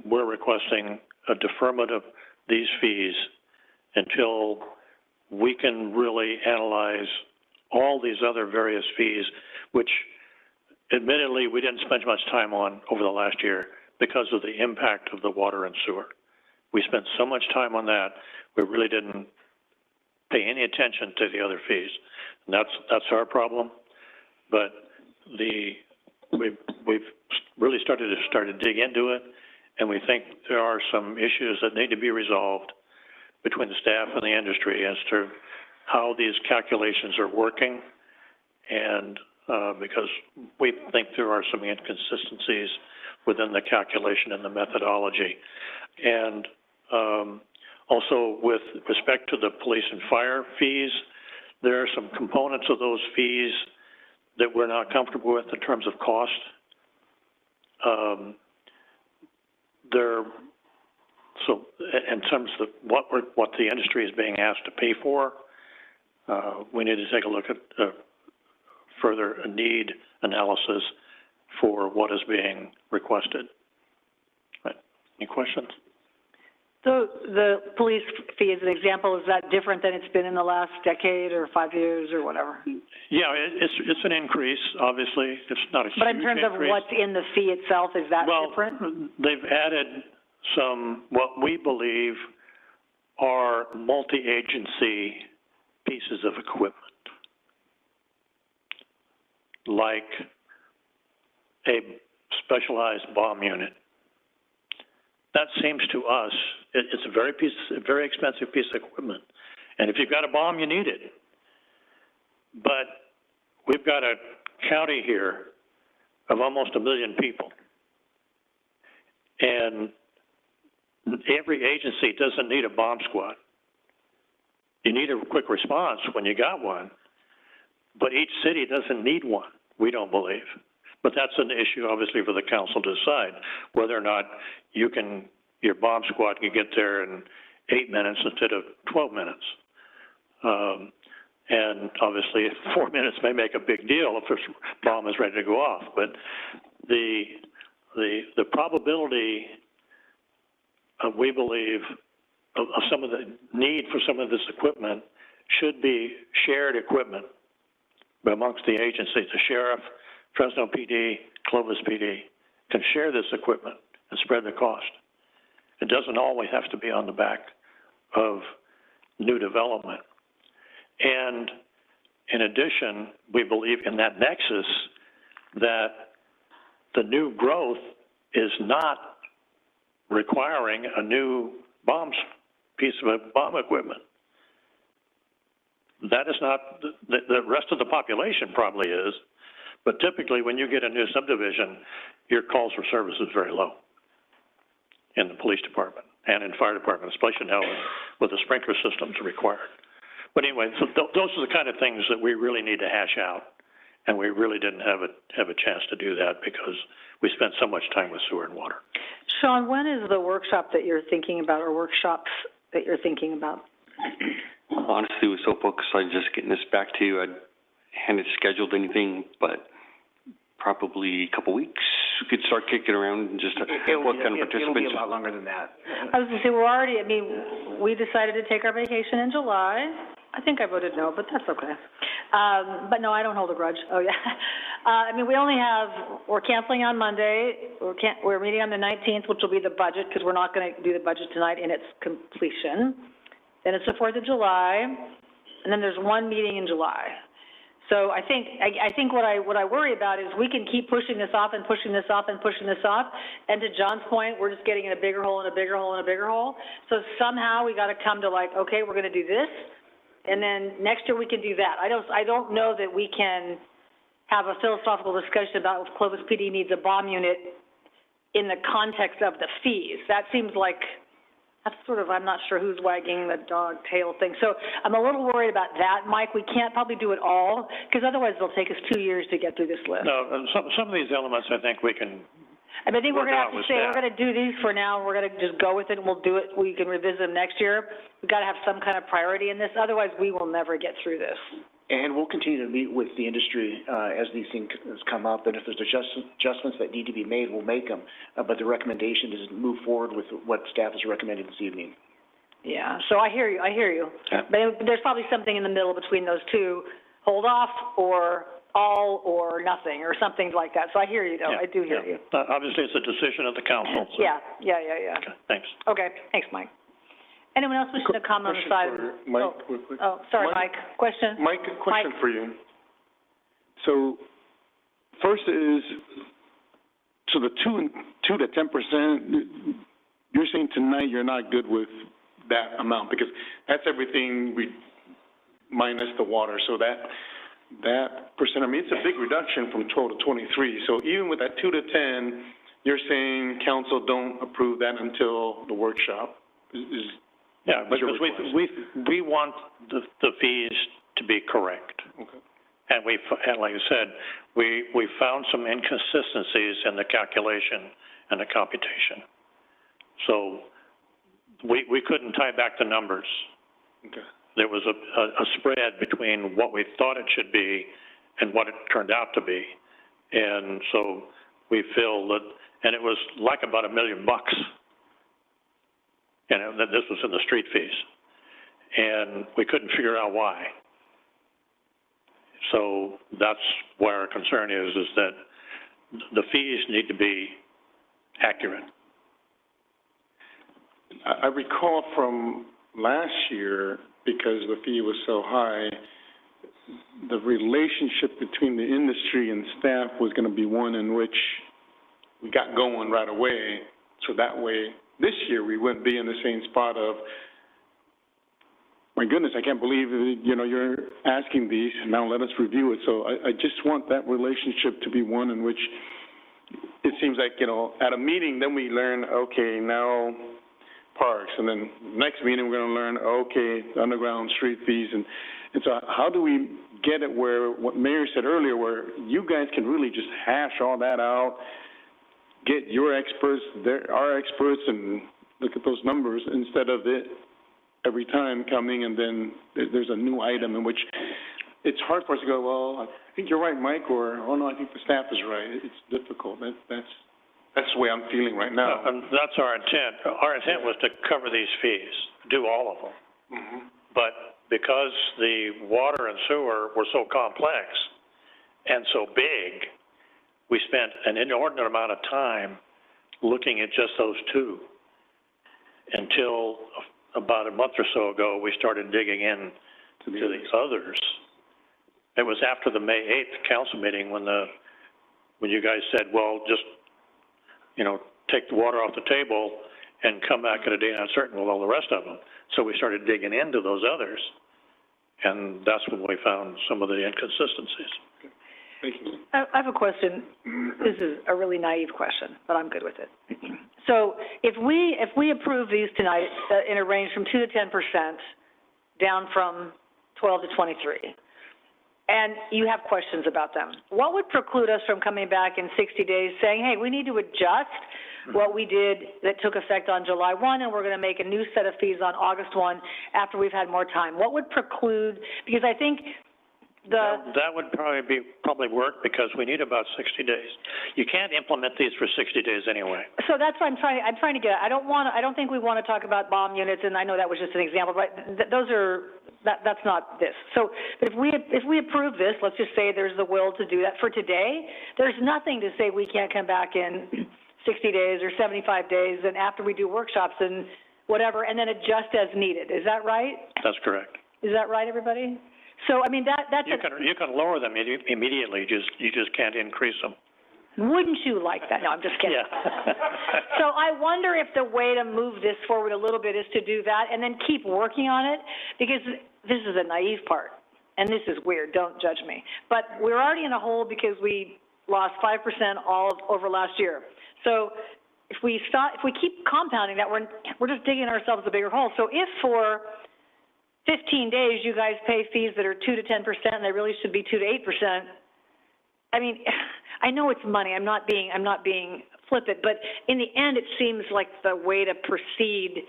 we're requesting a deferment of these fees until we can really analyze all these other various fees, which admittedly we didn't spend much time on over the last year, because of the impact of the water and sewer. We spent so much time on that, we really didn't pay any attention to the other fees. And that's our problem. But we've really started to dig into it, and we think there are some issues that need to be resolved between the staff and the industry as to how these calculations are working, and because we think there are some inconsistencies within the calculation and the methodology. And also with respect to the police and fire fees, there are some components of those fees that we're not comfortable with in terms of cost. So in terms of what the industry is being asked to pay for, we need to take a look at further need analysis for what is being requested. Right. Any questions? So the police fee, as an example, is that different than it's been in the last decade or 5 years or whatever? Yeah, it's an increase, obviously. It's not a huge increase. But in terms of what's in the fee itself, is that different? They've added some, what we believe are multi-agency pieces of equipment, like a specialized bomb unit. That seems to us, it's a very expensive piece of equipment. And if you've got a bomb, you need it. But we've got a county here of almost 1 million people. And every agency doesn't need a bomb squad. You need a quick response when you got one. But each city doesn't need one, we don't believe. But that's an issue, obviously, for the council to decide whether or not your bomb squad can get there in 8 minutes instead of 12 minutes. And obviously, 4 minutes may make a big deal if a bomb is ready to go off. But the probability, we believe, of some of the need for some of this equipment should be shared equipment amongst the agencies. The sheriff, Fresno PD, Clovis PD can share this equipment and spread the cost. It doesn't always have to be on the back of new development. And in addition, we believe in that nexus that the new growth is not requiring a new piece of bomb equipment. That is not, the rest of the population probably is, but typically when you get a new subdivision, your calls for service is very low in the police department and in fire department, especially now with the sprinkler systems required. But anyway, so those are the kind of things that we really need to hash out, and we really didn't have a chance to do that because we spent so much time with sewer and water. Sean, when is the workshop that you're thinking about, or workshops that you're thinking about? Honestly, we're so focused on just getting this back to you, I hadn't scheduled anything, but probably a couple weeks, we could start kicking around and just what kind of participants. It'll be a lot longer than that. I was going to say, we decided to take our vacation in July. I think I voted no, but that's okay. But no, I don't hold a grudge. Oh, yeah. We're canceling on Monday. We're meeting on the 19th, which will be the budget, because we're not going to do the budget tonight in its completion. Then it's the 4th of July, and then there's one meeting in July. So I think what I worry about is we can keep pushing this off and pushing this off and pushing this off, and to John's point, we're just getting in a bigger hole and a bigger hole and a bigger hole. So somehow we got to come to okay, we're going to do this, and then next year we can do that. I don't know that we can have a philosophical discussion about if Clovis PD needs a bomb unit in the context of the fees. That seems like that's sort of, I'm not sure who's wagging the dog tail thing. So I'm a little worried about that, Mike. We can't probably do it all, because otherwise it'll take us 2 years to get through this list. No, some of these elements I think we can. I think we're going to have to say, we're going to do these for now, we're going to just go with it, and we'll do it, we can revisit them next year. We've got to have some kind of priority in this, otherwise we will never get through this. And we'll continue to meet with the industry as these things come up, and if there's adjustments that need to be made, we'll make them. But the recommendation is to move forward with what staff has recommended this evening. Yeah, so I hear you. Yeah. But there's probably something in the middle between those two, hold off or all or nothing, or something like that. So I hear you, though. I do hear you. Obviously, it's a decision of the council, so. Yeah. Okay, thanks. Okay, thanks, Mike. Anyone else wishing to comment on the side? Question for Mike, real quick. Oh, sorry, Mike. Question? Mike, a question for you. So, first is, so the 2 to 10%, you're saying tonight you're not good with that amount, because that's everything minus the water, so that percent, I mean, it's a big reduction from 12 to 23, so even with that 2 to 10, you're saying council don't approve that until the workshop? Yeah, because we want the fees to be correct. Okay. And and like I said, we found some inconsistencies in the calculation and the computation. So we couldn't tie back the numbers. Okay. There was a spread between what we thought it should be and what it turned out to be. And so we feel that, and it was like about $1 million. You know, that this was in the street fees. And we couldn't figure out why. So that's where our concern is that the fees need to be accurate. I recall from last year, because the fee was so high, the relationship between the industry and staff was going to be one in which we got going right away. So that way, this year, we wouldn't be in the same spot of, my goodness, I can't believe, you're asking these, now let us review it. So I just want that relationship to be one in which it seems like, at a meeting, then we learn, okay, now parks, and then next meeting, we're going to learn, okay, underground street fees, and so how do we get it where, what Mayor said earlier, where you guys can really just hash all that out, get your experts, our experts, and look at those numbers instead of it every time coming and then there's a new item in which it's hard for us to go, well, I think you're right, Mike, or, oh, no, I think the staff is right. It's difficult. That's the way I'm feeling right now. And that's our intent. Our intent was to cover these fees, do all of them. Mm-hmm. But because the water and sewer were so complex and so big, we spent an inordinate amount of time looking at just those two until about a month or so ago, we started digging in to the others. It was after the May 8th council meeting when you guys said, well, just, take the water off the table and come back at a day uncertain with all the rest of them. So we started digging into those others, and that's when we found some of the inconsistencies. Thank you. I have a question. This is a really naive question, but I'm good with it. So if we approve these tonight in a range from 2 to 10%, down from 12 to 23, and you have questions about them, what would preclude us from coming back in 60 days saying, hey, we need to adjust what we did that took effect on July 1, and we're going to make a new set of fees on August 1 after we've had more time? What would preclude, because I think that would probably work, because we need about 60 days. You can't implement these for 60 days anyway. So that's what I'm trying to get at. I don't think we want to talk about bomb units, and I know that was just an example, but that's not this. So, but if we approve this, let's just say there's the will to do that for today, there's nothing to say we can't come back in 60 days or 75 days, and after we do workshops and whatever, and then adjust as needed. Is that right? That's correct. Is that right, everybody? So, I mean, that's you can lower them immediately, you just can't increase them. Wouldn't you like that? No, I'm just kidding. Yeah. So I wonder if the way to move this forward a little bit is to do that and then keep working on it, because this is a naive part, and this is weird, don't judge me. But we're already in a hole because we lost 5% all over last year. So if we keep compounding that, we're just digging ourselves a bigger hole. So if for 15 days you guys pay fees that are 2 to 10%, and they really should be 2 to 8%, I mean, I know it's money. I'm not being flippant, but in the end, it seems like the way to proceed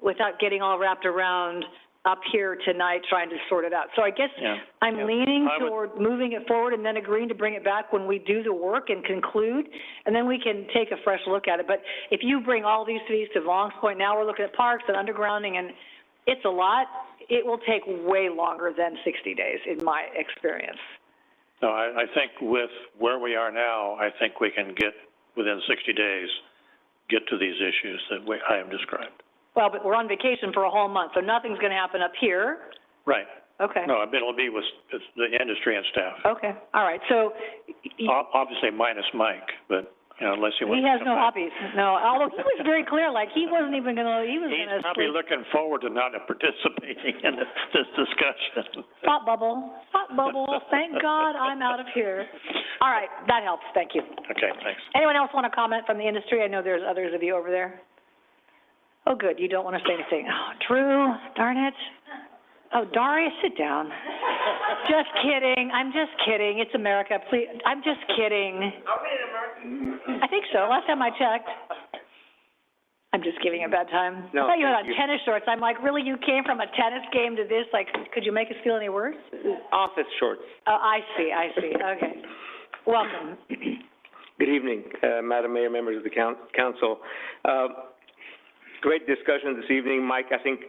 without getting all wrapped around up here tonight trying to sort it out. So I guess I'm leaning toward moving it forward and then agreeing to bring it back when we do the work and conclude, and then we can take a fresh look at it. But if you bring all these fees to Long's Point, now we're looking at parks and undergrounding, and it's a lot. It will take way longer than 60 days, in my experience. No, I think with where we are now, I think we can get, within 60 days, get to these issues that I have described. Well, but we're on vacation for a whole month, so nothing's gonna happen up here. Right. Okay. No, it'll be with the industry and staff. Okay, all right, so Obviously minus Mike, but, you know, unless he wants he to has come no back. hobbies, no, although he was very clear, like, he wasn't even gonna, he was He's gonna probably sleep. looking forward to not participating in this discussion. Thought bubble, thank God I'm out of here. All right, that helps, thank you. Okay, thanks. Anyone else want to comment from the industry? I know there's others of you over there. Oh, good, you don't want to say anything. Oh, Drew, darn it. Oh, Daria, sit down. Just kidding, I'm just kidding, it's America, please, I'm just kidding. Are we in America? I think so, last time I checked. I'm just giving you a bad time. No, I thought you had on thank you. tennis shorts, I'm like, really, you came from a tennis game to this, like, could you make us feel any worse? Office shorts. Oh, I see, okay. Welcome. Good evening, Madam Mayor, members of the council. Great discussion this evening. Mike, I think,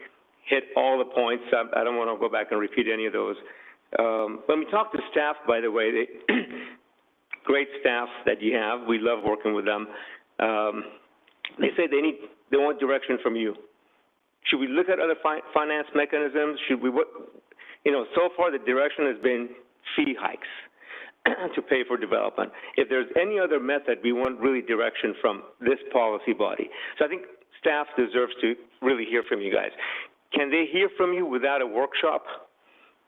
hit all the points. I don't want to go back and repeat any of those. When we talk to staff, by the way, great staff that you have. We love working with them. They say they want direction from you. Should we look at other finance mechanisms? Should we, so far the direction has been fee hikes to pay for development. If there's any other method, we want really direction from this policy body. So I think staff deserves to really hear from you guys. Can they hear from you without a workshop?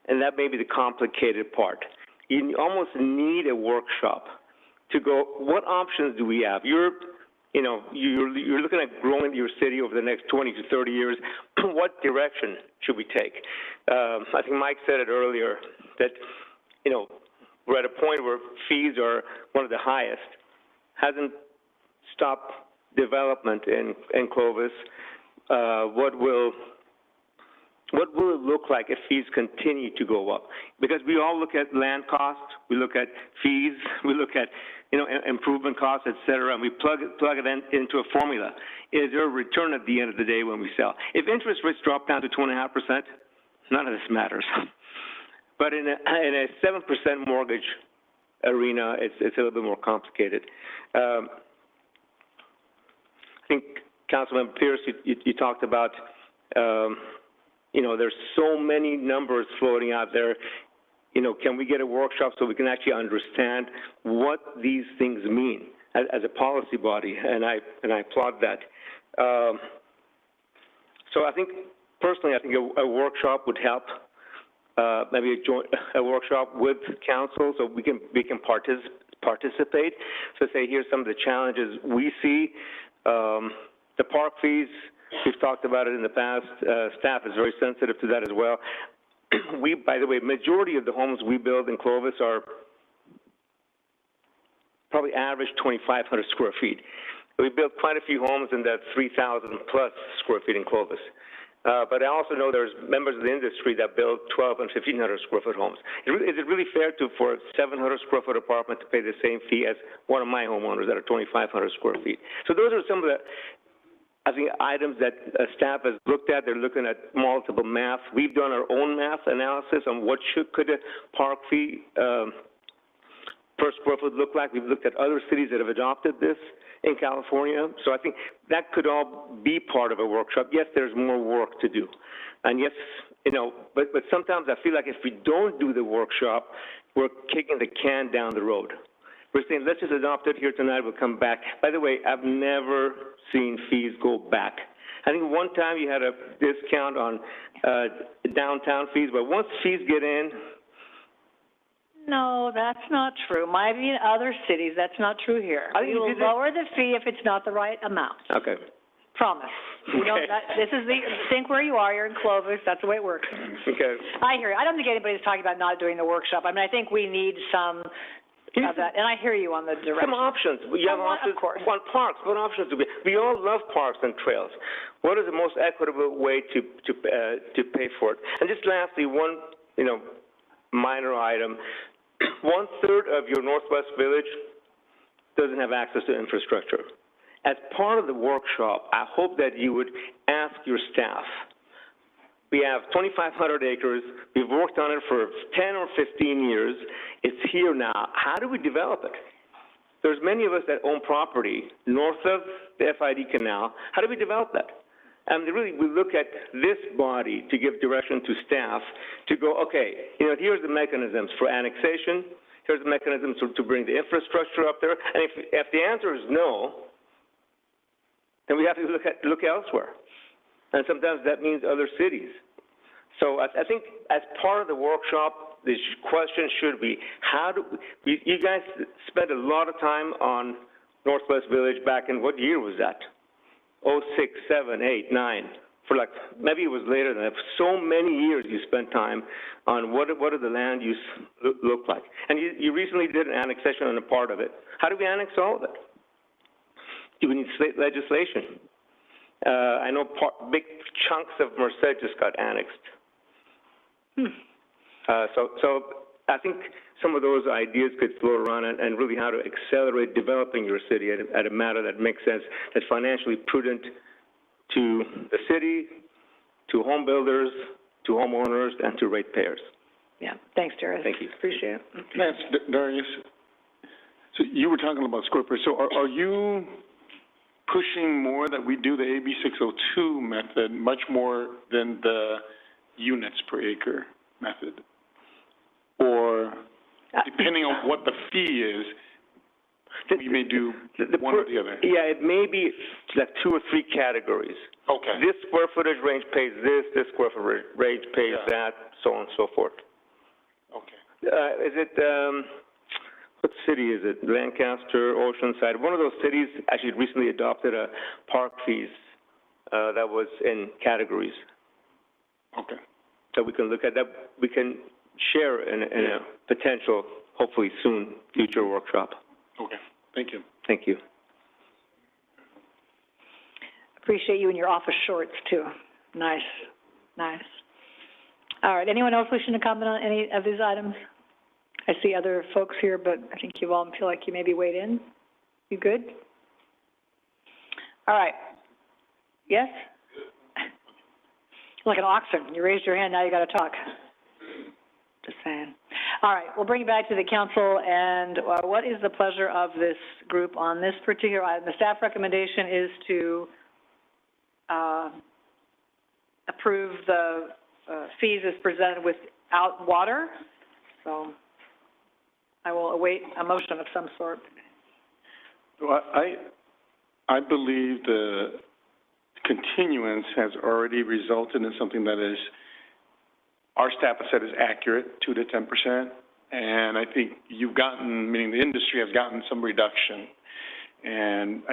And that may be the complicated part. You almost need a workshop to go, what options do we have? You're looking at growing your city over the next 20 to 30 years. What direction should we take? I think Mike said it earlier that, we're at a point where fees are one of the highest. Hasn't stopped development in Clovis. What will it look like if fees continue to go up? Because we all look at land costs, we look at fees, we look at improvement costs, et cetera, and we plug it into a formula. Is there a return at the end of the day when we sell? If interest rates drop down to 2.5%, none of this matters. But in a 7% mortgage arena, it's a little bit more complicated. I think Councilman Pierce, you talked about, there's so many numbers floating out there. Can we get a workshop so we can actually understand what these things mean as a policy body? And I applaud that. So I think, personally, I think a workshop would help. Maybe a workshop with council so we can participate. So say, here's some of the challenges we see. The park fees, we've talked about it in the past. Staff is very sensitive to that as well. By the way, majority of the homes we build in Clovis are probably average 2,500 square feet. We built quite a few homes in that 3,000 plus square feet in Clovis. But I also know there's members of the industry that build 1,200 and 1,500 square foot homes. Is it really fair for a 700 square foot apartment to pay the same fee as one of my homeowners that are 2,500 square feet? So those are some of the, I think, items that staff has looked at. They're looking at multiple math. We've done our own math analysis on what could a park fee per square foot look like. We've looked at other cities that have adopted this in California. So I think that could all be part of a workshop. Yes, there's more work to do. And yes, but sometimes I feel like if we don't do the workshop, we're kicking the can down the road. We're saying, let's just adopt it here tonight, we'll come back. By the way, I've never seen fees go back. I think one time you had a discount on downtown fees, but once fees get in, No, that's not true. Might be in other cities, that's not true here. We will lower the fee if it's not the right amount. Okay. Promise. Okay. This is think where you are, you're in Clovis, that's the way it works. Okay. I hear you. I don't think anybody's talking about not doing the workshop. I mean, I think we need some of that, and I hear you on the direction. Some options. You have options on parks. What options do we all love parks and trails. What is the most equitable way to pay for it? And just lastly, one, minor item. 1/3 of your Northwest Village doesn't have access to infrastructure. As part of the workshop, I hope that you would ask your staff, We have 2,500 acres. We've worked on it for 10 or 15 years. It's here now. How do we develop it? There's many of us that own property north of the FID canal. How do we develop that? And really, we look at this body to give direction to staff to go, okay, here's the mechanisms for annexation. Here's the mechanisms to bring the infrastructure up there. And if the answer is no, then we have to look elsewhere. And sometimes that means other cities. So I think as part of the workshop, the question should be, you guys spent a lot of time on Northwest Village back in, what year was that? 06, 7, 8, 9, for maybe it was later than that. For so many years you spent time on what do the land use look like. And you recently did an annexation on a part of it. How do we annex all of it? Do we need legislation? I know big chunks of Merced just got annexed. So I think some of those ideas could float around and really how to accelerate developing your city at a matter that makes sense, that's financially prudent to the city, to home builders, to homeowners, and to ratepayers. Yeah, thanks, Darius. Thank you. Appreciate it. Thanks, Darius. So you were talking about square footage. So are you pushing more that we do the AB 602 method much more than the units per acre method? Or depending on what the fee is, we may do one or the other? Yeah, it may be like 2 or 3 categories. Okay. This square footage range pays this square footage range pays that, so on and so forth. Okay. Is it, what city is it? Lancaster, Oceanside? One of those cities actually recently adopted a park fees that was in categories. Okay. So we can look at that. We can share in a potential, hopefully soon, future workshop. Okay. Thank you. Thank you. Appreciate you in your office shorts, too. Nice. Nice. All right. Anyone else wishing to comment on any of these items? I see other folks here, but I think you all feel like you maybe weighed in. You good? All right. Yes? Like an oxen. You raised your hand, now you got to talk. Just saying. All right, we'll bring it back to the council, and what is the pleasure of this group on this particular item? The staff recommendation is to approve the fees as presented without water. So I will await a motion of some sort. Well, I believe the continuance has already resulted in something that is, our staff has said is accurate, 2 to 10%, and I think you've gotten, meaning the industry has gotten some reduction, and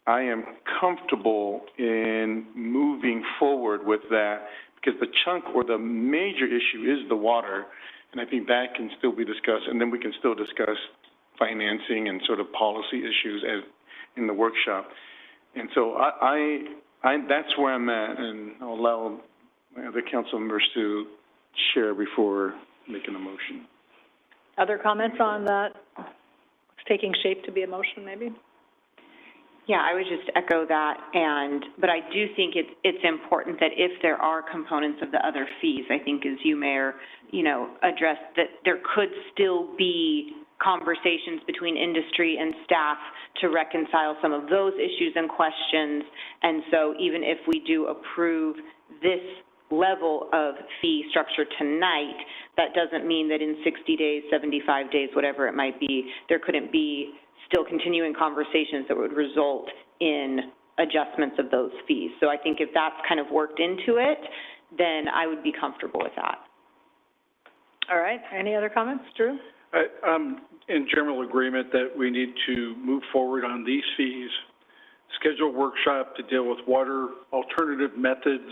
I am comfortable in moving forward with that because the chunk or the major issue is the water, and I think that can still be discussed, and then we can still discuss financing and sort of policy issues in the workshop. And so that's where I'm at, and I'll allow my other council members to share before making a motion. Other comments on that? It's taking shape to be a motion, maybe? Yeah, I would just echo that, but I do think it's important that if there are components of the other fees, I think as you, Mayor, addressed, that there could still be conversations between industry and staff to reconcile some of those issues and questions. And so even if we do approve this level of fee structure tonight, that doesn't mean that in 60 days, 75 days, whatever it might be, there couldn't be still continuing conversations that would result in adjustments of those fees. So I think if that's kind of worked into it, then I would be comfortable with that. All right. Any other comments? Drew? I'm in general agreement that we need to move forward on these fees, schedule a workshop to deal with water alternative methods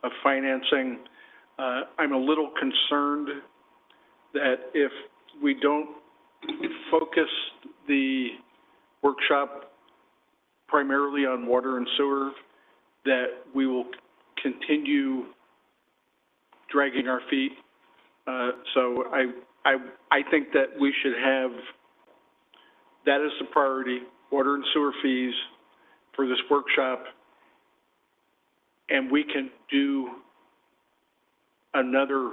of financing. I'm a little concerned that if we don't focus the workshop primarily on water and sewer, that we will continue dragging our feet. So I think that we should have that as the priority, water and sewer fees for this workshop. and we can do another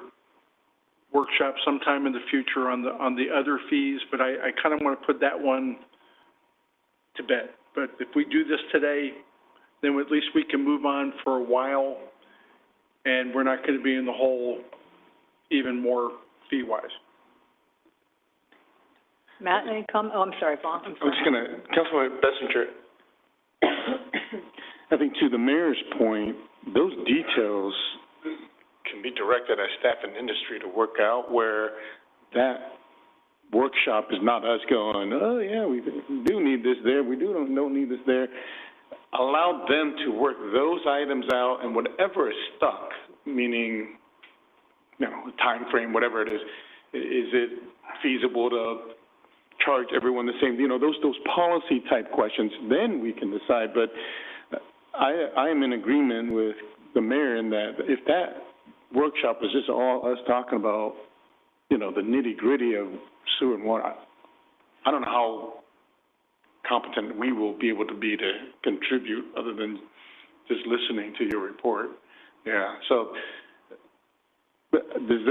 workshop sometime in the future on the other fees, but I kind of want to put that one to bed. But if we do this today, then at least we can move on for a while, and we're not going to be in the hole even more fee-wise. Matt, any comment? Oh, I'm sorry, Vaughn. I'm just going to, Councilman Bessinger, I think to the mayor's point, those details can be directed at staff and industry to work out, where that workshop is not us going, oh, yeah, we do need this there, we don't need this there. Allow them to work those items out, and whatever is stuck, meaning, time frame, whatever it is it feasible to charge everyone the same, those policy type questions, then we can decide. But I am in agreement with the mayor in that if that workshop is just all us talking about, the nitty gritty of sewer and water, I don't know how competent we will be able to be to contribute other than just listening to your report. Yeah, so does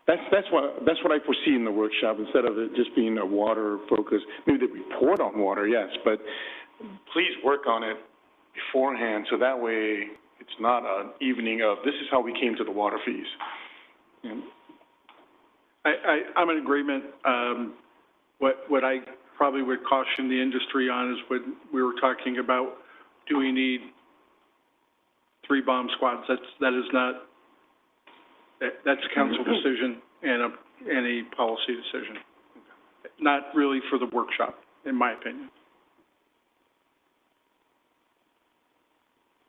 that's what I foresee in the workshop, instead of it just being a water focus. Maybe the report on water, yes, but please work on it beforehand, so that way it's not an evening of, this is how we came to the water fees. And I'm in agreement. What I probably would caution the industry on is when we were talking about, do we need 3 bomb squads? That's a council decision and a policy decision, not really for the workshop, in my opinion.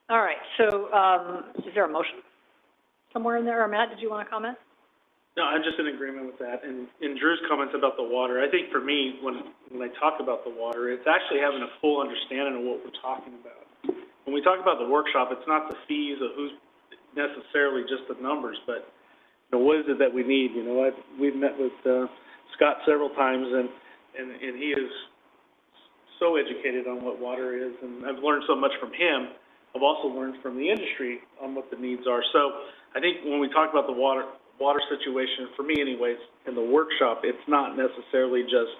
All right, so, is there a motion somewhere in there? Or Matt, did you want to comment? No, I'm just in agreement with that. And in Drew's comments about the water, I think for me, when I talk about the water, it's actually having a full understanding of what we're talking about. When we talk about the workshop, it's not the fees of who's necessarily just the numbers, but what is it that we need? We've met with Scott several times, and he is so educated on what water is, and I've learned so much from him. I've also learned from the industry on what the needs are. So I think when we talk about the water situation, for me anyways, in the workshop, it's not necessarily just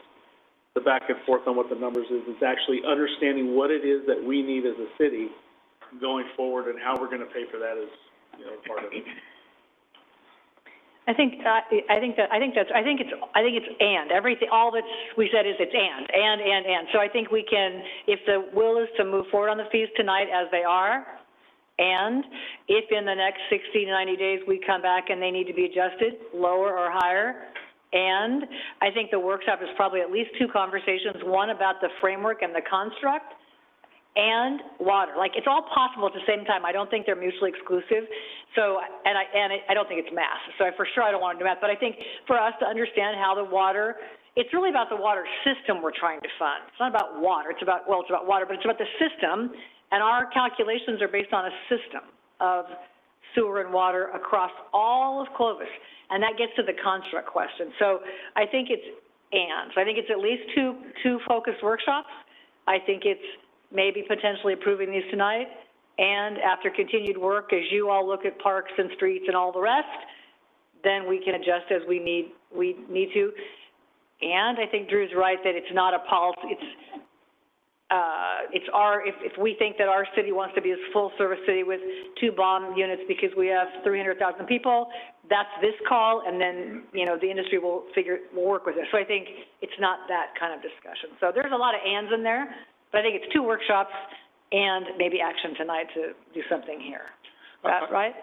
the back and forth on what the numbers is. It's actually understanding what it is that we need as a city going forward, and how we're going to pay for that is, part of it. I think it's and. Everything, all that we said is it's and. So I think we can, if the will is to move forward on the fees tonight as they are, and if in the next 60 to 90 days we come back and they need to be adjusted, lower or higher, and I think the workshop is probably at least 2 conversations, one about the framework and the construct, and water. Like, it's all possible at the same time. I don't think they're mutually exclusive. So, I don't think it's math. So for sure I don't want to do math. But I think for us to understand how the water, it's really about the water system we're trying to fund. It's not about water. It's about water, but it's about the system. And our calculations are based on a system of sewer and water across all of Clovis. And that gets to the construct question. So I think it's and. So I think it's at least two focused workshops. I think it's maybe potentially approving these tonight, and after continued work, as you all look at parks and streets and all the rest, then we can adjust as we need to. And I think Drew's right that it's not a policy, if we think that our city wants to be a full-service city with 2 bomb units because we have 300,000 people, that's this call, and then, the industry will work with it. So I think it's not that kind of discussion. So there's a lot of ands in there, but I think it's 2 workshops and maybe action tonight to do something here. Is that right?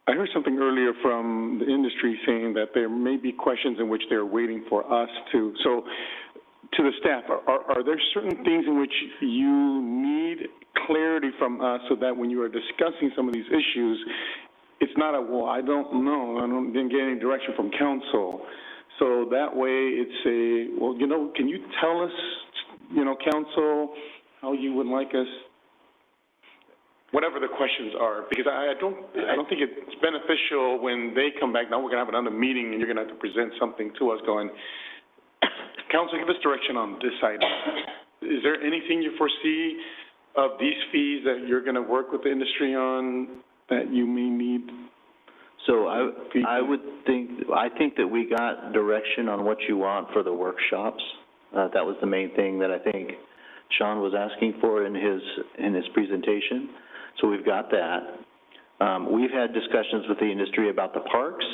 I heard something earlier from the industry saying that there may be questions in which they're waiting for us to. So, to the staff, are there certain things in which you need clarity from us so that when you are discussing some of these issues, it's not a, well, I don't know, didn't get any direction from council. So that way it's a, well, can you tell us, council, how you would like us, whatever the questions are, because I don't think it's beneficial when they come back, now we're gonna have another meeting and you're gonna have to present something to us going, council, give us direction on this item. Is there anything you foresee of these fees that you're gonna work with the industry on that you may need? So I think that we got direction on what you want for the workshops. That was the main thing that I think Sean was asking for in his presentation. So we've got that. We've had discussions with the industry about the parks.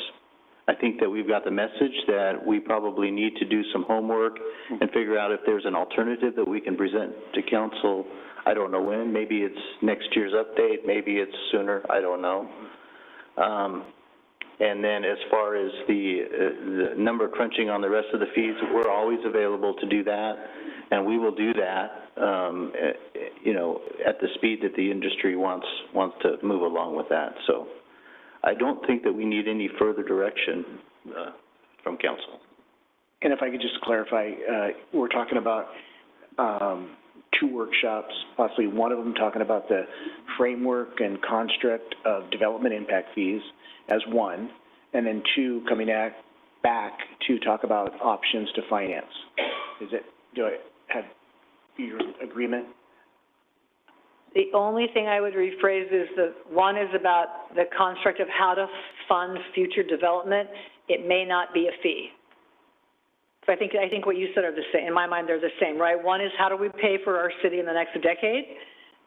I think that we've got the message that we probably need to do some homework and figure out if there's an alternative that we can present to council. I don't know when. Maybe it's next year's update. Maybe it's sooner. I don't know. And then as far as the number crunching on the rest of the fees, we're always available to do that, and we will do that, you know, at the speed that the industry wants to move along with that. So I don't think that we need any further direction from council. And if I could just clarify, we're talking about two workshops, possibly one of them talking about the framework and construct of development impact fees as one, and then two coming back to talk about options to finance. Do I have your agreement? The only thing I would rephrase is one is about the construct of how to fund future development. It may not be a fee. So I think what you said are the same. In my mind, they're the same, right? One is how do we pay for our city in the next decade?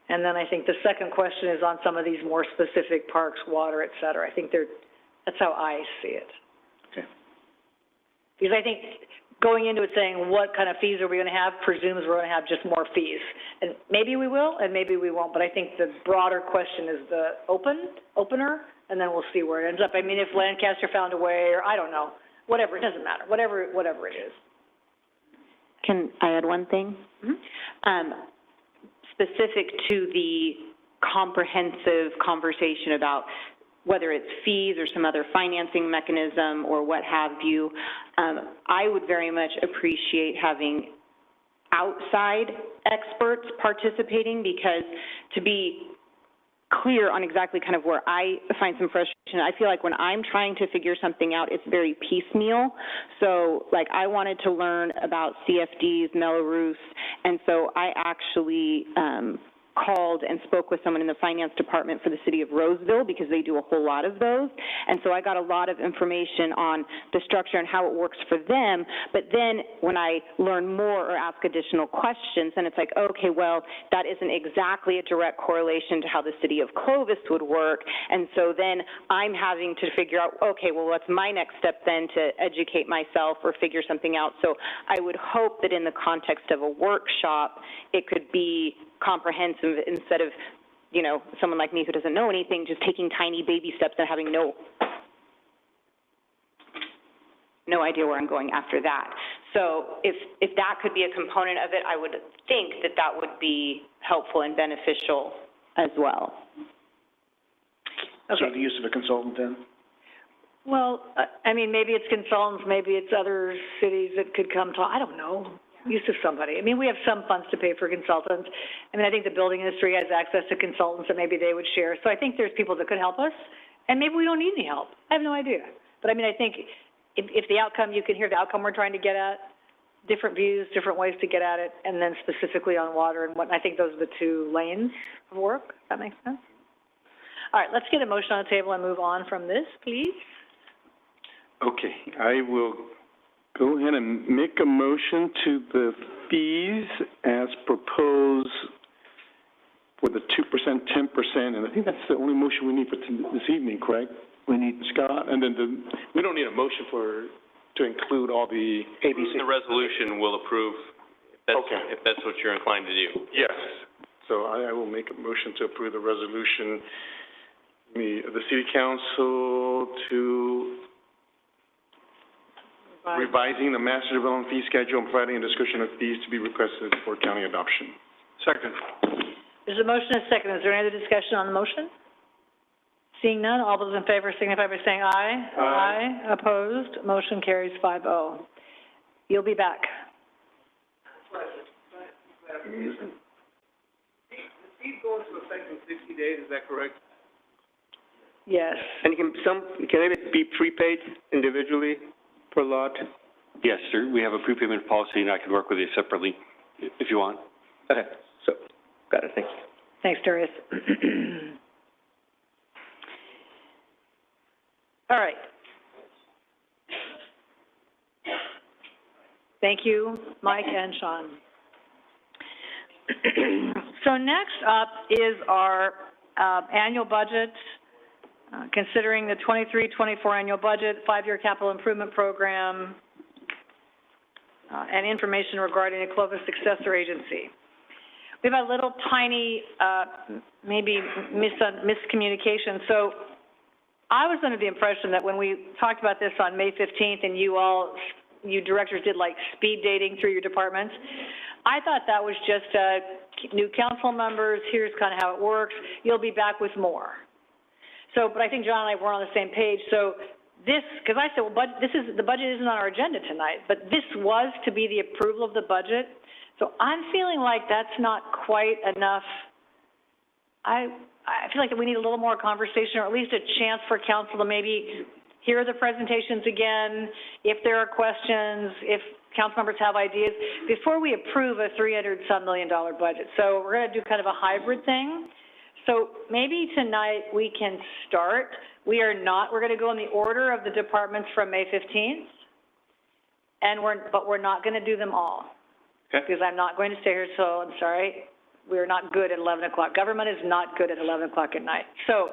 And then I think the second question is on some of these more specific parks, water, et cetera. I think that's how I see it. Okay. Because I think going into it saying what kind of fees are we going to have presumes we're going to have just more fees. And maybe we will, and maybe we won't. But I think the broader question is the opener, and then we'll see where it ends up. I mean, if Lancaster found a way, or I don't know, whatever, it doesn't matter. Whatever it is. Can I add one thing? Mm-hmm. Specific to the comprehensive conversation about whether it's fees or some other financing mechanism or what have you, I would very much appreciate having outside experts participating, because to be clear on exactly kind of where I find some frustration, I feel like when I'm trying to figure something out, it's very piecemeal. So, like, I wanted to learn about CFDs, Melrose, and so I actually called and spoke with someone in the finance department for the city of Roseville, because they do a whole lot of those. And so I got a lot of information on the structure and how it works for them. But then when I learn more or ask additional questions, then it's like, okay, well, that isn't exactly a direct correlation to how the city of Clovis would work. And so then I'm having to figure out, okay, well, what's my next step then to educate myself or figure something out? So I would hope that in the context of a workshop, it could be comprehensive instead of, you know, someone like me who doesn't know anything, just taking tiny baby steps and having no idea where I'm going after that. So if that could be a component of it, I would think that would be helpful and beneficial as well. Okay. So the use of a consultant then? Well, I mean, maybe it's consultants, maybe it's other cities that could come talk, I don't know. Use of somebody. I mean, we have some funds to pay for consultants. I mean, I think the building industry has access to consultants that maybe they would share. So I think there's people that could help us, and maybe we don't need any help. I have no idea. But I mean, I think if the outcome, you can hear the outcome we're trying to get at, different views, different ways to get at it, and then specifically on water and what, I think those are the two lanes of work. Does that make sense? All right, let's get a motion on the table and move on from this, please. Okay, I will go ahead and make a motion to the fees as proposed for the 2%, 10%, and I think that's the only motion we need for this evening, correct? We need Scott, and then we don't need a motion to include all the ABC. The resolution will approve, if that's what you're inclined to do. Yes. So I will make a motion to approve the resolution, the city council to revising the master development fee schedule and providing a description of fees to be requested for county adoption. Second. There's a motion and a second. Is there any other discussion on the motion? Seeing none, all those in favor signify by saying aye. Aye. Opposed? Motion carries 5-0. You'll be back. The fees go into effect in 60 days, is that correct? Yes. And can it be prepaid individually per lot? Yes, sir. We have a prepayment policy, and I can work with you separately if you want. Okay. So Got it, thank you. Thanks, Darius. All right. Thank you, Mike and Sean. So next up is our annual budget, considering the 23-24 annual budget, 5-year capital improvement program, and information regarding a Clovis successor agency. We have a little tiny, maybe miscommunication. So I was under the impression that when we talked about this on May 15th and you directors did like speed dating through your departments, I thought that was just new council members, here's kind of how it works, you'll be back with more. So, but I think John and I were on the same page. So this, because I said, well, the budget isn't on our agenda tonight, but this was to be the approval of the budget. So I'm feeling like that's not quite enough. I feel like we need a little more conversation, or at least a chance for council to maybe hear the presentations again, if there are questions, if council members have ideas, before we approve a $300-some million budget. So we're going to do kind of a hybrid thing. So maybe tonight we can start. We're going to go in the order of the departments from May 15th, but we're not going to do them all. Okay. Because I'm not going to stay here, so I'm sorry. We're not good at 11 o'clock. Government is not good at 11 o'clock at night. So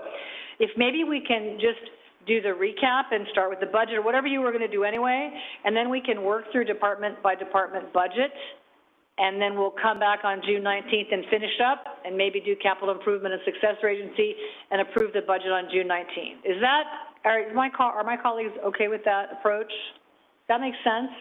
if maybe we can just do the recap and start with the budget, or whatever you were going to do anyway, and then we can work through department by department budget, and then we'll come back on June 19th and finish up, and maybe do capital improvement and successor agency, and approve the budget on June 19th. Are my colleagues okay with that approach? Does that make sense?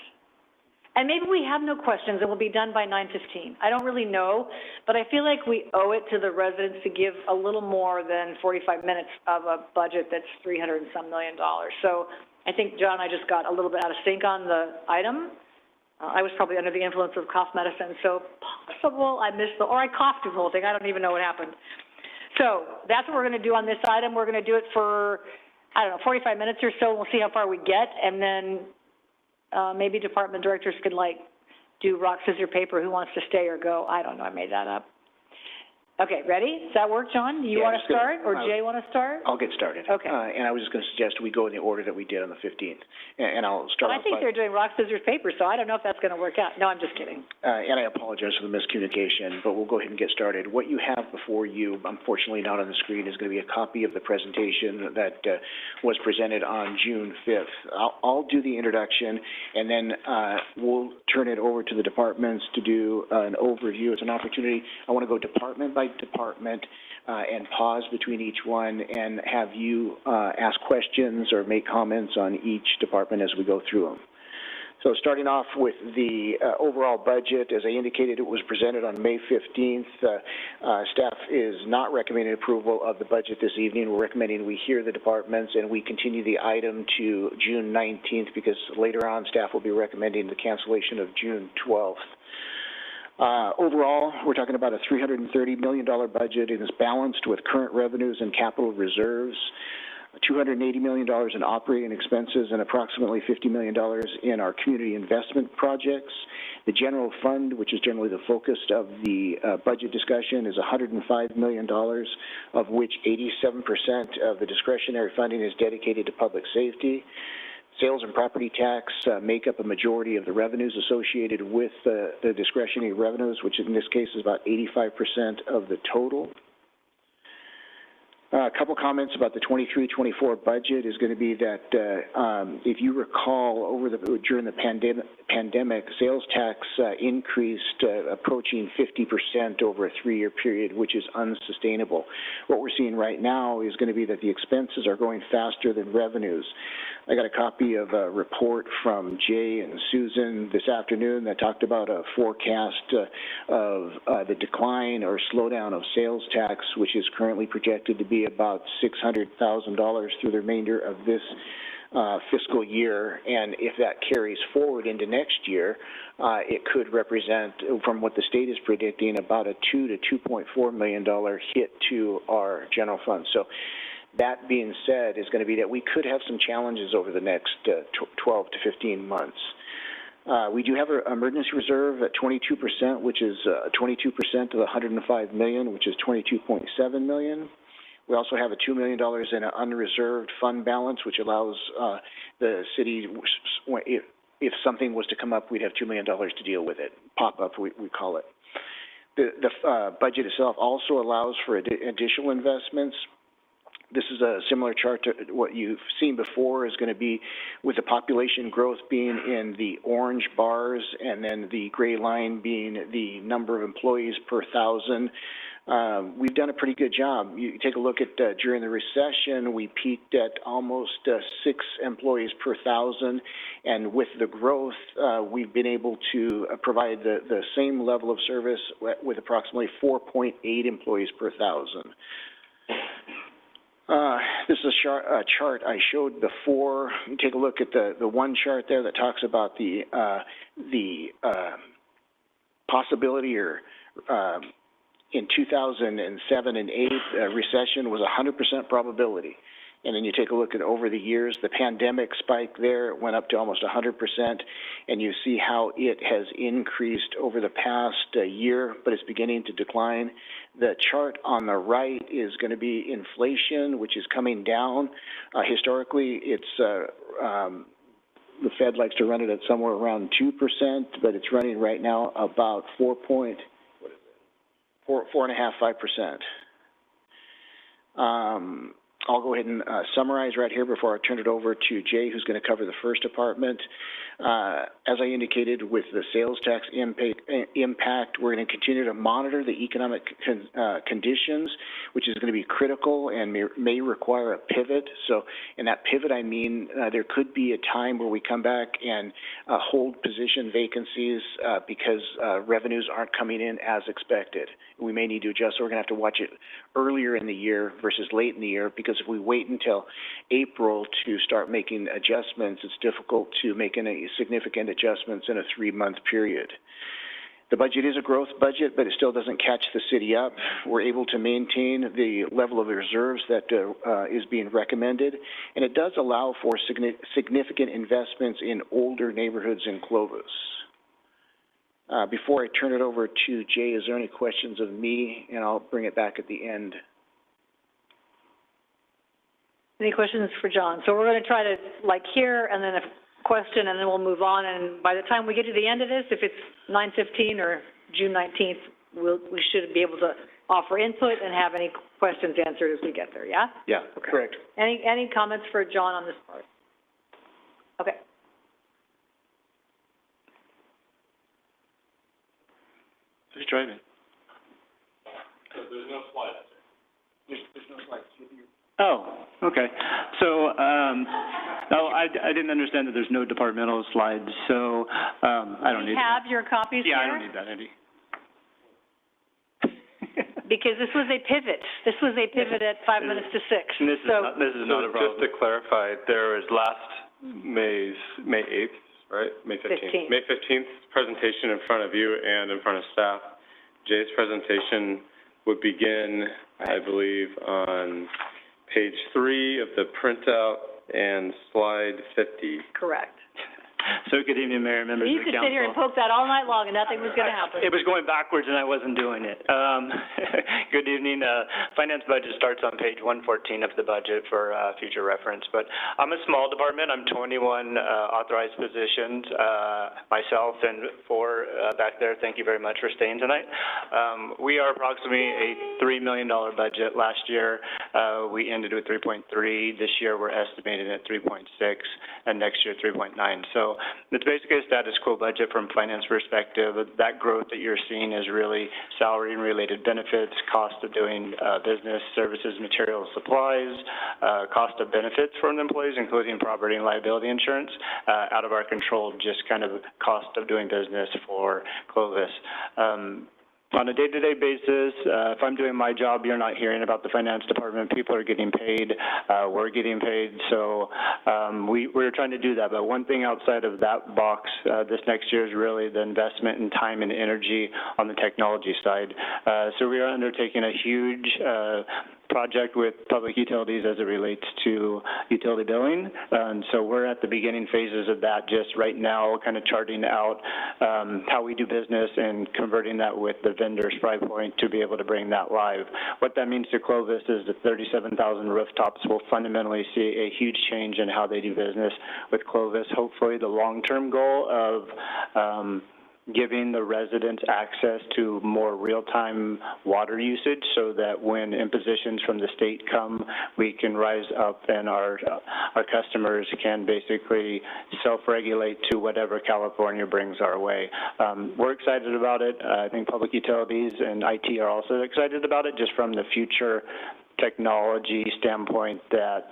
And maybe we have no questions and we'll be done by 9:15. I don't really know, but I feel like we owe it to the residents to give a little more than 45 minutes of a budget that's $300-some million. So I think John and I just got a little bit out of sync on the item. I was probably under the influence of cough medicine, so possible I missed or I coughed through the whole thing. I don't even know what happened. So that's what we're going to do on this item. We're going to do it for, 45 minutes or so. We'll see how far we get, and then maybe department directors could do rock, scissors, paper, who wants to stay or go. I don't know, I made that up. Okay, ready? Does that work, John? Do you want to start, or Jay want to start? I'll get started. Okay. And I was just going to suggest we go in the order that we did on the 15th. And I'll start I think they're doing rock, scissors, paper, so I don't know if that's going to work out. No, I'm just kidding. And I apologize for the miscommunication, but we'll go ahead and get started. What you have before you, unfortunately not on the screen, is going to be a copy of the presentation that was presented on June 5th. I'll do the introduction, and then we'll turn it over to the departments to do an overview. It's an opportunity. I want to go department by department and pause between each one and have you ask questions or make comments on each department as we go through them. So starting off with the overall budget, as I indicated, it was presented on May 15th. Staff is not recommending approval of the budget this evening. We're recommending we hear the departments and we continue the item to June 19th, because later on staff will be recommending the cancellation of June 12th. Overall, we're talking about a $330 million budget. It is balanced with current revenues and capital reserves, $280 million in operating expenses, and approximately $50 million in our community investment projects. The general fund, which is generally the focus of the budget discussion, is $105 million, of which 87% of the discretionary funding is dedicated to public safety. Sales and property tax make up a majority of the revenues associated with the discretionary revenues, which in this case is about 85% of the total. A couple comments about the 23-24 budget is going to be that if you recall, during the pandemic, sales tax increased approaching 50% over a 3-year period, which is unsustainable. What we're seeing right now is going to be that the expenses are going faster than revenues. I got a copy of a report from Jay and Susan this afternoon that talked about a forecast of the decline or slowdown of sales tax, which is currently projected to be about $600,000 through the remainder of this fiscal year. And if that carries forward into next year, it could represent, from what the state is predicting, about a $2 to $2.4 million hit to our general fund. So that being said, is going to be that we could have some challenges over the next 12 to 15 months. We do have an emergency reserve at 22%, which is 22% of the $105 million, which is $22.7 million. We also have a $2 million in an unreserved fund balance, which allows the city, if something was to come up, we'd have $2 million to deal with it. Pop up, we call it. The budget itself also allows for additional investments. This is a similar chart to what you've seen before, is going to be with the population growth being in the orange bars and then the gray line being the number of employees per thousand. We've done a pretty good job. You take a look at during the recession, we peaked at almost 6 employees per thousand, and with the growth, we've been able to provide the same level of service with approximately 4.8 employees per thousand. This is a chart I showed before. You take a look at the one chart there that talks about the possibility or in 2007 and 8, recession was 100% probability. And then you take a look at over the years, the pandemic spike there went up to almost 100%, and you see how it has increased over the past year, but it's beginning to decline. The chart on the right is going to be inflation, which is coming down. Historically, it's the Fed likes to run it at somewhere around 2%, but it's running right now about 4.5%. I'll go ahead and summarize right here before I turn it over to Jay, who's going to cover the first department. As I indicated, with the sales tax impact, we're going to continue to monitor the economic conditions, which is going to be critical and may require a pivot. So in that pivot, I mean there could be a time where we come back and hold position vacancies because revenues aren't coming in as expected. We may need to adjust, so we're going to have to watch it earlier in the year versus late in the year, because if we wait until April to start making adjustments, it's difficult to make any significant adjustments in a 3-month period. The budget is a growth budget, but it still doesn't catch the city up. We're able to maintain the level of reserves that is being recommended, and it does allow for significant investments in older neighborhoods in Clovis. Before I turn it over to Jay, is there any questions of me? And I'll bring it back at the end. Any questions for John? So we're going to try to hear and then a question, and then we'll move on. And by the time we get to the end of this, if it's 9:15 or June 19th, we should be able to offer input and have any questions answered as we get there. Yeah? Yeah, okay. Correct. Any comments for John on this part? Okay. Who's driving? There's no slide out there. There's no slides. Oh, okay. So, no, I didn't understand that there's no departmental slides, so, I don't need. Do you have your copies here? Yeah, I don't need that, Eddie. Because this was a pivot. This was a pivot at 5 minutes to 6. And this is not a problem. Just to clarify, there was May 8th, right? May 15th. May 15th presentation in front of you and in front of staff. Jay's presentation would begin, I believe, on page 3 of the printout and slide 50. Correct. So good evening, Mayor, members You of the could council. sit here and poke that all night long and nothing was going to happen. It was going backwards and I wasn't doing it. Good evening. Finance budget starts on page 114 of the budget for future reference. But I'm a small department. I'm 21 authorized positions. Myself and 4 back there, thank you very much for staying tonight. We are approximately a $3 million budget. Last year, we ended with 3.3. This year, we're estimating at 3.6, and next year, 3.9. So it's basically a status quo budget from finance perspective. That growth that you're seeing is really salary and related benefits, cost of doing business, services, materials, supplies, cost of benefits for the employees, including property and liability insurance, out of our control, just kind of cost of doing business for Clovis. On a day-to-day basis, if I'm doing my job, you're not hearing about the finance department. People are getting paid. We're getting paid. So we're trying to do that. But one thing outside of that box this next year is really the investment in time and energy on the technology side. So we are undertaking a huge project with public utilities as it relates to utility billing. And so we're at the beginning phases of that just right now, kind of charting out how we do business and converting that with the vendor SpryPoint to be able to bring that live. What that means to Clovis is that 37,000 rooftops will fundamentally see a huge change in how they do business with Clovis. Hopefully the long-term goal of giving the residents access to more real-time water usage so that when impositions from the state come, we can rise up and our customers can basically self-regulate to whatever California brings our way. We're excited about it. I think public utilities and IT are also excited about it just from the future technology standpoint that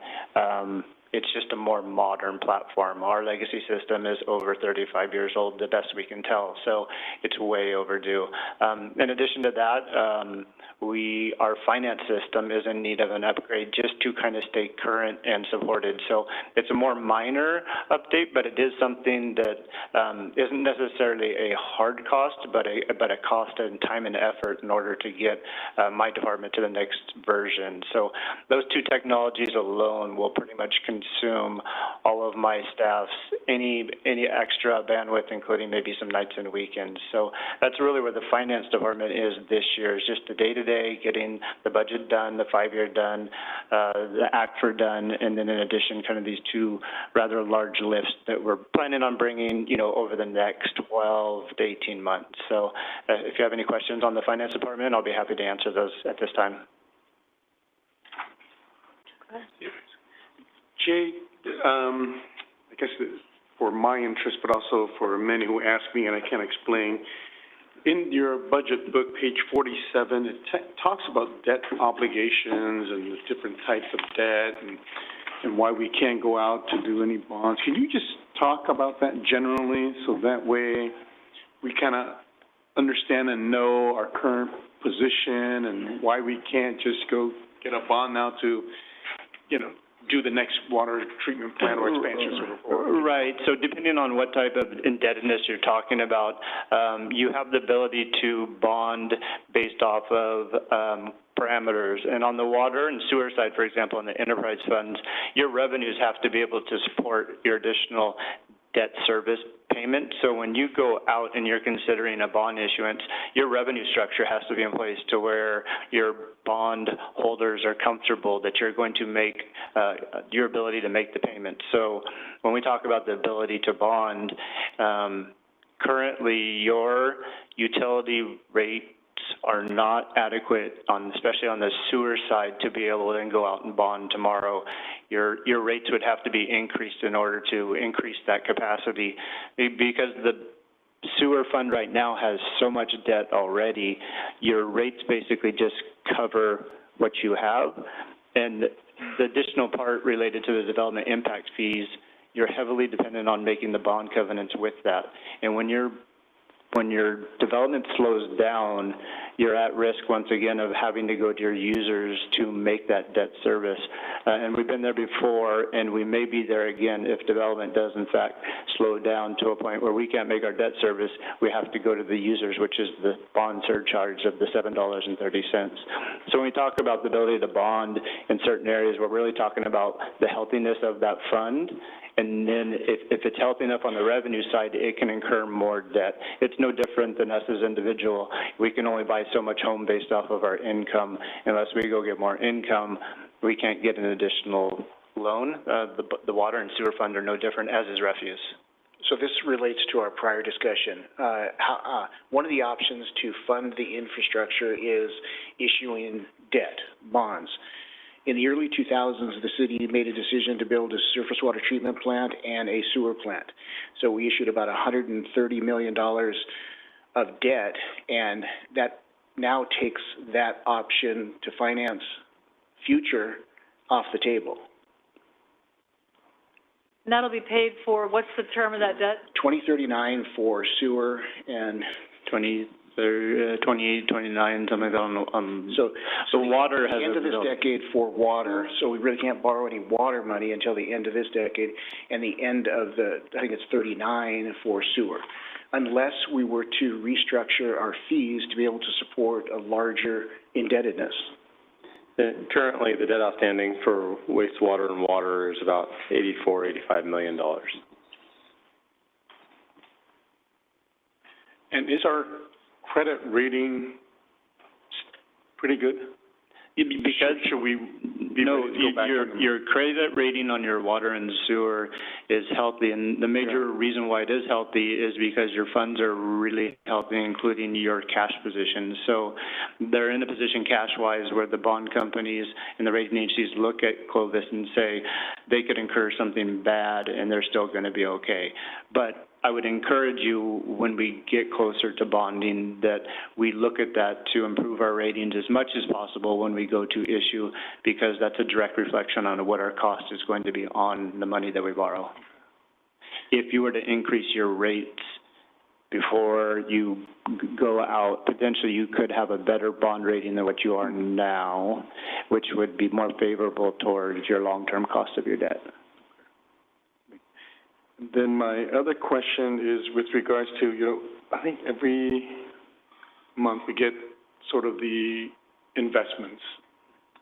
it's just a more modern platform. Our legacy system is over 35 years old, the best we can tell, so it's way overdue. In addition to that, our finance system is in need of an upgrade just to kind of stay current and supported. So it's a more minor update, but it is something that isn't necessarily a hard cost, but a cost and time and effort in order to get my department to the next version. So those two technologies alone will pretty much consume all of my staff's any extra bandwidth, including maybe some nights and weekends. So that's really where the finance department is this year, is just the day-to-day, getting the budget done, the 5-year done, the ACFR done, and then in addition, kind of these two rather large lifts that we're planning on bringing, over the next 12 to 18 months. So if you have any questions on the finance department, I'll be happy to answer those at this time. Jay, I guess for my interest, but also for many who ask me and I can't explain, in your budget book, page 47, it talks about debt obligations and the different types of debt and why we can't go out to do any bonds. Can you just talk about that generally so that way we kind of understand and know our current position and why we can't just go get a bond now to, do the next water treatment plant or expansion? Right. So depending on what type of indebtedness you're talking about, you have the ability to bond based off of parameters. And on the water and sewer side, for example, in the enterprise funds, your revenues have to be able to support your additional debt service payment. So when you go out and you're considering a bond issuance, your revenue structure has to be in place to where your bond holders are comfortable that you're going to make your ability to make the payment. So when we talk about the ability to bond, currently your utility rates are not adequate, especially on the sewer side, to be able to then go out and bond tomorrow. Your rates would have to be increased in order to increase that capacity, because the sewer fund right now has so much debt already. Your rates basically just cover what you have, and the additional part related to the development impact fees, you're heavily dependent on making the bond covenants with that. And when your development slows down, you're at risk once again of having to go to your users to make that debt service. And we've been there before, and we may be there again if development does in fact slow down to a point where we can't make our debt service. We have to go to the users, which is the bond surcharge of the $7.30. So when we talk about the ability to bond in certain areas, we're really talking about the healthiness of that fund. And then if it's healthy enough on the revenue side, it can incur more debt. It's no different than us as individual. We can only buy so much home based off of our income. Unless we go get more income, we can't get an additional loan. The water and sewer fund are no different, as is refuse. So this relates to our prior discussion. One of the options to fund the infrastructure is issuing debt, bonds. In the early 2000s, the city made a decision to build a surface water treatment plant and a sewer plant. So we issued about $130 million of debt, and that now takes that option to finance future off the table. And that'll be paid for, what's the term of that debt? 2039 for sewer and 28, 29, something like that. So water has the end of this decade for water, so we really can't borrow any water money until the end of this decade, and the end of I think it's 39 for sewer, unless we were to restructure our fees to be able to support a larger indebtedness. Currently, the debt outstanding for wastewater and water is about $85 million. And is our credit rating pretty good? Because should we be no, ready to go back on them? your credit rating on your water and sewer is healthy, and the major reason why it is healthy is because your funds are really healthy, including your cash position. So they're in a position cash-wise where the bond companies and the rating agencies look at Clovis and say they could incur something bad and they're still going to be okay. But I would encourage you, when we get closer to bonding, that we look at that to improve our ratings as much as possible when we go to issue, because that's a direct reflection on what our cost is going to be on the money that we borrow. If you were to increase your rates before you go out, potentially you could have a better bond rating than what you are now, which would be more favorable towards your long-term cost of your debt. Then my other question is with regards to, I think every month we get sort of the investments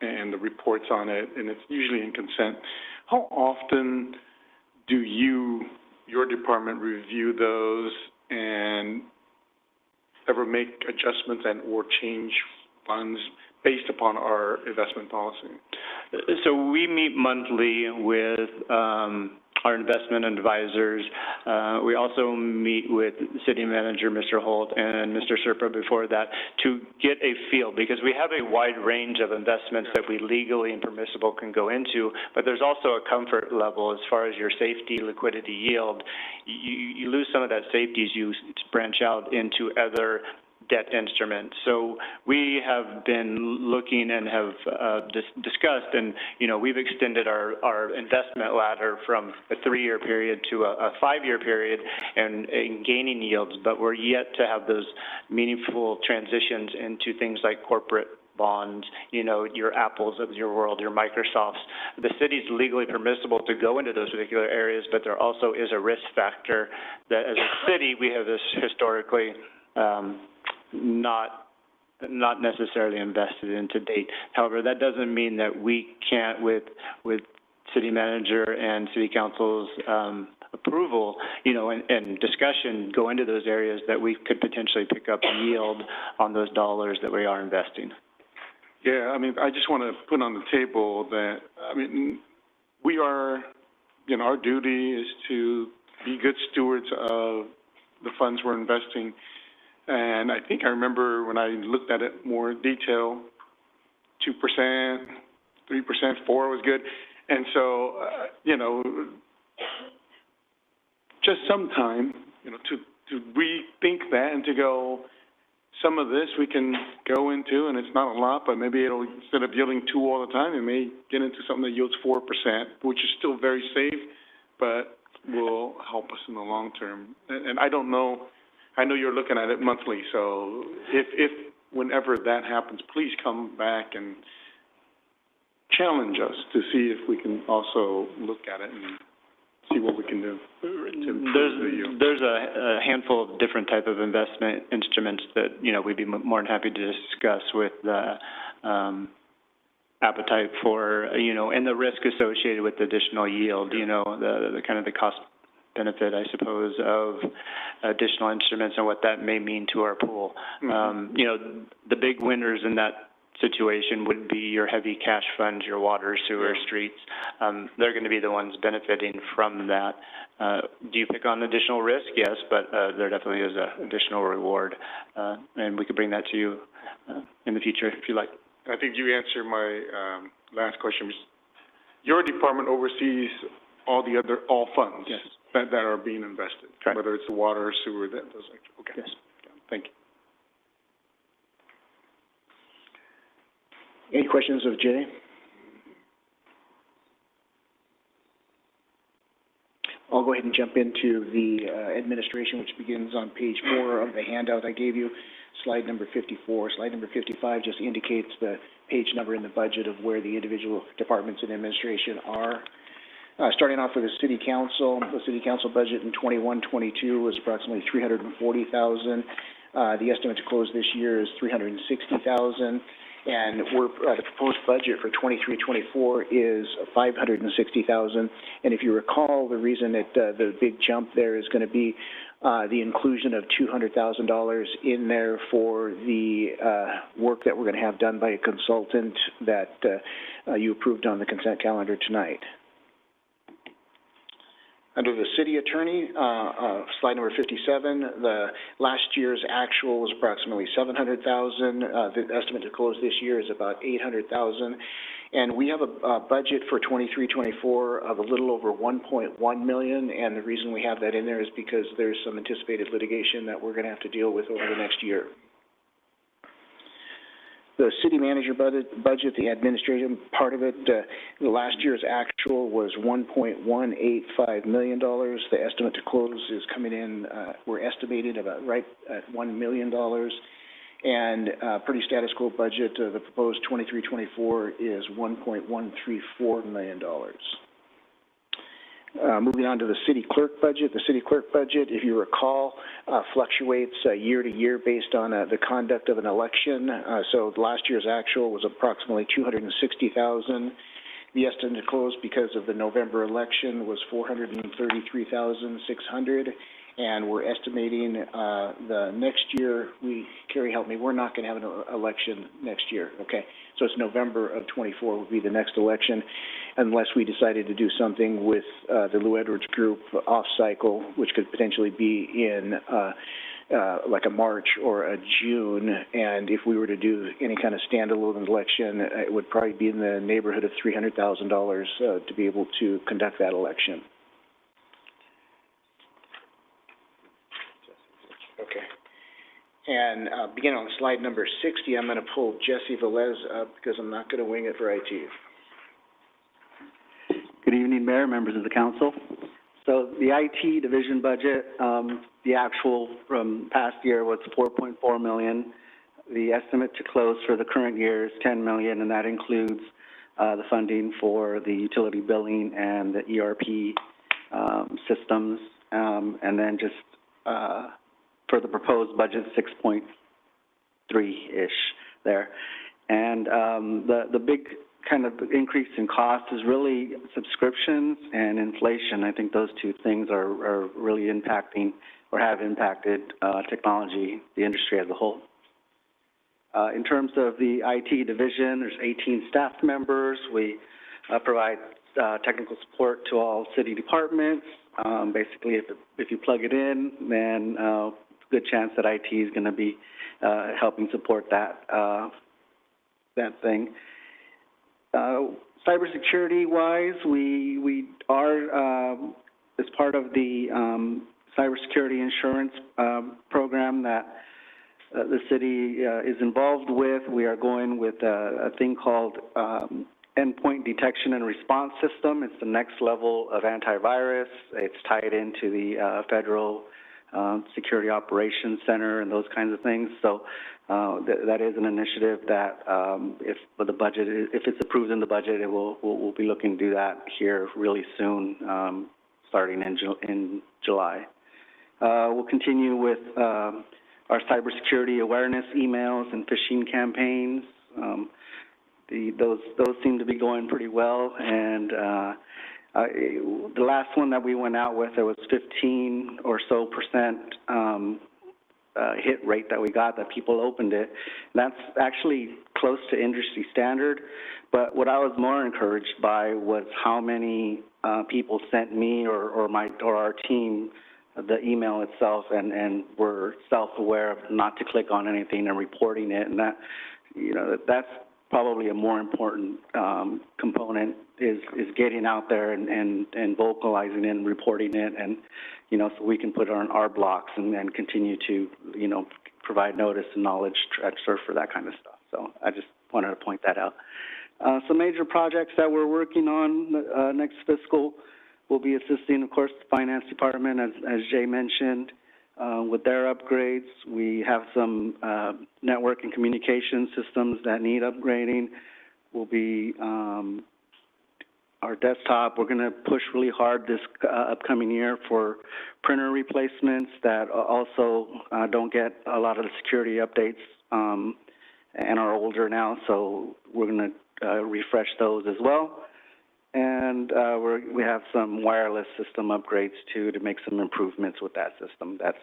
and the reports on it, and it's usually in consent. How often do your department review those and ever make adjustments and or change funds based upon our investment policy? So we meet monthly with our investment advisors. We also meet with City Manager Mr. Holt and Mr. Serpa before that to get a feel, because we have a wide range of investments that we legally and permissible can go into, but there's also a comfort level as far as your safety, liquidity, yield. You lose some of that safety as you branch out into other debt instruments. So we have been looking and have discussed, and we've extended our investment ladder from a 3-year period to a 5-year period and gaining yields, but we're yet to have those meaningful transitions into things like corporate bonds, your Apples of your world, your Microsofts. The city's legally permissible to go into those particular areas, but there also is a risk factor that as a city we have this historically not necessarily invested in to date. However, that doesn't mean that we can't, with city manager and city council's approval, and discussion, go into those areas that we could potentially pick up yield on those dollars that we are investing. Yeah, I just want to put on the table that, we are, our duty is to be good stewards of the funds we're investing. And I think I remember when I looked at it more in detail, 2%, 3%, 4% was good. And so, just some time, to rethink that and to go, some of this we can go into, and it's not a lot, but maybe it'll, instead of yielding 2 all the time, it may get into something that yields 4%, which is still very safe, but will help us in the long term. And I don't know. I know you're looking at it monthly, so if whenever that happens, please come back and challenge us to see if we can also look at it and see what we can do to improve the yield. There's a handful of different type of investment instruments that, we'd be more than happy to discuss with the appetite for, and the risk associated with additional yield, the kind of the cost benefit, I suppose, of additional instruments and what that may mean to our pool. The big winners in that situation would be your heavy cash funds, your water, sewer, streets. They're going to be the ones benefiting from that. Do you pick on additional risk? Yes, but there definitely is an additional reward, and we could bring that to you in the future if you like. I think you answered my last question. Your department oversees all funds. Yes. That are being invested, correct. Whether it's the water or sewer, those. Okay. Yes. Thank you. Any questions of Jay? I'll go ahead and jump into the administration, which begins on page 4 of the handout I gave you, slide number 54. Slide number 55 just indicates the page number in the budget of where the individual departments and administration are. Starting off with the city council budget in 21-22 was approximately $340,000. The estimate to close this year is $360,000. And the proposed budget for 23-24 is $560,000. And if you recall, the reason that the big jump there is going to be the inclusion of $200,000 in there for the work that we're going to have done by a consultant that you approved on the consent calendar tonight. Under the city attorney, slide number 57, the last year's actual was approximately $700,000. The estimate to close this year is about $800,000. And we have a budget for 23-24 of a little over $1.1 million. And the reason we have that in there is because there's some anticipated litigation that we're going to have to deal with over the next year. The city manager budget, the administrative part of it, the last year's actual was $1.185 million. The estimate to close is coming in, we're estimated about right at $1 million. And pretty status quo budget, the proposed 23-24 is $1.134 million. Moving on to the city clerk budget. The city clerk budget, if you recall, fluctuates year to year based on the conduct of an election. So last year's actual was approximately $260,000. The estimate to close because of the November election was $433,600. And we're estimating the next year, Carrie, help me, we're not going to have an election next year, okay? So it's November of 24 would be the next election, unless we decided to do something with the Lou Edwards group off-cycle, which could potentially be in like a March or a June. And if we were to do any kind of standalone election, it would probably be in the neighborhood of $300,000 to be able to conduct that election. Okay. And beginning on slide number 60, I'm going to pull Jesse Velez up because I'm not going to wing it for IT. Good evening, Mayor, members of the council. So the IT division budget, the actual from past year was $4.4 million. The estimate to close for the current year is $10 million, and that includes the funding for the utility billing and the ERP systems, and then just for the proposed budget, 6.3-ish there. And the big kind of increase in cost is really subscriptions and inflation. I think those two things are really impacting or have impacted technology, the industry as a whole. In terms of the IT division, there's 18 staff members. We provide technical support to all city departments. Basically, if you plug it in, then good chance that IT is going to be helping support that thing. Cybersecurity-wise, we are as part of the cybersecurity insurance program that the city is involved with. We are going with a thing called endpoint detection and response system. It's the next level of antivirus. It's tied into the federal Security Operations Center and those kinds of things. So that is an initiative that if it's approved in the budget, we'll be looking to do that here really soon, starting in July. We'll continue with our cybersecurity awareness emails and phishing campaigns. Those seem to be going pretty well, and the last one that we went out with, there was 15% or so hit rate that we got, that people opened it. That's actually close to industry standard, but what I was more encouraged by was how many people sent me or our team the email itself and were self-aware of not to click on anything and reporting it, and that, that's probably a more important component is getting out there and vocalizing it and reporting it, and so we can put it on our blocks and continue to provide notice and knowledge transfer for that kind of stuff. So I just wanted to point that out. Some major projects that we're working on next fiscal will be assisting, of course, the finance department, as Jay mentioned, with their upgrades. We have some network and communication systems that need upgrading. Will be our desktop. We're going to push really hard this upcoming year for printer replacements that also don't get a lot of the security updates and are older now, so we're going to refresh those as well. And we have some wireless system upgrades too to make some improvements with that system. That's,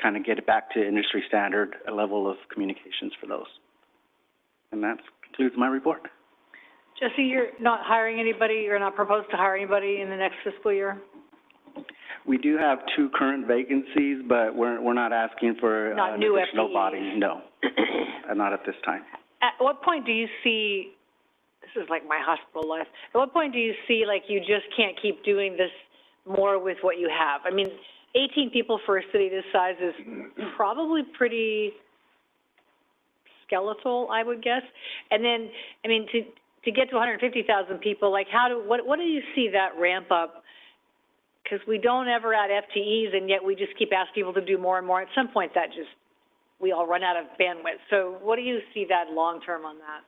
kind of get it back to industry standard level of communications for those. And that concludes my report. Jesse, you're not hiring anybody, you're not proposed to hire anybody in the next fiscal year? We do have 2 current vacancies, but we're not asking for Not an new additional FTEs. body, no. Not at this time. At what point do you see, this is like my hospital life, at what point do you see like you just can't keep doing this more with what you have? I mean, 18 people for a city this size is probably pretty skeletal, I would guess. And then, I mean, to get to 150,000 people, like what do you see that ramp up? Because we don't ever add FTEs, and yet we just keep asking people to do more and more. At some point, we all run out of bandwidth. So what do you see that long term on that?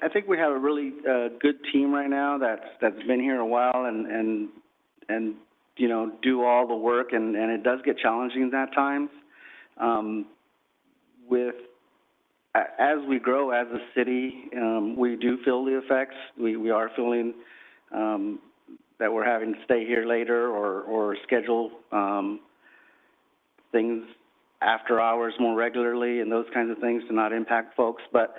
I think we have a really good team right now that's been here a while and do all the work, and it does get challenging at times. As we grow as a city, we do feel the effects. We are feeling that we're having to stay here later or schedule things after hours more regularly and those kinds of things to not impact folks. But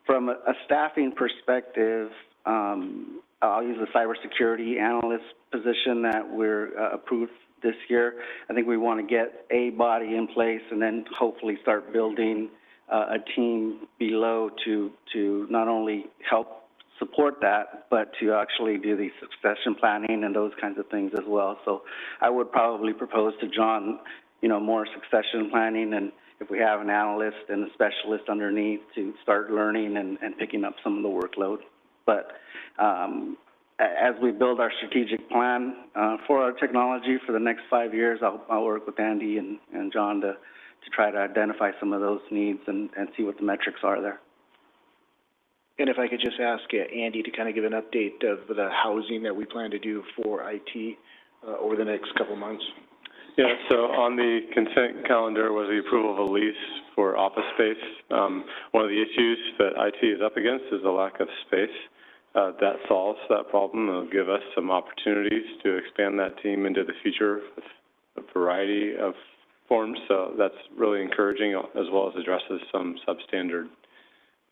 from a staffing perspective, I'll use the cybersecurity analyst position that we're approved this year. I think we want to get a body in place and then hopefully start building a team below to not only help support that, but to actually do the succession planning and those kinds of things as well. So I would probably propose to John, more succession planning, and if we have an analyst and a specialist underneath, to start learning and picking up some of the workload. But as we build our strategic plan for our technology for the next 5 years, I'll work with Andy and John to try to identify some of those needs and see what the metrics are there. And if I could just ask Andy to kind of give an update of the housing that we plan to do for IT over the next couple months. Yeah, so on the consent calendar was the approval of a lease for office space. One of the issues that IT is up against is the lack of space. That solves that problem. It'll give us some opportunities to expand that team into the future with a variety of forms. So that's really encouraging, as well as addresses some substandard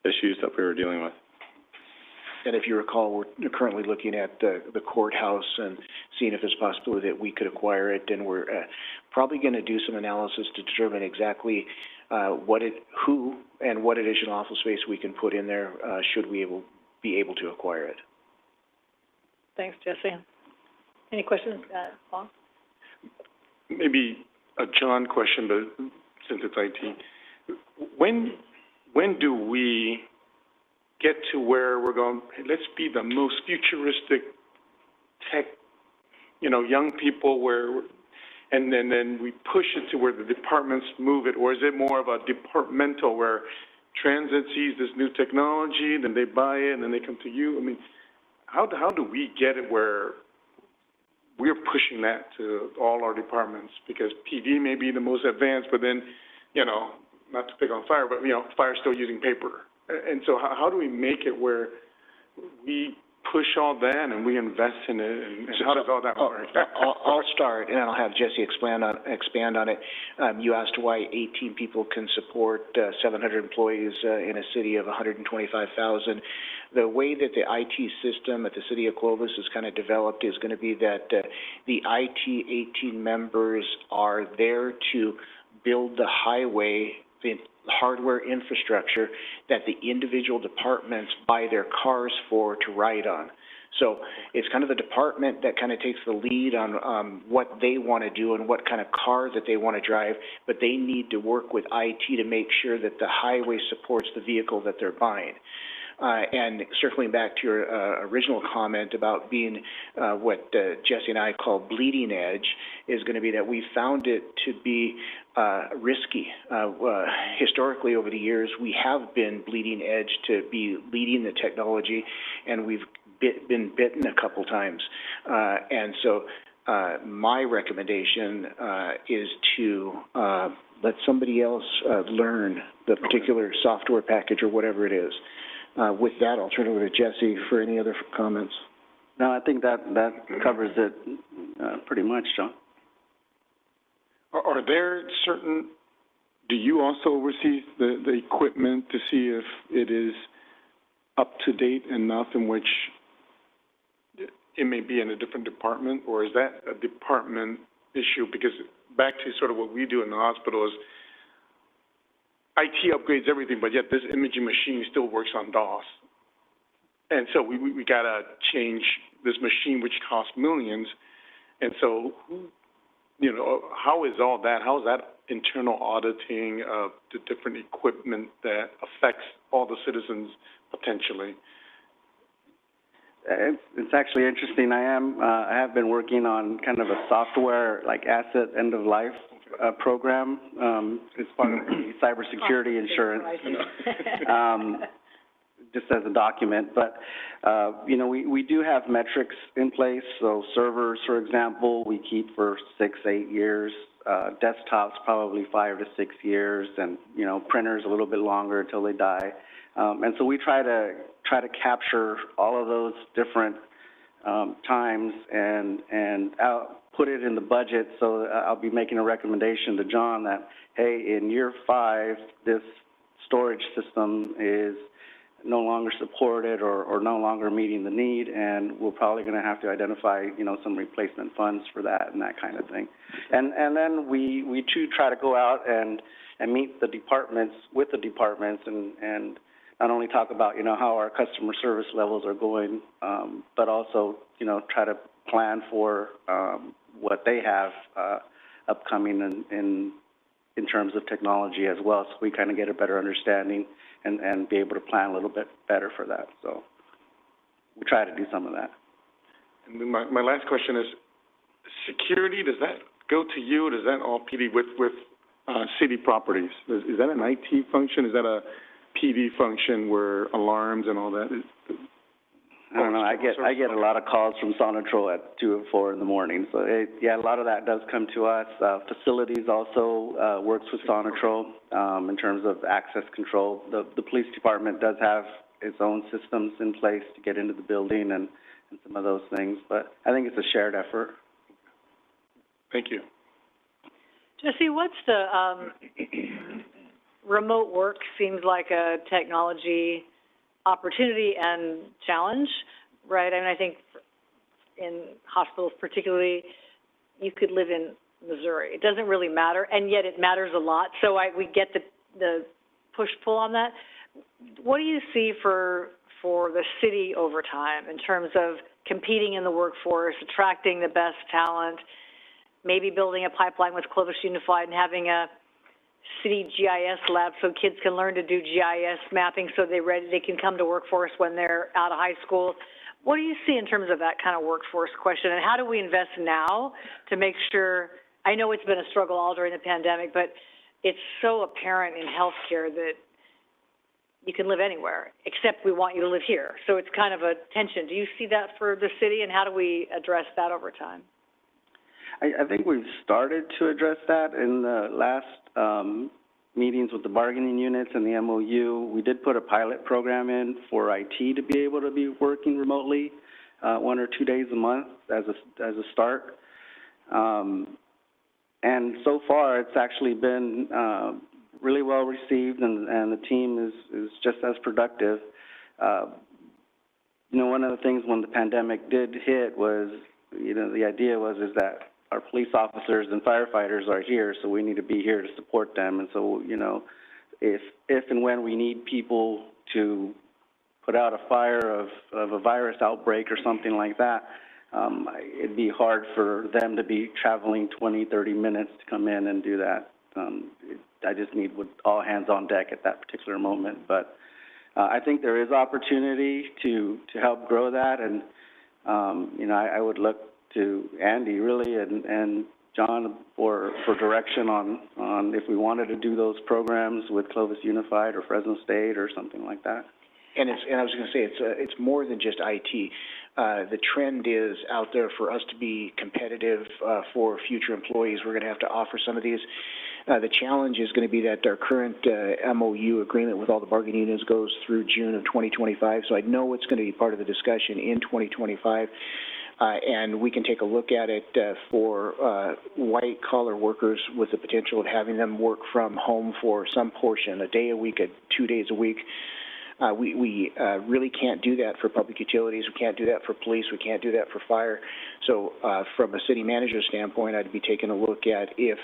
issues that we were dealing with. And if you recall, we're currently looking at the courthouse and seeing if there's a possibility that we could acquire it. And we're probably going to do some analysis to determine exactly who and what additional office space we can put in there should we be able to acquire it. Thanks, Jesse. Any questions, Paul? Maybe a John question, but since it's IT, when do we get to where we're going, hey, let's be the most futuristic tech, young people and then we push it to where the departments move it, or is it more of a departmental where transit sees this new technology, then they buy it, and then they come to you? I mean, how do we get it where we're pushing that to all our departments? Because PD may be the most advanced, but then, not to pick on fire, but, fire's still using paper. And so how do we make it where we push all that and we invest in it, and how does all that work? I'll start, and I'll have Jesse expand on it. You asked why 18 people can support 700 employees in a city of 125,000. The way that the IT system at the city of Clovis is kind of developed is going to be that the IT 18 members are there to build the highway, the hardware infrastructure that the individual departments buy their cars for to ride on. So it's kind of the department that kind of takes the lead on what they want to do and what kind of car that they want to drive, but they need to work with IT to make sure that the highway supports the vehicle that they're buying. And circling back to your original comment about being what Jesse and I call bleeding edge, is going to be that we found it to be risky. Historically, over the years, we have been bleeding edge to be leading the technology, and we've been bitten a couple times. And so my recommendation, is to, let somebody else, learn the particular software package or whatever it is. With that, I'll turn it over to Jesse for any other comments. No, I think that covers it, pretty much, John. Are there certain, do you also oversee the equipment to see if it is up to date enough in which it may be in a different department, or is that a department issue? Because back to sort of what we do in the hospital is IT upgrades everything, but yet this imaging machine still works on DOS. And so we gotta change this machine, which costs millions. And so, how is all that? How is that internal auditing of the different equipment that affects all the citizens potentially? It's actually interesting. I have been working on kind of a software, like asset end of life, program. It's part of the cybersecurity insurance. Just as a document, but, we do have metrics in place. So servers, for example, we keep for 6-8 years, desktops probably 5 to 6 years, and, printers a little bit longer until they die. And so we try to capture all of those different, times and put it in the budget. So I'll be making a recommendation to John that, hey, in year 5, this storage system is no longer supported or no longer meeting the need, and we're probably going to have to identify, some replacement funds for that and that kind of thing. And then we too try to go out and meet the departments, with the departments, and not only talk about, how our customer service levels are going, but also, try to plan for what they have upcoming in terms of technology as well, so we kind of get a better understanding and be able to plan a little bit better for that. So we try to do some of that. And then my last question is, security, does that go to you, or does that all PD with city properties? Is that an IT function? Is that a PD function where alarms and all that is? I don't know. I get a lot of calls from Sonatrol at 2 or 4 in the morning. So a lot of that does come to us. Facilities also works with Sonatrol in terms of access control. The police department does have its own systems in place to get into the building and some of those things. But I think it's a shared effort. Thank you. Jesse, what's the remote work seems like a technology opportunity and challenge, right? I mean, I think in hospitals particularly, you could live in Missouri. It doesn't really matter, and yet it matters a lot. So we get the push-pull on that. What do you see for the city over time in terms of competing in the workforce, attracting the best talent, maybe building a pipeline with Clovis Unified and having a city GIS lab so kids can learn to do GIS mapping so they can come to workforce when they're out of high school? What do you see in terms of that kind of workforce question, and how do we invest now to make sure, I know it's been a struggle all during the pandemic, but it's so apparent in healthcare that you can live anywhere, except we want you to live here. So it's kind of a tension. Do you see that for the city, and how do we address that over time? I think we've started to address that in the last meetings with the bargaining units and the MOU. We did put a pilot program in for IT to be able to be working remotely 1 or 2 days a month as a start. And so far, it's actually been really well received, and the team is just as productive. One of the things when the pandemic did hit was, the idea was that our police officers and firefighters are here, so we need to be here to support them. And so, if and when we need people to put out a fire of a virus outbreak or something like that, it'd be hard for them to be traveling 20, 30 minutes to come in and do that. I just need all hands on deck at that particular moment. But I think there is opportunity to help grow that, and I would look to Andy really and John for direction on if we wanted to do those programs with Clovis Unified or Fresno State or something like that. And I was going to say, it's more than just IT. The trend is out there for us to be competitive, for future employees. We're gonna have to offer some of these. The challenge is gonna be that our current, MOU agreement with all the bargaining unions goes through June of 2025. So I know it's gonna be part of the discussion in 2025. And we can take a look at it, for, white-collar workers with the potential of having them work from home for some portion, a day a week, 2 days a week. We really can't do that for public utilities. We can't do that for police. We can't do that for fire. So from a city manager standpoint, I'd be taking a look at if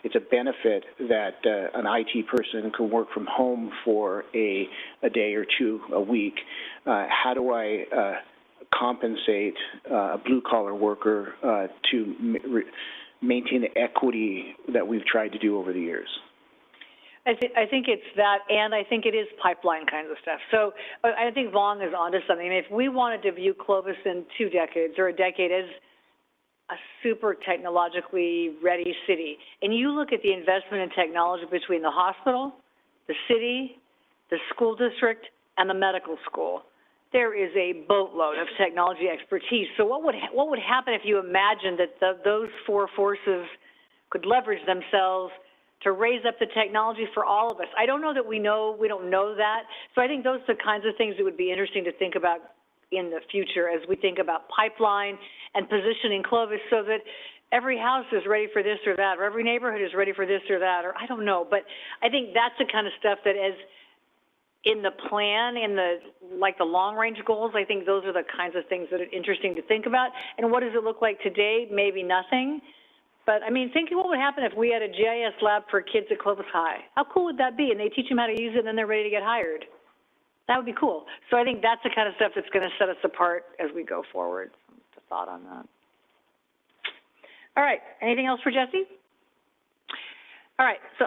it's a benefit that an IT person can work from home for a day or two a week. How do I compensate a blue-collar worker to maintain the equity that we've tried to do over the years? I think it's that, and I think it is pipeline kinds of stuff. So I think Vaughn is onto something. I mean, if we wanted to view Clovis in 2 decades or a decade as a super technologically ready city, and you look at the investment in technology between the hospital, the city, the school district, and the medical school, there is a boatload of technology expertise. So what would happen if you imagined that those 4 forces could leverage themselves to raise up the technology for all of us? I don't know that we don't know that. So I think those are the kinds of things that would be interesting to think about in the future as we think about pipeline and positioning Clovis so that every house is ready for this or that, or every neighborhood is ready for this or that, or I don't know. But I think that's the kind of stuff that is in the plan, in the long-range goals. I think those are the kinds of things that are interesting to think about. And what does it look like today? Maybe nothing. But, I mean, think of what would happen if we had a GIS lab for kids at Clovis High. How cool would that be? And they teach them how to use it, and then they're ready to get hired. That would be cool. So I think that's the kind of stuff that's going to set us apart as we go forward. Just a thought on that. All right. Anything else for Jesse? All right. So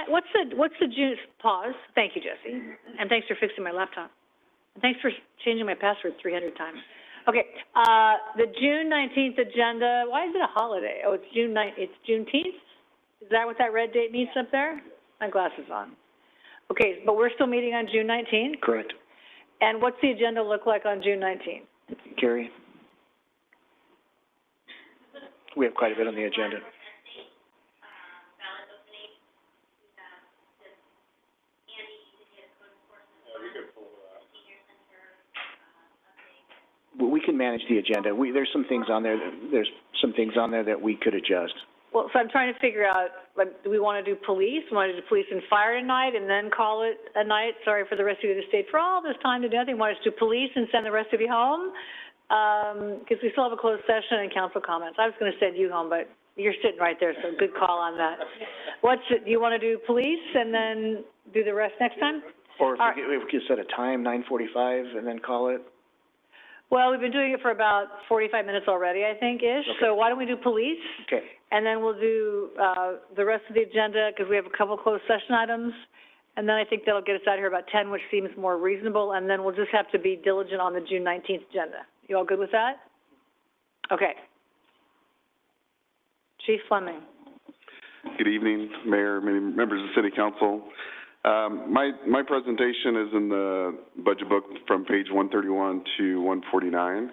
what's the June pause? Thank you, Jesse, and thanks for fixing my laptop, and thanks for changing my password 300 times. Okay. The June 19th agenda. Why is it a holiday? Oh, it's It's Juneteenth. Is that what that red date means up there? My glasses on. Okay, but we're still meeting on June 19th. Correct. And what's the agenda look like on June 19th? Gary? We have quite a bit on the agenda. We can manage the agenda. There's some things on there that we could adjust. Well, so I'm trying to figure out, do we want to do police? We want to do police and fire tonight and then call it a night? Sorry for the rest of you to stay for all this time to do nothing. Want us to do police and send the rest of you home? Because we still have a closed session and council comments. I was going to send you home, but you're sitting right there, so good call on that. Do you want to do police and then do the rest next time? Or if we could set a time, 9:45, and then call it? Well, we've been doing it for about 45 minutes already, I think, ish. Okay. So why don't we do police? Okay. And then we'll do the rest of the agenda, because we have a couple closed session items. And then I think that'll get us out of here about 10, which seems more reasonable. And then we'll just have to be diligent on the June 19th agenda. You all good with that? Okay. Chief Fleming. Good evening, Mayor, members of the City Council. My presentation is in the budget book from page 131 to 149.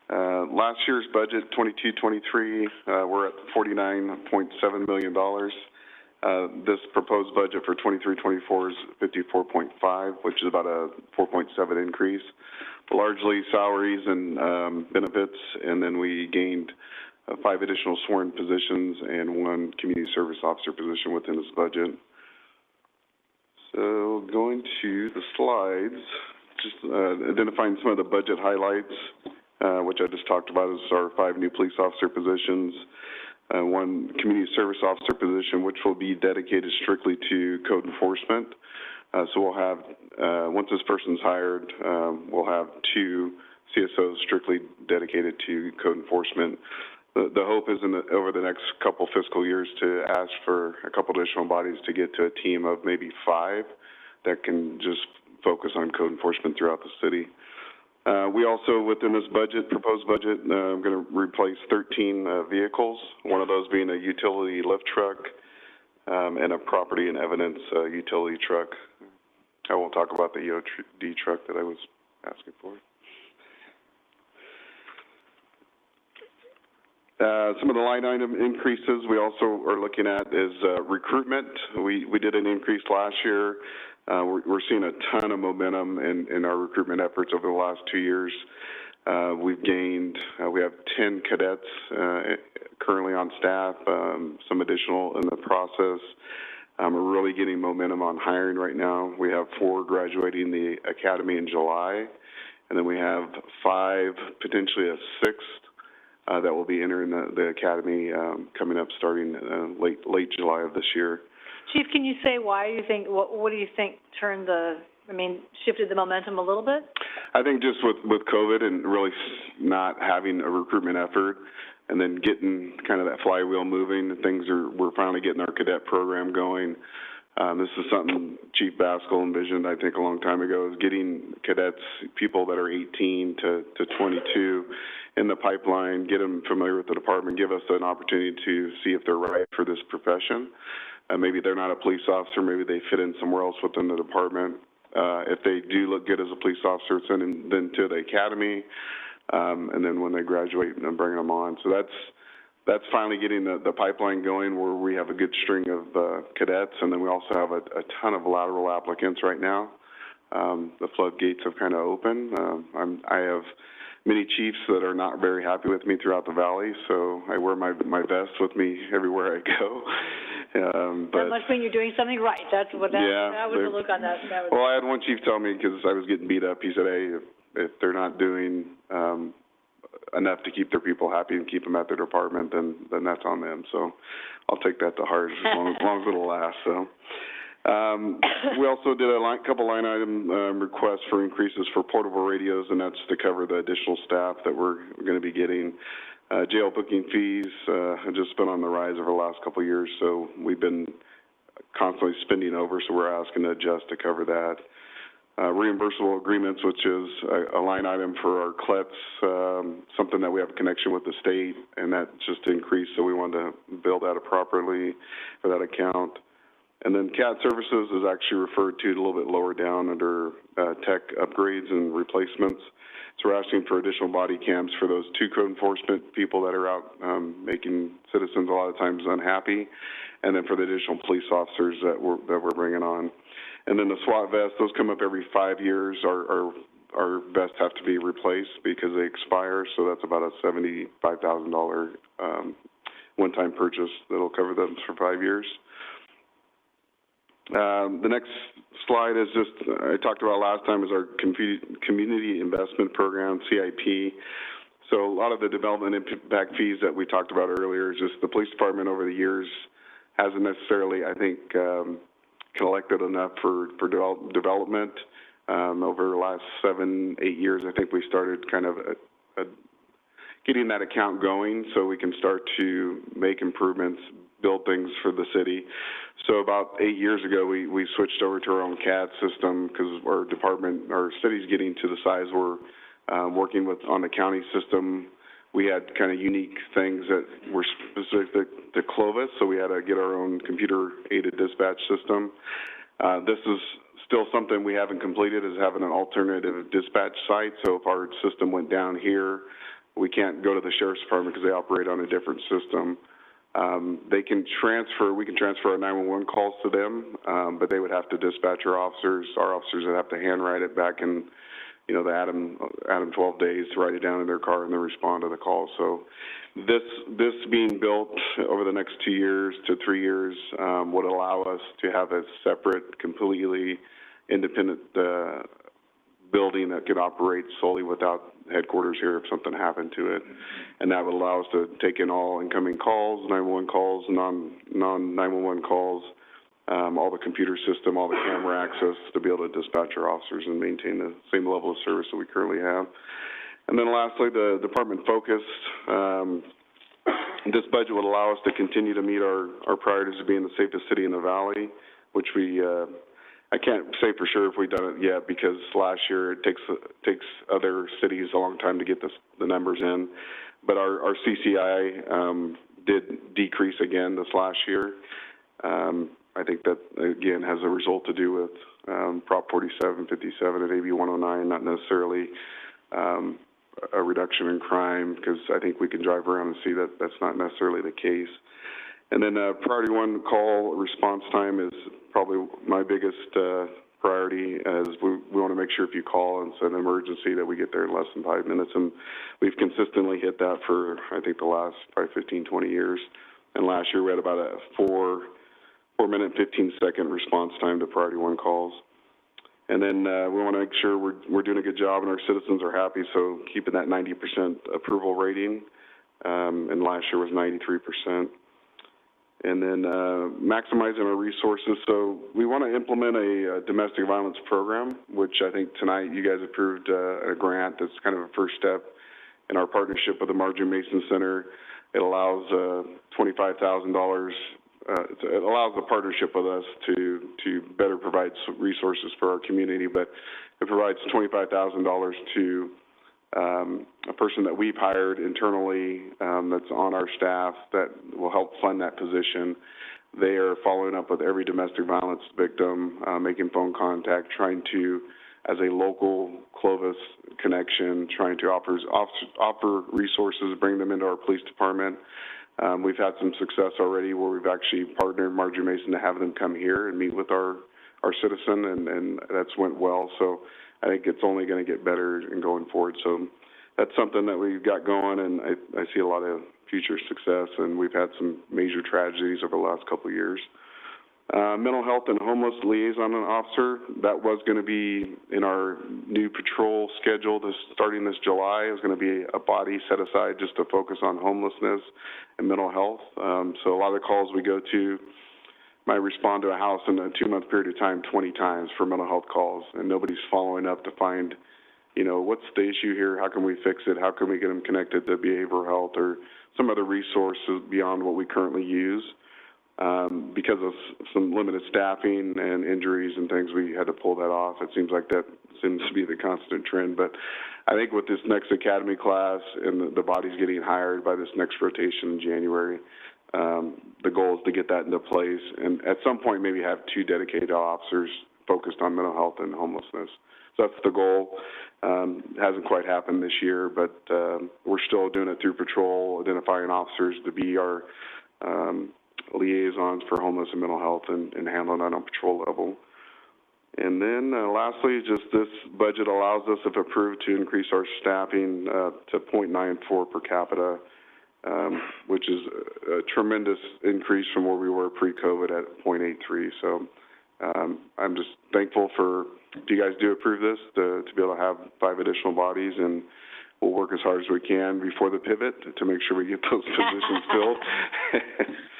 Last year's budget, 22-23, we're at $49.7 million. This proposed budget for 23-24 is 54.5, which is about a 4.7 increase. Largely salaries and benefits, and then we gained 5 additional sworn positions and 1 community service officer position within this budget. So going to the slides, just identifying some of the budget highlights, which I just talked about, is our 5 new police officer positions, 1 community service officer position, which will be dedicated strictly to code enforcement. So we'll have, once this person's hired, we'll have 2 CSOs strictly dedicated to code enforcement. The hope is over the next couple fiscal years to ask for a couple additional bodies to get to a team of maybe 5 that can just focus on code enforcement throughout the city. We also, within this budget, proposed budget, I'm going to replace 13 vehicles, one of those being a utility lift truck and a property and evidence utility truck. I won't talk about the EOD truck that I was asking for. Some of the line item increases we also are looking at is recruitment. We did an increase last year. We're seeing a ton of momentum in our recruitment efforts over the last 2 years. We've gained, we have 10 cadets currently on staff, some additional in the process. We're really getting momentum on hiring right now. We have 4 graduating the academy in July, and then we have 5, potentially a 6th, that will be entering the academy coming up starting late July of this year. Chief, can you say why you think, what do you think shifted the momentum a little bit? I think just with COVID and really not having a recruitment effort, and then getting kind of that flywheel moving, we're finally getting our cadet program going. This is something Chief Baskell envisioned, I think, a long time ago, is getting cadets, people that are 18 to 22, in the pipeline, get them familiar with the department, give us an opportunity to see if they're right for this profession. Maybe they're not a police officer, maybe they fit in somewhere else within the department. If they do look good as a police officer, send them to the academy, and then when they graduate, and bringing them on. So that's finally getting the pipeline going, where we have a good string of cadets, and then we also have a ton of lateral applicants right now. The floodgates have kind of opened. I have many chiefs that are not very happy with me throughout the valley, so I wear my vest with me everywhere I go. But that must mean you're doing something right. That's what that was the look on that. Well, I had one chief tell me, because I was getting beat up, he said, hey, if they're not doing enough to keep their people happy and keep them at their department, then that's on them. So I'll take that to heart as long as it'll last. So we also did a couple line item requests for increases for portable radios, and that's to cover the additional staff that we're going to be getting. Jail booking fees have just been on the rise over the last couple of years, so we've been constantly spending over, so we're asking to adjust to cover that. Reimbursable agreements, which is a line item for our CLETs, something that we have a connection with the state, and that just increased, so we wanted to build that properly for that account. And then CAT services is actually referred to a little bit lower down under tech upgrades and replacements. So we're asking for additional body cams for those 2 code enforcement people that are out making citizens a lot of times unhappy, and then for the additional police officers that we're bringing on. And then the SWAT vests, those come up every 5 years. Our vests have to be replaced because they expire, so that's about a $75,000 one-time purchase that'll cover them for 5 years. The next slide is just, I talked about last time, is our community investment program, CIP. So a lot of the development impact fees that we talked about earlier is just the police department over the years hasn't necessarily, I think, collected enough for development. Over the last 7-8 years, I think we started kind of getting that account going so we can start to make improvements, build things for the city. So about 8 years ago, we switched over to our own CAD system because our city's getting to the size we're working with on the county system. We had kind of unique things that were specific to Clovis, so we had to get our own computer-aided dispatch system. This is still something we haven't completed, is having an alternative dispatch site. So if our system went down here, we can't go to the sheriff's department because they operate on a different system. We can transfer our 911 calls to them, but they would have to dispatch our officers. Our officers would have to handwrite it back in, the Adam 12 days to write it down in their car and then respond to the call. So this being built over the next 2 years to 3 years would allow us to have a separate, completely independent building that could operate solely without headquarters here if something happened to it. And that would allow us to take in all incoming calls, 911 calls, non-911 calls, all the computer system, all the camera access to be able to dispatch our officers and maintain the same level of service that we currently have. And then lastly, the department focus. This budget would allow us to continue to meet our priorities of being the safest city in the valley, which I can't say for sure if we've done it yet because last year it takes other cities a long time to get the numbers in. But our CCI did decrease again this last year. I think that, again, has a result to do with Prop 47, 57, and AB 109, not necessarily a reduction in crime, because I think we can drive around and see that that's not necessarily the case. And then, priority one call response time is probably my biggest, priority, as we want to make sure if you call and it's an emergency that we get there in less than 5 minutes. And we've consistently hit that for, I think, the last probably 15, 20 years. And last year we had about a 4-minute, 15-second response time to priority one calls. And then, we want to make sure we're doing a good job and our citizens are happy, so keeping that 90% approval rating, and last year was 93%. And then, maximizing our resources. So we want to implement a domestic violence program, which I think tonight you guys approved a grant that's kind of a first step in our partnership with the Marjorie Mason Center. It allows $25,000. It allows the partnership with us to better provide resources for our community, but it provides $25,000 to a person that we've hired internally, that's on our staff, that will help fund that position. They are following up with every domestic violence victim, making phone contact, trying to, as a local Clovis connection, trying to offer resources, bring them into our police department. We've had some success already where we've actually partnered Marjorie Mason to have them come here and meet with our citizen, and that's went well. So I think it's only going to get better and going forward. So that's something that we've got going, and I see a lot of future success, and we've had some major tragedies over the last couple of years. Mental health and homeless liaison officer, that was going to be in our new patrol schedule starting this July. It was going to be a body set aside just to focus on homelessness and mental health. So a lot of the calls we go to, might respond to a house in a 2-month period of time 20 times for mental health calls, and nobody's following up to find, what's the issue here? How can we fix it? How can we get them connected to behavioral health or some other resources beyond what we currently use? Because of some limited staffing and injuries and things, we had to pull that off. It seems like that seems to be the constant trend. But I think with this next academy class and the bodies getting hired by this next rotation in January, the goal is to get that into place and at some point maybe have 2 dedicated officers focused on mental health and homelessness. So that's the goal. Hasn't quite happened this year, but we're still doing it through patrol, identifying officers to be our liaisons for homeless and mental health and handling that on patrol level. And then lastly, just this budget allows us, if approved, to increase our staffing to 0.94 per capita, which is a tremendous increase from where we were pre-COVID at 0.83. So I'm just thankful for, if you guys do approve this, to be able to have 5 additional bodies, and we'll work as hard as we can before the pivot to make sure we get those positions filled.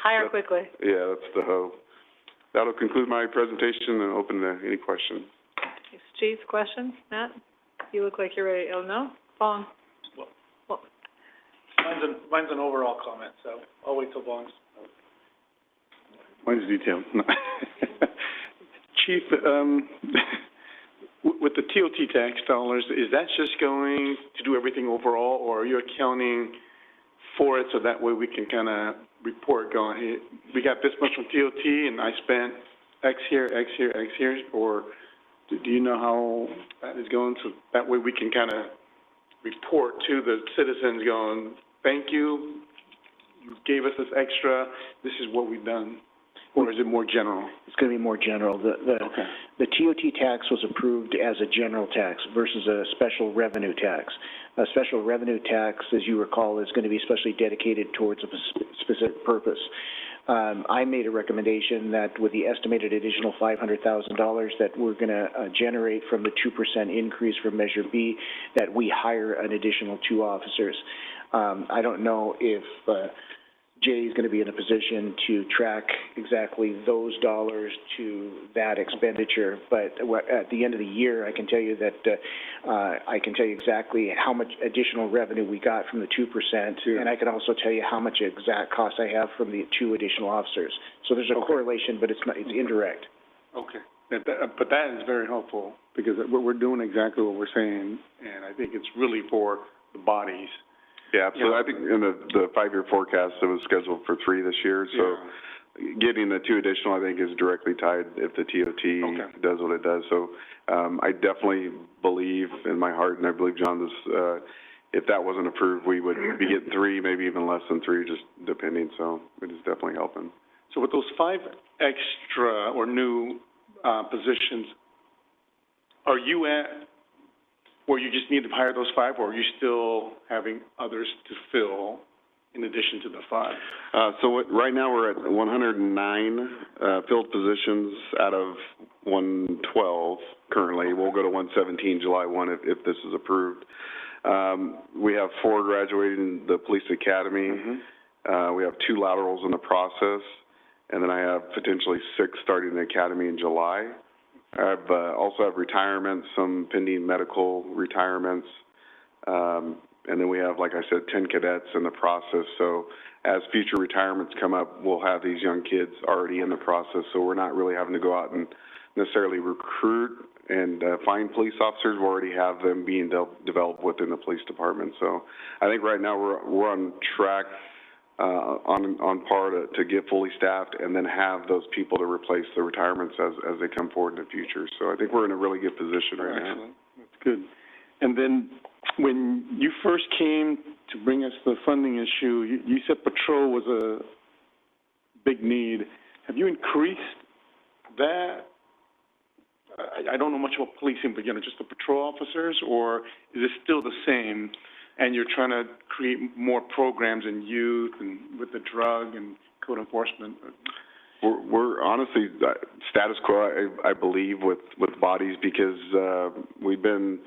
Hire quickly. Yeah, that's the hope. That'll conclude my presentation and open to any questions. Chief, questions? Matt? You look like you're ready. Oh, no? Vaughn? Well, mine's an overall comment, so I'll wait till Vaughn's. Mine's detailed. Chief, with the TOT tax dollars, is that just going to do everything overall, or are you accounting for it so that way we can kind of report going, hey, we got this much from TOT and I spent X here, X here, X here, or do you know how that is going, so that way we can kind of report to the citizens going, thank you, you gave us this extra, this is what we've done? Or is it more general? It's going to be more general. The TOT tax was approved as a general tax versus a special revenue tax. A special revenue tax, as you recall, is going to be specially dedicated towards a specific purpose. I made a recommendation that with the estimated additional $500,000 that we're going to generate from the 2% increase from Measure B, that we hire an additional 2 officers. I don't know if Jay is going to be in a position to track exactly those dollars to that expenditure, but at the end of the year, I can tell you that I can tell you exactly how much additional revenue we got from the 2%, and I can also tell you how much exact cost I have from the 2 additional officers. So there's a correlation, but it's indirect. Okay. But that is very helpful, because we're doing exactly what we're saying, and I think it's really for the bodies. Yeah, so I think in the 5-year forecast, it was scheduled for 3 this year, so getting the 2 additional, I think, is directly tied if the TOT does what it does. So I definitely believe in my heart, and I believe John does, if that wasn't approved, we would be getting 3, maybe even less than 3, just depending, so it is definitely helping. So with those 5 extra or new, positions, are you at where you just need to hire those 5, or are you still having others to fill in addition to the 5? Right now, we're at 109, filled positions out of 112 currently. We'll go to 117 July 1 if this is approved. We have 4 graduating the police academy. We have 2 laterals in the process, and then I have potentially 6 starting the academy in July. I have, also have retirements, some pending medical retirements, and then we have, like I said, 10 cadets in the process. So as future retirements come up, we'll have these young kids already in the process, so we're not really having to go out and necessarily recruit and find police officers. We already have them being developed within the police department. So I think right now we're on track, on par to get fully staffed and then have those people to replace the retirements as they come forward in the future. So I think we're in a really good position right now. Excellent. That's good. And then when you first came to bring us the funding issue, you said patrol was a big need. Have you increased that? I don't know much about policing, but, just the patrol officers, or is it still the same, and you're trying to create more programs in youth and with the drug and code enforcement? We're honestly status quo, I believe, with bodies, because we've been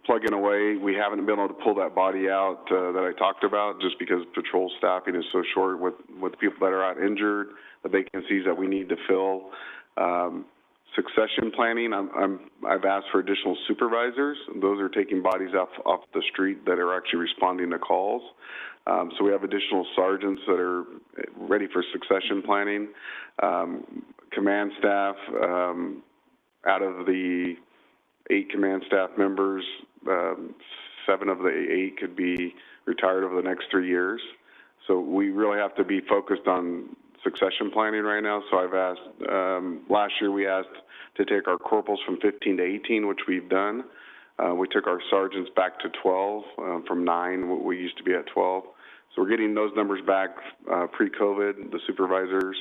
plugging away. We haven't been able to pull that body out that I talked about, just because patrol staffing is so short with people that are out injured, the vacancies that we need to fill. Succession planning, I've asked for additional supervisors. Those are taking bodies off the street that are actually responding to calls. So we have additional sergeants that are ready for succession planning. Command staff, out of the 8 command staff members, 7 of the 8 could be retired over the next 3 years. So we really have to be focused on succession planning right now. So I've asked, last year we asked to take our corporals from 15 to 18, which we've done. We took our sergeants back to 12, from 9, we used to be at 12. So we're getting those numbers back pre-COVID, the supervisors,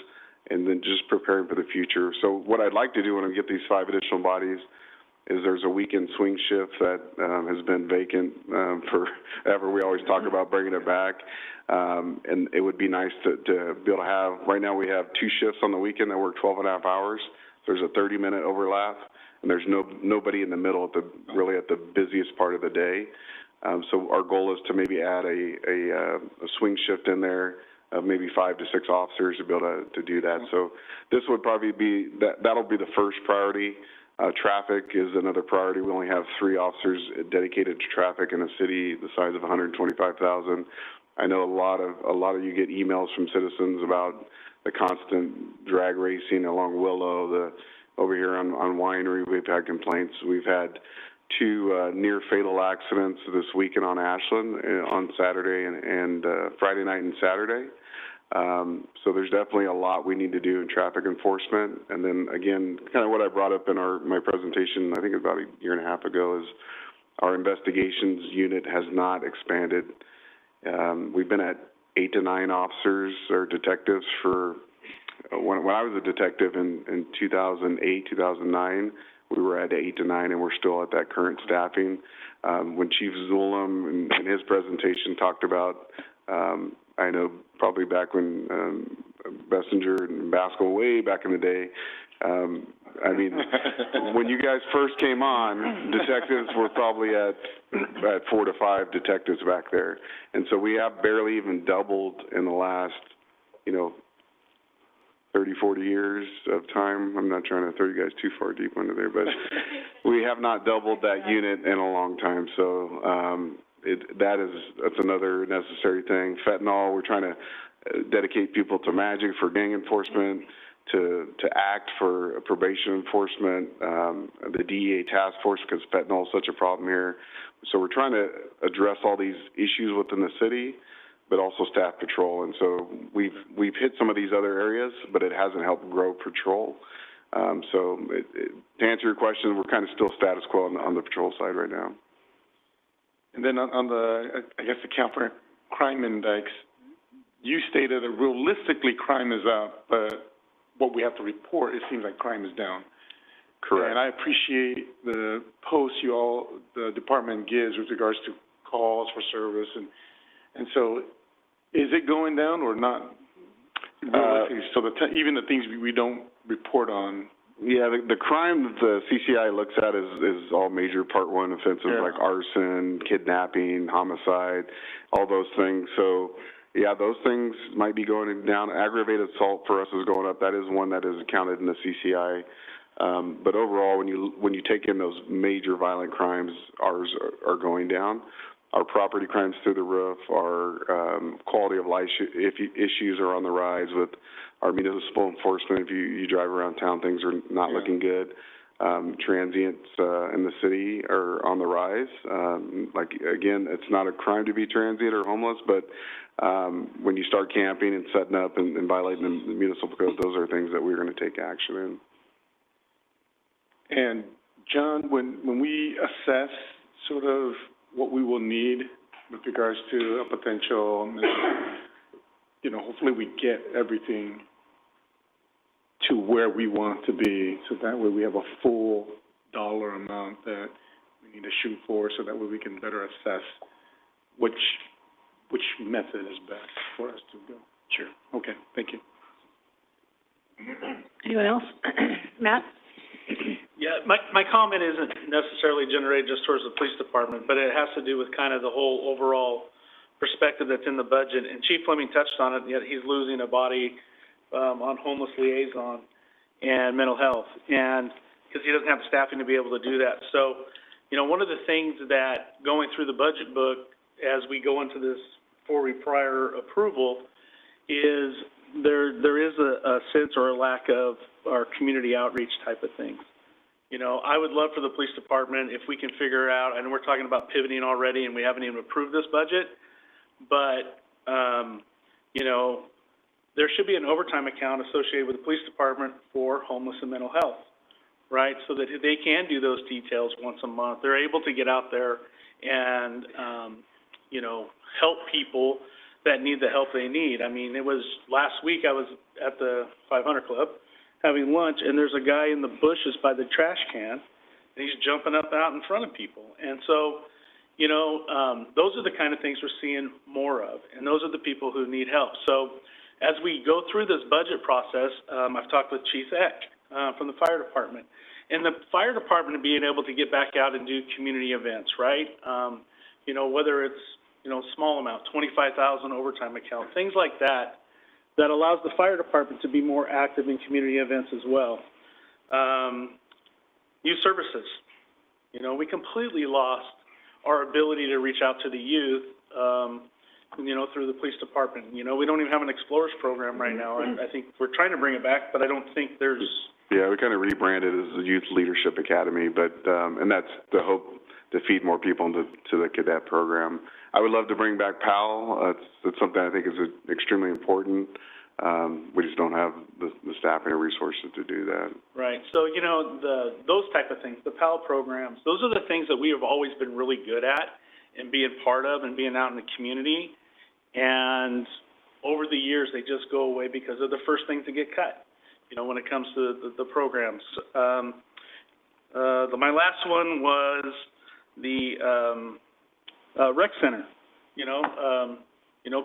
and then just preparing for the future. So what I'd like to do when I get these 5 additional bodies is there's a weekend swing shift that has been vacant forever. We always talk about bringing it back. And it would be nice to be able to have, right now we have 2 shifts on the weekend that work 12.5 hours. There's a 30-minute overlap, and there's nobody in the middle really at the busiest part of the day. So our goal is to maybe add a swing shift in there of maybe 5 to 6 officers to be able to do that. So this would probably be, that'll be the first priority. Traffic is another priority. We only have 3 officers dedicated to traffic in a city the size of 125,000. I know a lot of you get emails from citizens about the constant drag racing along Willow. Over here on Winery, we've had complaints. We've had 2 near fatal accidents this weekend on Ashland on Saturday and Friday night and Saturday. So there's definitely a lot we need to do in traffic enforcement. And then again, kind of what I brought up in my presentation, I think about a year and a half ago, is our investigations unit has not expanded. We've been at 8 to 9 officers or detectives for, when I was a detective in 2008, 2009, we were at 8 to 9, and we're still at that current staffing. When Chief Zulam in his presentation talked about, I know probably back when Bessinger and Baskel, way back in the day, I mean, when you guys first came on, detectives were probably at 4 to 5 detectives back there. And so we have barely even doubled in the last, 30, 40 years of time. I'm not trying to throw you guys too far deep into there, but we have not doubled that unit in a long time. So that's another necessary thing. Fentanyl, we're trying to dedicate people to MAGIC for gang enforcement, to ACT for probation enforcement, the DEA task force, because fentanyl is such a problem here. So we're trying to address all these issues within the city, but also staff patrol. And so we've hit some of these other areas, but it hasn't helped grow patrol. So to answer your question, we're kind of still status quo on the patrol side right now. And then on the, I guess the California Crime Index, you stated that realistically crime is up, but what we have to report, it seems like crime is down. Correct. And I appreciate the posts the department gives with regards to calls for service, and so is it going down or not? So even the things we don't report on. Yeah, the crime that the CCI looks at is all major Part 1 offenses like arson, kidnapping, homicide, all those things. So, yeah, those things might be going down. Aggravated assault for us is going up. That is one that is counted in the CCI. But overall, when you take in those major violent crimes, ours are going down. Our property crimes through the roof, our quality of life issues are on the rise with our municipal enforcement. If you drive around town, things are not looking good. Transients in the city are on the rise. Again, it's not a crime to be transient or homeless, but when you start camping and setting up and violating the municipal code, those are things that we're going to take action in. And John, when we assess sort of what we will need with regards to a potential, hopefully we get everything to where we want to be, so that way we have a full dollar amount that we need to shoot for, so that way we can better assess which method is best for us to go. Sure. Okay, thank you. Anyone else? Matt? Yeah, my comment isn't necessarily generated just towards the police department, but it has to do with kind of the whole overall perspective that's in the budget. And Chief Fleming touched on it, yet he's losing a body on homeless liaison and mental health, and because he doesn't have the staffing to be able to do that. So, one of the things that going through the budget book as we go into this for prior approval is there is a sense or a lack of our community outreach type of things. I would love for the police department if we can figure out, I know we're talking about pivoting already and we haven't even approved this budget, but, there should be an overtime account associated with the police department for homeless and mental health, right? So that they can do those details once a month. They're able to get out there and, help people that need the help they need. I mean, it was last week I was at the 500 Club having lunch, and there's a guy in the bushes by the trash can, and he's jumping up out in front of people. And so, those are the kind of things we're seeing more of, and those are the people who need help. So as we go through this budget process, I've talked with Chief Eck from the fire department, and the fire department being able to get back out and do community events, right? Whether it's, small amount, 25,000 overtime account, things like that, that allows the fire department to be more active in community events as well. Youth services. We completely lost our ability to reach out to the youth, through the police department. We don't even have an Explorers program right now. I think we're trying to bring it back, but I don't think there's... Yeah, we kind of rebranded as the Youth Leadership Academy, but, and that's the hope, to feed more people into the cadet program. I would love to bring back PAL. That's something I think is extremely important. We just don't have the staffing or resources to do that. Right. So, those type of things, the PAL programs, those are the things that we have always been really good at and being part of and being out in the community. And over the years, they just go away because they're the first thing to get cut, when it comes to the programs. My last one was the rec center.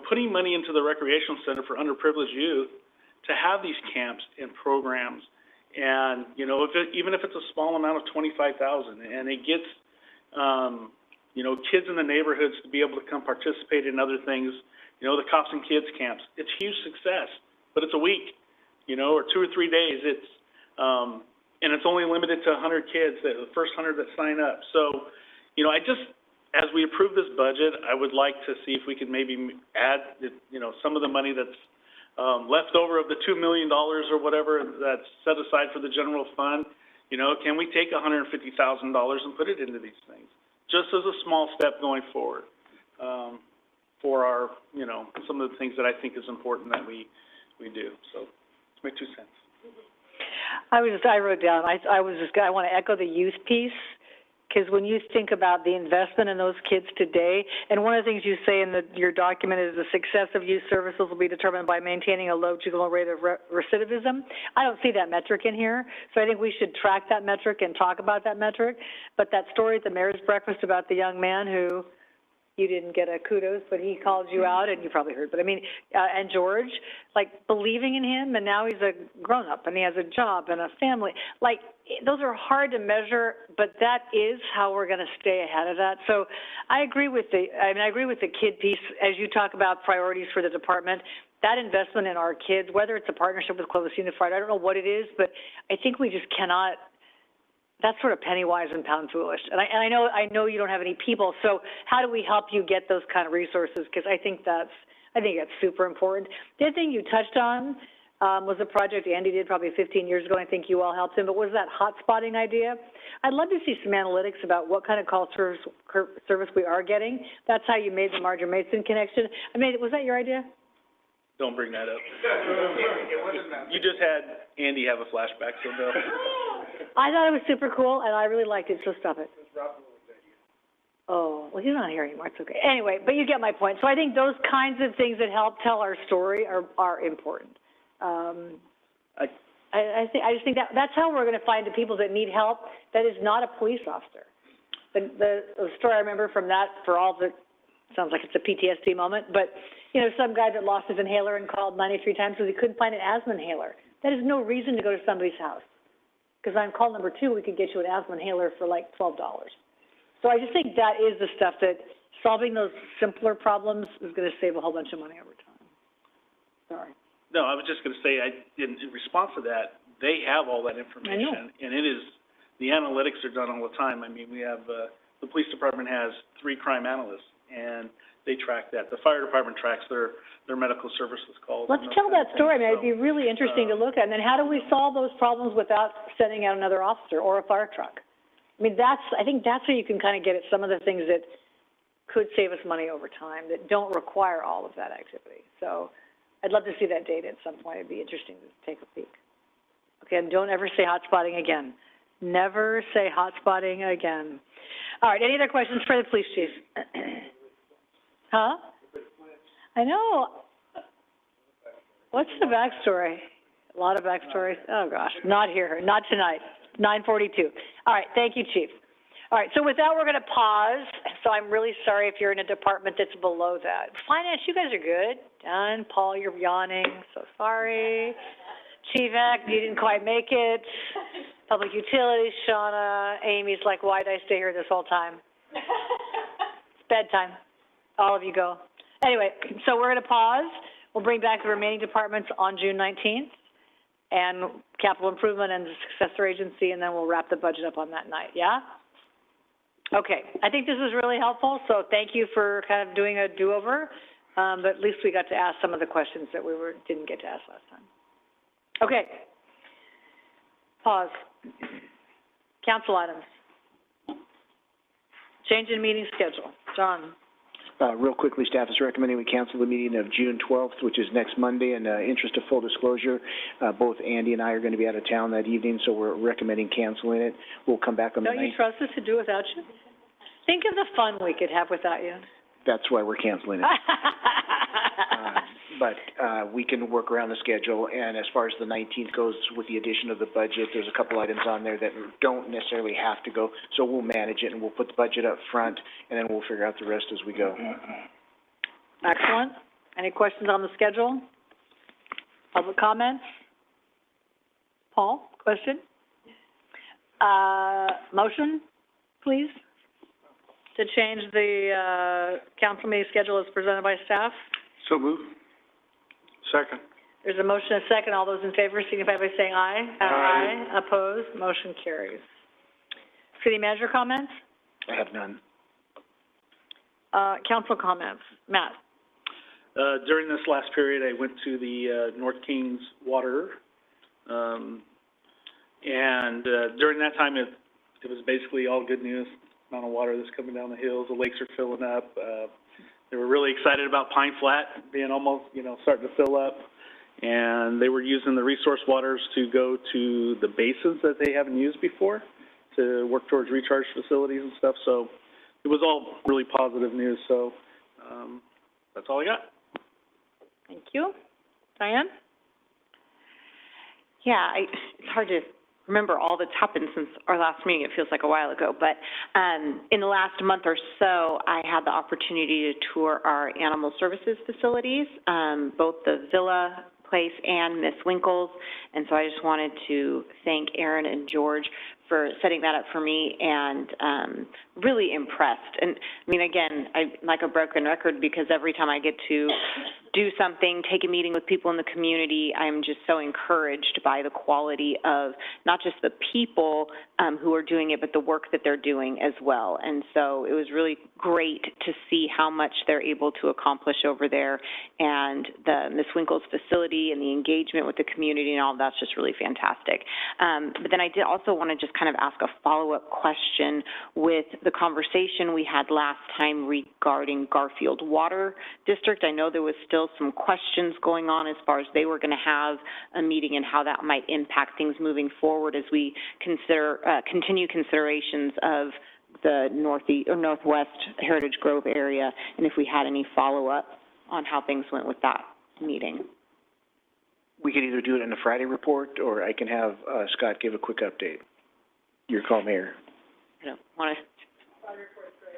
Putting money into the recreational center for underprivileged youth to have these camps and programs, and even if it's a small amount of $25,000, and it gets kids in the neighborhoods to be able to come participate in other things. The cops and kids camps. It's huge success, but it's a week, or 2 or 3 days. It's and it's only limited to 100 kids, the first 100 that sign up. So, as we approve this budget, I would like to see if we could maybe add, some of the money that's left over of the $2 million or whatever that's set aside for the general fund. Can we take $150,000 and put it into these things, just as a small step going forward for our, some of the things that I think is important that we do. So it's my 2 cents. I wrote down, I want to echo the youth piece. because when you think about the investment in those kids today, and one of the things you say in your document is the success of youth services will be determined by maintaining a low juvenile rate of recidivism. I don't see that metric in here, so I think we should track that metric and talk about that metric. But that story at the mayor's breakfast about the young man who, you didn't get a kudos, but he called you out, and you probably heard, but I mean, and George, like, believing in him, and now he's a grown-up, and he has a job and a family. Like, those are hard to measure, but that is how we're going to stay ahead of that. So I agree with the kid piece. As you talk about priorities for the department, that investment in our kids, whether it's a partnership with Clovis Unified, I don't know what it is, but I think we just cannot. That's sort of penny wise and pound foolish. And I know you don't have any people, so how do we help you get those kind of resources? Because I think that's super important. The other thing you touched on was a project Andy did probably 15 years ago. I think you all helped him, but was that hotspotting idea? I'd love to see some analytics about what kind of call service we are getting. That's how you made the Marjorie Mason connection. I mean, was that your idea? Don't bring that up. You just had Andy have a flashback, so no. I thought it was super cool, and I really liked it, so stop it. Oh, well, he's not here anymore. It's okay. Anyway, but you get my point. So I think those kinds of things that help tell our story are important. I just think that's how we're going to find the people that need help that is not a police officer. The story I remember from that, for all the, sounds like it's a PTSD moment, but, you know, some guy that lost his inhaler and called 93 times because he couldn't find an asthma inhaler. That is no reason to go to somebody's house. Because on call number 2, we could get you an asthma inhaler for like $12. So I just think that is the stuff that solving those simpler problems is going to save a whole bunch of money over time. Sorry. No, I was just going to say, in response to that, they have all that information. And it is, the analytics are done all the time. I mean, we have, the police department has 3 crime analysts, and they track that. The fire department tracks their medical services calls. Let's tell that story. I mean, it'd be really interesting to look at. And then how do we solve those problems without sending out another officer or a fire truck? I mean, I think that's where you can kind of get at some of the things that could save us money over time that don't require all of that activity. So I'd love to see that data at some point. It'd be interesting to take a peek. Okay, and don't ever say hotspotting again. Never say hotspotting again. All right, any other questions for the police chief? Huh? I know. What's the backstory? A lot of backstories. Oh, gosh, not here, not tonight. 9:42. All right, thank you, Chief. All right, so with that, we're going to pause. So I'm really sorry if you're in a department that's below that. Finance, you guys are good. Done. Paul, you're yawning. So sorry. Chief Act, you didn't quite make it. Public Utilities, Shauna. Amy's like, why did I stay here this whole time? It's bedtime. All of you go. Anyway, so we're going to pause. We'll bring back the remaining departments on June 19th, and capital improvement and the successor agency, and then we'll wrap the budget up on that night, yeah? Okay, I think this was really helpful, so thank you for kind of doing a do-over, but at least we got to ask some of the questions that we didn't get to ask last time. Okay. Pause. Council items. Change in meeting schedule. John. Real quickly, staff is recommending we cancel the meeting of June 12th, which is next Monday. In interest of full disclosure, both Andy and I are going to be out of town that evening, so we're recommending canceling it. We'll come back on the 9th. Don't you trust us to do without you? Think of the fun we could have without you. That's why we're canceling it. But we can work around the schedule, and as far as the 19th goes, with the addition of the budget, there's a couple items on there that don't necessarily have to go, so we'll manage it, and we'll put the budget up front, and then we'll figure out the rest as we go. Excellent. Any questions on the schedule? Public comments? Paul, question? Motion, please, to change the council meeting schedule as presented by staff? So move. Second. There's a motion and a second. All those in favor signify by saying aye. Aye. Opposed? Motion carries. City manager comments? I have none. Council comments. Matt? During this last period, I went to the North Kings water, and during that time, it was basically all good news. The amount of water that's coming down the hills, the lakes are filling up. They were really excited about Pine Flat being almost, starting to fill up. And they were using the resource waters to go to the basins that they haven't used before to work towards recharge facilities and stuff. So it was all really positive news. So that's all I got. Thank you. Diane? Yeah, it's hard to remember all that's happened since our last meeting. It feels like a while ago. But in the last month or so, I had the opportunity to tour our animal services facilities, both the Villa Place and Miss Winkles. And so I just wanted to thank Aaron and George for setting that up for me, and really impressed. And I mean, again, I'm like a broken record, because every time I get to do something, take a meeting with people in the community, I'm just so encouraged by the quality of not just the people who are doing it, but the work that they're doing as well. And so it was really great to see how much they're able to accomplish over there, and the Miss Winkles facility and the engagement with the community and all of that's just really fantastic. But then I did also want to just kind of ask a follow-up question with the conversation we had last time regarding Garfield Water District. I know there was still some questions going on as far as they were going to have a meeting and how that might impact things moving forward as we consider continue considerations of the Northeast or Northwest Heritage Grove area, and if we had any follow-up on how things went with that meeting. We could either do it in a Friday report, or I can have Scott give a quick update. Your call, Mayor. I don't want to.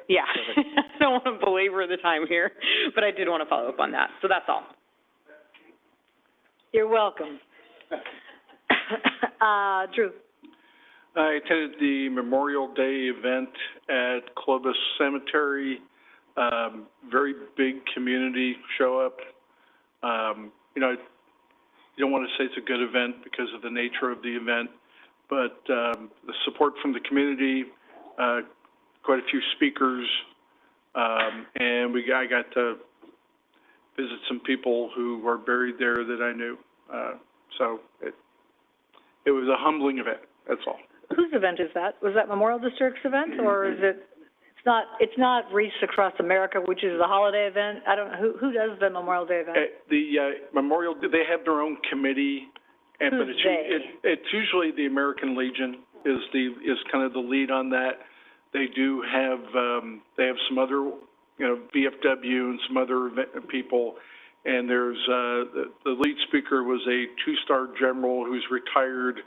Yeah, I don't want to belabor the time here, but I did want to follow up on that. So that's all. You're welcome. Drew. I attended the Memorial Day event at Clovis Cemetery. Very big community show up. You know, you don't want to say it's a good event because of the nature of the event, but the support from the community, quite a few speakers, and I got to visit some people who were buried there that I knew. So it was a humbling event, that's all. Whose event is that? Was that Memorial District's event, or is it? It's not Wreaths Across America, which is a holiday event. I don't know who does the Memorial Day event. Memorial, they have their own committee, and but it's usually the American Legion is kind of the lead on that. They do have some other, VFW and some other people, and there's the lead speaker was a two-star general who's retired,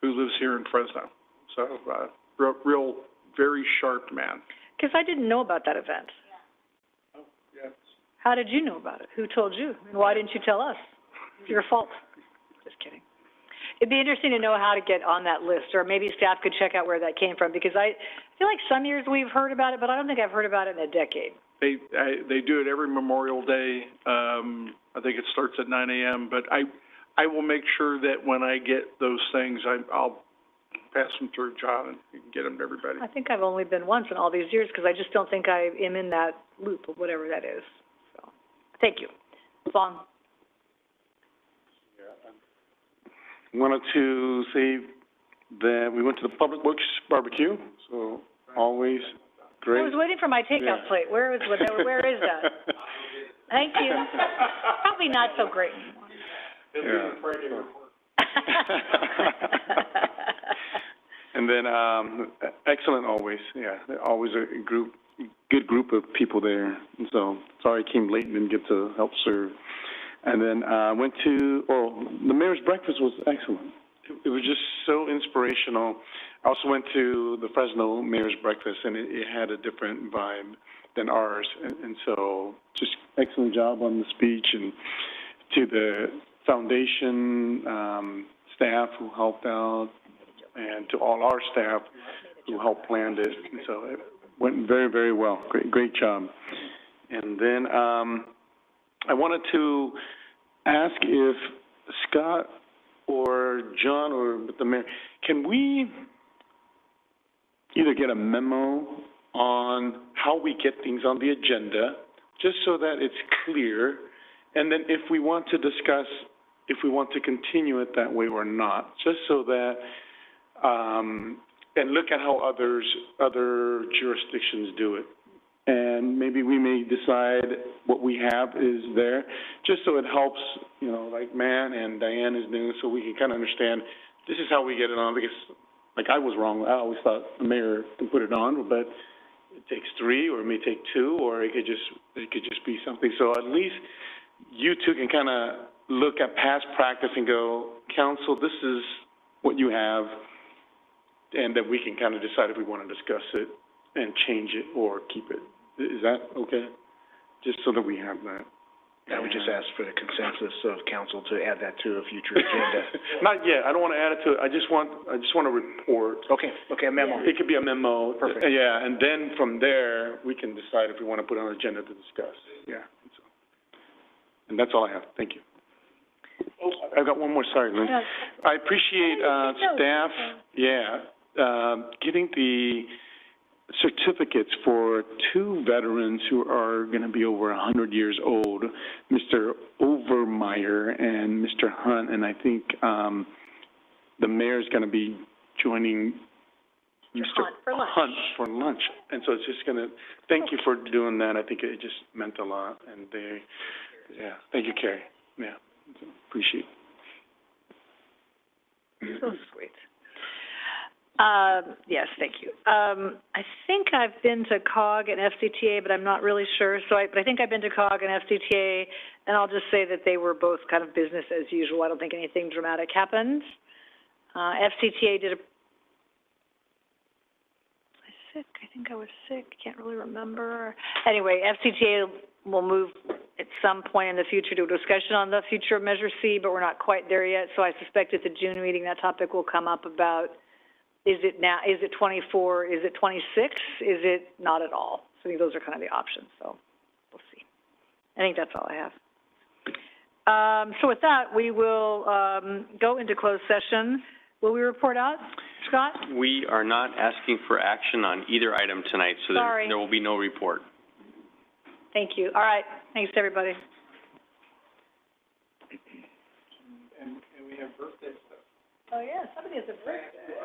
who lives here in Fresno. So real very sharp man. Because I didn't know about that event. Oh, yes. How did you know about it? Who told you? And why didn't you tell us? It's your fault. Just kidding. It'd be interesting to know how to get on that list, or maybe staff could check out where that came from, because I feel like some years we've heard about it, but I don't think I've heard about it in a decade. They do it every Memorial Day. I think it starts at 9 a.m., but I will make sure that when I get those things, I'll pass them through John, and you can get them to everybody. I think I've only been once in all these years, because I just don't think I am in that loop of whatever that is. So, thank you. Vaughn. Wanted to say that we went to the Public Works barbecue, so always great. I was waiting for my takeout plate. Where is that? Thank you. Probably not so great anymore. And then, excellent always, always a good group of people there. And so, sorry I came late and didn't get to help serve. And then, went to, the mayor's breakfast was excellent. It was just so inspirational. I also went to the Fresno mayor's breakfast, and it had a different vibe than ours. And so, just excellent job on the speech, and to the foundation staff who helped out, and to all our staff who helped plan it. And so it went very, very well. Great job. And then I wanted to ask if Scott or John or the mayor, can we either get a memo on how we get things on the agenda, just so that it's clear, and then if we want to discuss if we want to continue it that way or not, just so that, and look at how other jurisdictions do it. And maybe we may decide what we have is there, just so it helps, like Matt and Diane is doing, so we can kind of understand this is how we get it on, because like I was wrong, I always thought the mayor can put it on, but it takes three, or it may take two, or it could just be something. So at least you two can kind of look at past practice and go, council, this is what you have, and then we can kind of decide if we want to discuss it and change it or keep it. Is that okay? Just so that we have that. I would just ask for the consensus of council to add that to a future agenda. Not yet. I don't want to add it to it. I just want a report. Okay, a memo. It could be a memo. Perfect. Yeah, and then from there, we can decide if we want to put it on the agenda to discuss. Yeah. And that's all I have. Thank you. Oh, I've got one more. Sorry, Lynn. I appreciate, staff, getting the certificates for two veterans who are going to be over 100 years old, Mr. Overmeyer and Mr. Hunt, and I think the mayor's going to be joining Mr. Hunt for lunch. And so it's just going to, thank you for doing that. I think it just meant a lot, and thank you, Carrie. Yeah, appreciate it. So sweet. Yes, thank you. I think I've been to COG and FCTA, but I'm not really sure. But I think I've been to COG and FCTA, and I'll just say that they were both kind of business as usual. I don't think anything dramatic happened. FCTA did I think I was sick. Can't really remember. Anyway, FCTA will move at some point in the future to a discussion on the future of Measure C, but we're not quite there yet. So I suspect at the June meeting that topic will come up about, is it 24, is it 26, is it not at all? So I think those are kind of the options, so we'll see. I think that's all I have. So with that, we will go into closed session. Will we report out, Scott? We are not asking for action on either item tonight, so there will be no report. Thank you. All right. Thanks, everybody. And we have birthday stuff. Oh, yeah. Somebody has a birthday.